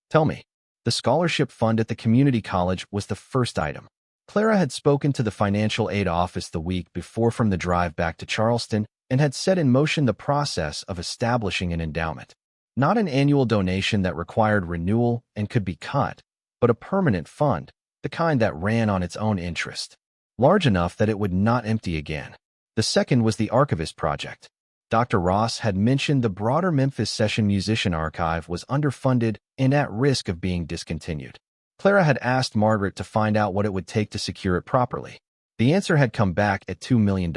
"Tell me." The scholarship fund at the community college was the first item. Clara had spoken to the financial aid office the week before from the drive back to Charleston and had set in motion the process of establishing an endowment. Not an annual donation that required renewal and could be cut, but a permanent fund, the kind that ran on its own interest, large enough that it would not empty again. The second was the archivist project. Dr. Ross had mentioned the broader Memphis Session Musician Archive was underfunded and at risk of being discontinued. Clara had asked Margaret to find out what it would take to secure it properly. The answer had come back at $2 million.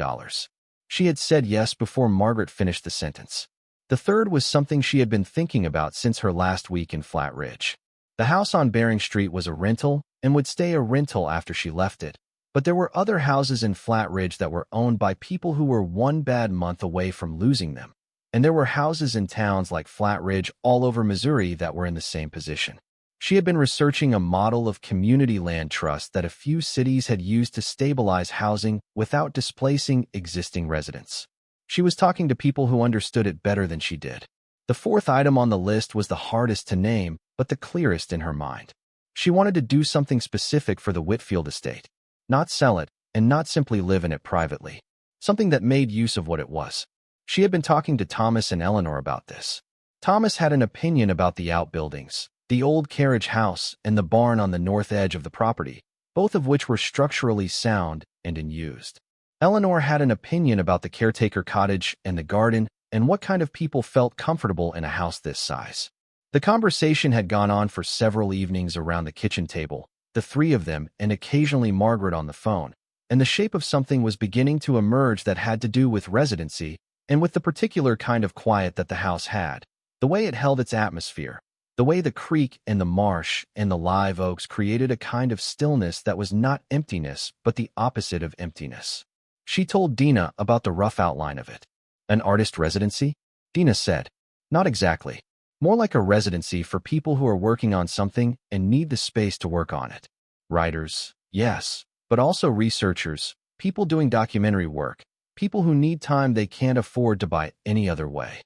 She had said yes before Margaret finished the sentence. The third was something she had been thinking about since her last week in Flat Ridge. The house on Bering Street was a rental and would stay a rental after she left it. But there were other houses in Flat Ridge that were owned by people who were one bad month away from losing them. And there were houses in towns like Flat Ridge all over Missouri that were in the same position. She had been researching a model of community land trust that a few cities had used to stabilize housing without displacing existing residents. She was talking to people who understood it better than she did. The fourth item on the list was the hardest to name, but the clearest in her mind. She wanted to do something specific for the Whitfield estate. Not sell it, and not simply live in it privately. Something that made use of what it was. She had been talking to Thomas and Eleanor about this. Thomas had an opinion about the outbuildings, the old carriage house, and the barn on the north edge of the property, both of which were structurally sound and unused. Eleanor had an opinion about the caretaker cottage and the garden and what kind of people felt comfortable in a house this size. The conversation had gone on for several evenings around the kitchen table, the three of them and occasionally Margaret on the phone, and the shape of something was beginning to emerge that had to do with residency and with the particular kind of quiet that the house had, the way it held its atmosphere, the way the creek and the marsh and the live oaks created a kind of stillness that was not emptiness but the opposite of emptiness. She told Dina about the rough outline of it. An artist residency? Dina said. Not exactly. More like a residency for people who are working on something and need the space to work on it. Writers, yes, but also researchers, people doing documentary work, people who need time they can't afford to buy any other way.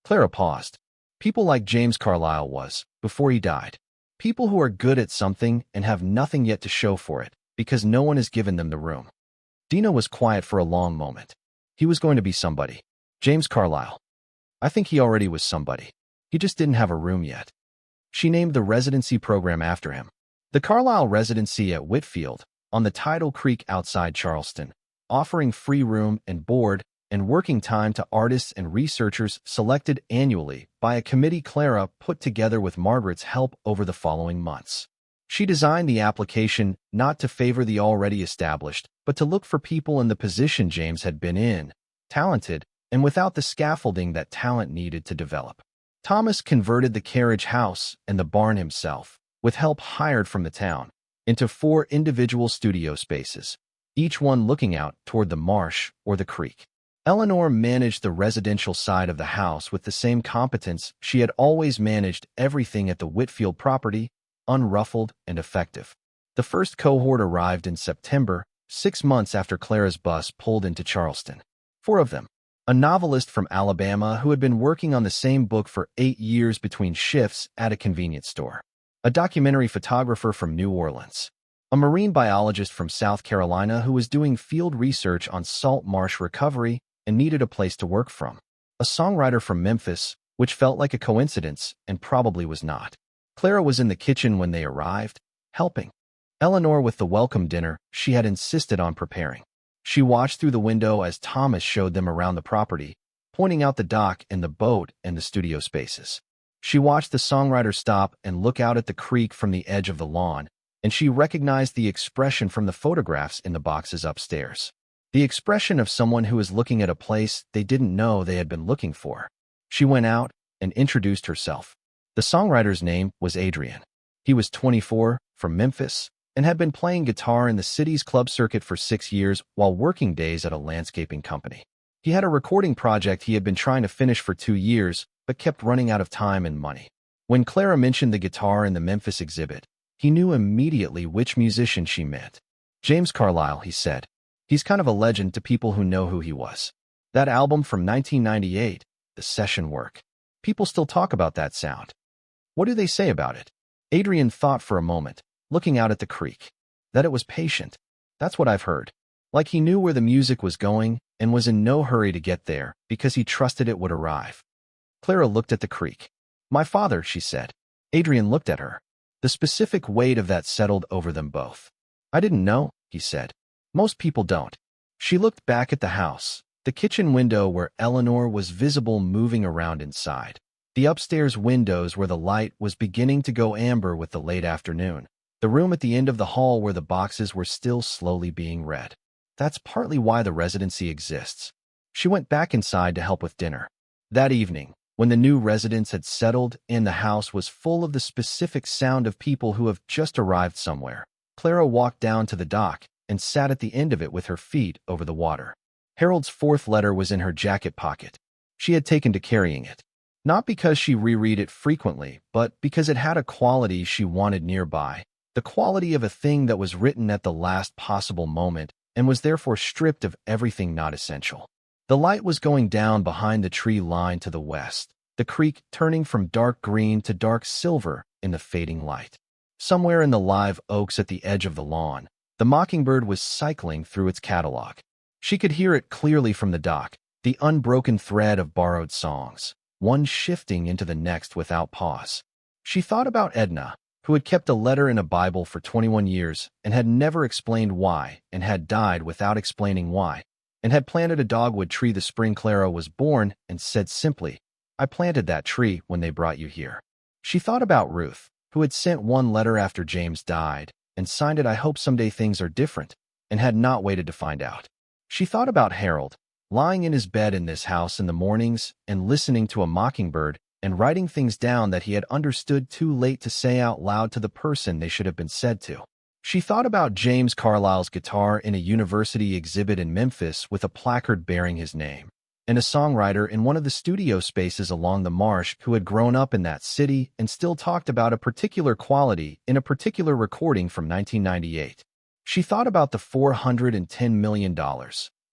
Clara paused. People like James Carlyle was, before he died. People who are good at something and have nothing yet to show for it, because no one has given them the room. Dina was quiet for a long moment. He was going to be somebody. James Carlyle. I think he already was somebody. He just didn't have a room yet. She named the residency program after him. The Carlyle Residency at Whitfield, on the tidal creek outside Charleston, offering free room and board and working time to artists and researchers selected annually by a committee Clara put together with Margaret's help over the following months. She designed the application not to favor the already established, but to look for people in the position James had been in, talented, and without the scaffolding that talent needed to develop. Thomas converted the carriage house and the barn himself, with help hired from the town, into 4 individual studio spaces, each one looking out toward the marsh or the creek. Eleanor managed the residential side of the house with the same competence she had always managed everything at the Whitfield property, unruffled and effective. The first cohort arrived in September, 6 months after Clara's bus pulled into Charleston. 4 of them. A novelist from Alabama who had been working on the same book for 8 years between shifts at a convenience store. A documentary photographer from New Orleans. A marine biologist from South Carolina who was doing field research on salt marsh recovery and needed a place to work from. A songwriter from Memphis, which felt like a coincidence and probably was not. Clara was in the kitchen when they arrived, helping. Eleanor with the welcome dinner she had insisted on preparing. She watched through the window as Thomas showed them around the property, pointing out the dock and the boat and the studio spaces. She watched the songwriter stop and look out at the creek from the edge of the lawn, and she recognized the expression from the photographs in the boxes upstairs. The expression of someone who is looking at a place they didn't know they had been looking for. She went out and introduced herself. The songwriter's name was Adrian. He was 24, from Memphis, and had been playing guitar in the city's club circuit for 6 years while working days at a landscaping company. He had a recording project he had been trying to finish for 2 years, but kept running out of time and money. When Clara mentioned the guitar in the Memphis exhibit, he knew immediately which musician she meant. James Carlyle, he said. He's kind of a legend to people who know who he was. That album from 1998, the session work. People still talk about that sound. What do they say about it? Adrian thought for a moment, looking out at the creek. That it was patient. That's what I've heard. Like he knew where the music was going and was in no hurry to get there because he trusted it would arrive. Clara looked at the creek. My father, she said. Adrian looked at her. The specific weight of that settled over them both. I didn't know, he said. Most people don't. She looked back at the house, the kitchen window where Eleanor was visible moving around inside, the upstairs windows where the light was beginning to go amber with the late afternoon, The room at the end of the hall where the boxes were still slowly being read. That's partly why the residency exists. She went back inside to help with dinner. That evening, when the new residents had settled in, the house was full of the specific sound of people who have just arrived somewhere. Clara walked down to the dock and sat at the end of it with her feet over the water. Harold's fourth letter was in her jacket pocket. She had taken to carrying it. Not because she reread it frequently, but because it had a quality she wanted nearby, the quality of a thing that was written at the last possible moment and was therefore stripped of everything not essential. The light was going down behind the tree line to the west, the creek turning from dark green to dark silver in the fading light. Somewhere in the live oaks at the edge of the lawn, the mockingbird was cycling through its catalog. She could hear it clearly from the dock, the unbroken thread of borrowed songs, one shifting into the next without pause. She thought about Edna, who had kept a letter in a Bible for 21 years and had never explained why, and had died without explaining why, and had planted a dogwood tree the spring Clara was born and said simply, "I planted that tree when they brought you here." She thought about Ruth, who had sent one letter after James died and signed it, "I hope someday things are different," and had not waited to find out. She thought about Harold, lying in his bed in this house in the mornings and listening to a mockingbird and writing things down that he had understood too late to say out loud to the person they should have been said to. She thought about James Carlisle's guitar in a university exhibit in Memphis with a placard bearing his name, and a songwriter in one of the studio spaces along the marsh who had grown up in that city and still talked about a particular quality in a particular recording from 1998. She thought about the $410 million,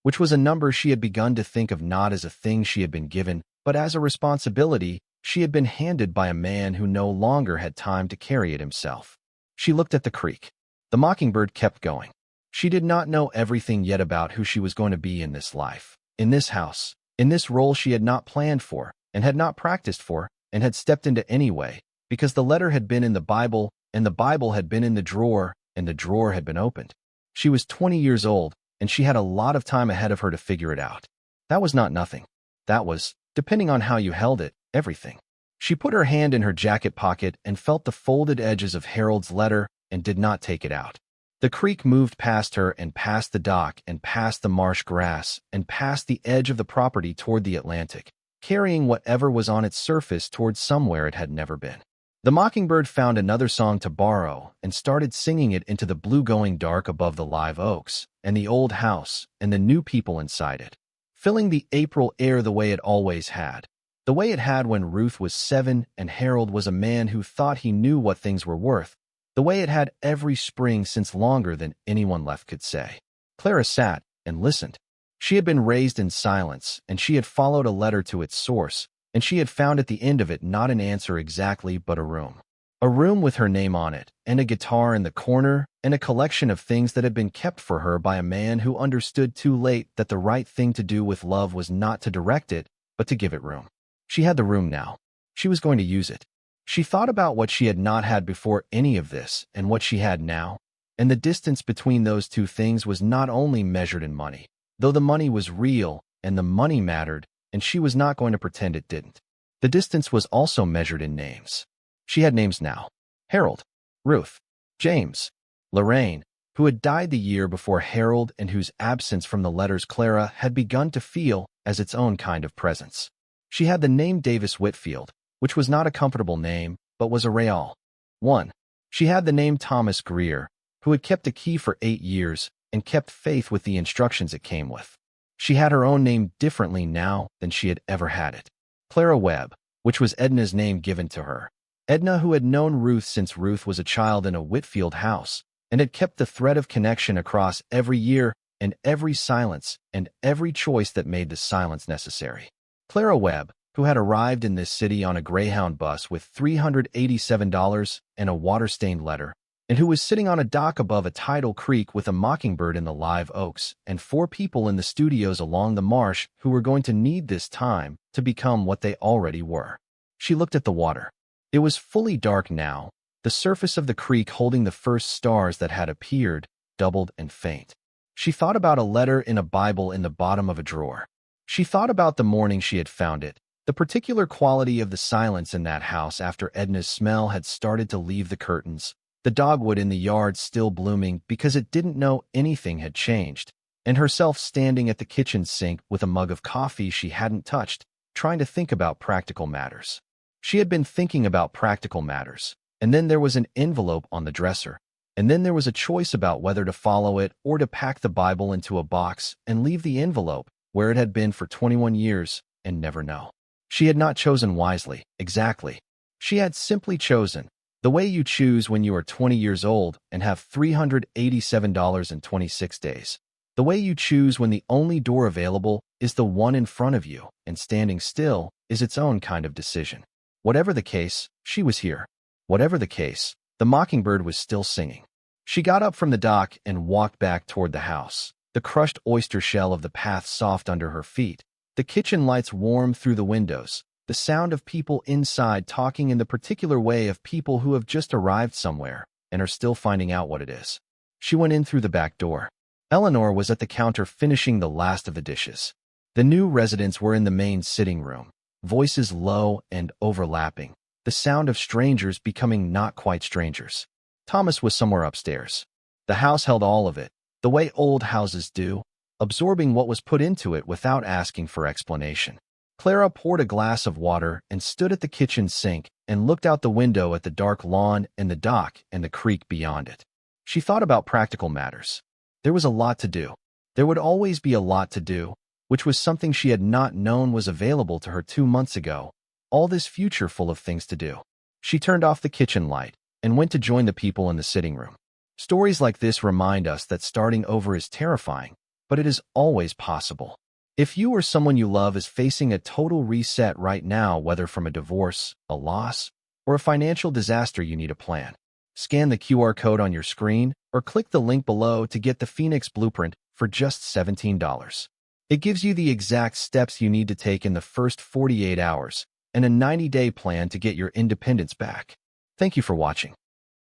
which was a number she had begun to think of not as a thing she had been given, but as a responsibility she had been handed by a man who no longer had time to carry it himself. She looked at the creek. The mockingbird kept going. She did not know everything yet about who she was going to be in this life, in this house, in this role she had not planned for, and had not practiced for, and had stepped into anyway, because the letter had been in the Bible, and the Bible had been in the drawer, and the drawer had been opened. She was 20 years old, and she had a lot of time ahead of her to figure it out. That was not nothing. That was, depending on how you held it, everything. She put her hand in her jacket pocket and felt the folded edges of Harold's letter and did not take it out. The creek moved past her and past the dock and past the marsh grass and past the edge of the property toward the Atlantic, carrying whatever was on its surface toward somewhere it had never been. The mockingbird found another song to borrow and started singing it into the blue going dark above the live oaks and the old house and the new people inside it, filling the April air the way it always had, the way it had when Ruth was 7 and Harold was a man who thought he knew what things were worth, the way it had every spring since longer than anyone left could say. Clara sat and listened. She had been raised in silence, and she had followed a letter to its source, and she had found at the end of it not an answer exactly, but a room. A room with her name on it, and a guitar in the corner, and a collection of things that had been kept for her by a man who understood too late that the right thing to do with love was not to direct it, but to give it room. She had the room now. She was going to use it. She thought about what she had not had before any of this and what she had now, and the distance between those two things was not only measured in money, though the money was real and the money mattered, and she was not going to pretend it didn't. The distance was also measured in names. She had names now. Harold, Ruth, James, Lorraine, who had died the year before Harold and whose absence from the letters Clara had begun to feel as its own kind of presence. She had the name Davis Whitfield, which was not a comfortable name, but was a real one. She had the name Thomas Greer, who had kept a key for 8 years and kept faith with the instructions it came with. She had her own name differently now than she had ever had it. Clara Webb, which was Edna's name given to her. Edna, who had known Ruth since Ruth was a child in a Whitfield house, and had kept the thread of connection across every year and every silence and every choice that made the silence necessary. Clara Webb, who had arrived in this city on a Greyhound bus with $387 and a water-stained letter, and who was sitting on a dock above a tidal creek with a mockingbird in the live oaks and 4 people in the studios along the marsh who were going to need this time to become what they already were. She looked at the water. It was fully dark now, the surface of the creek holding the first stars that had appeared, doubled and faint. She thought about a letter in a Bible in the bottom of a drawer. She thought about the morning she had found it, the particular quality of the silence in that house after Edna's smell had started to leave the curtains, the dogwood in the yard still blooming because it didn't know anything had changed, and herself standing at the kitchen sink with a mug of coffee she hadn't touched, trying to think about practical matters. She had been thinking about practical matters, and then there was an envelope on the dresser, and then there was a choice about whether to follow it or to pack the Bible into a box and leave the envelope where it had been for 21 years and never know. She had not chosen wisely, exactly. She had simply chosen the way you choose when you are 20 years old and have $387.26. The way you choose when the only door available is the one in front of you, and standing still is its own kind of decision. Whatever the case, she was here. Whatever the case, the mockingbird was still singing. She got up from the dock and walked back toward the house, the crushed oyster shell of the path soft under her feet, the kitchen lights warm through the windows, the sound of people inside talking in the particular way of people who have just arrived somewhere and are still finding out what it is. She went in through the back door. Eleanor was at the counter finishing the last of the dishes. The new residents were in the main sitting room, voices low and overlapping, the sound of strangers becoming not quite strangers. Thomas was somewhere upstairs. The house held all of it, the way old houses do, absorbing what was put into it without asking for explanation. Clara poured a glass of water and stood at the kitchen sink and looked out the window at the dark lawn and the dock and the creek beyond it. She thought about practical matters. There was a lot to do. There would always be a lot to do, which was something she had not known was available to her 2 months ago. All this future full of things to do. She turned off the kitchen light and went to join the people in the sitting room. Stories like this remind us that starting over is terrifying, but it is always possible. If you or someone you love is facing a total reset right now, whether from a divorce, a loss, or a financial disaster, you need a plan. Scan the QR code on your screen or click the link below to get the Phoenix Blueprint for just $17. It gives you the exact steps you need to take in the first 48 hours and a 90-day plan to get your independence back. Thank you for watching.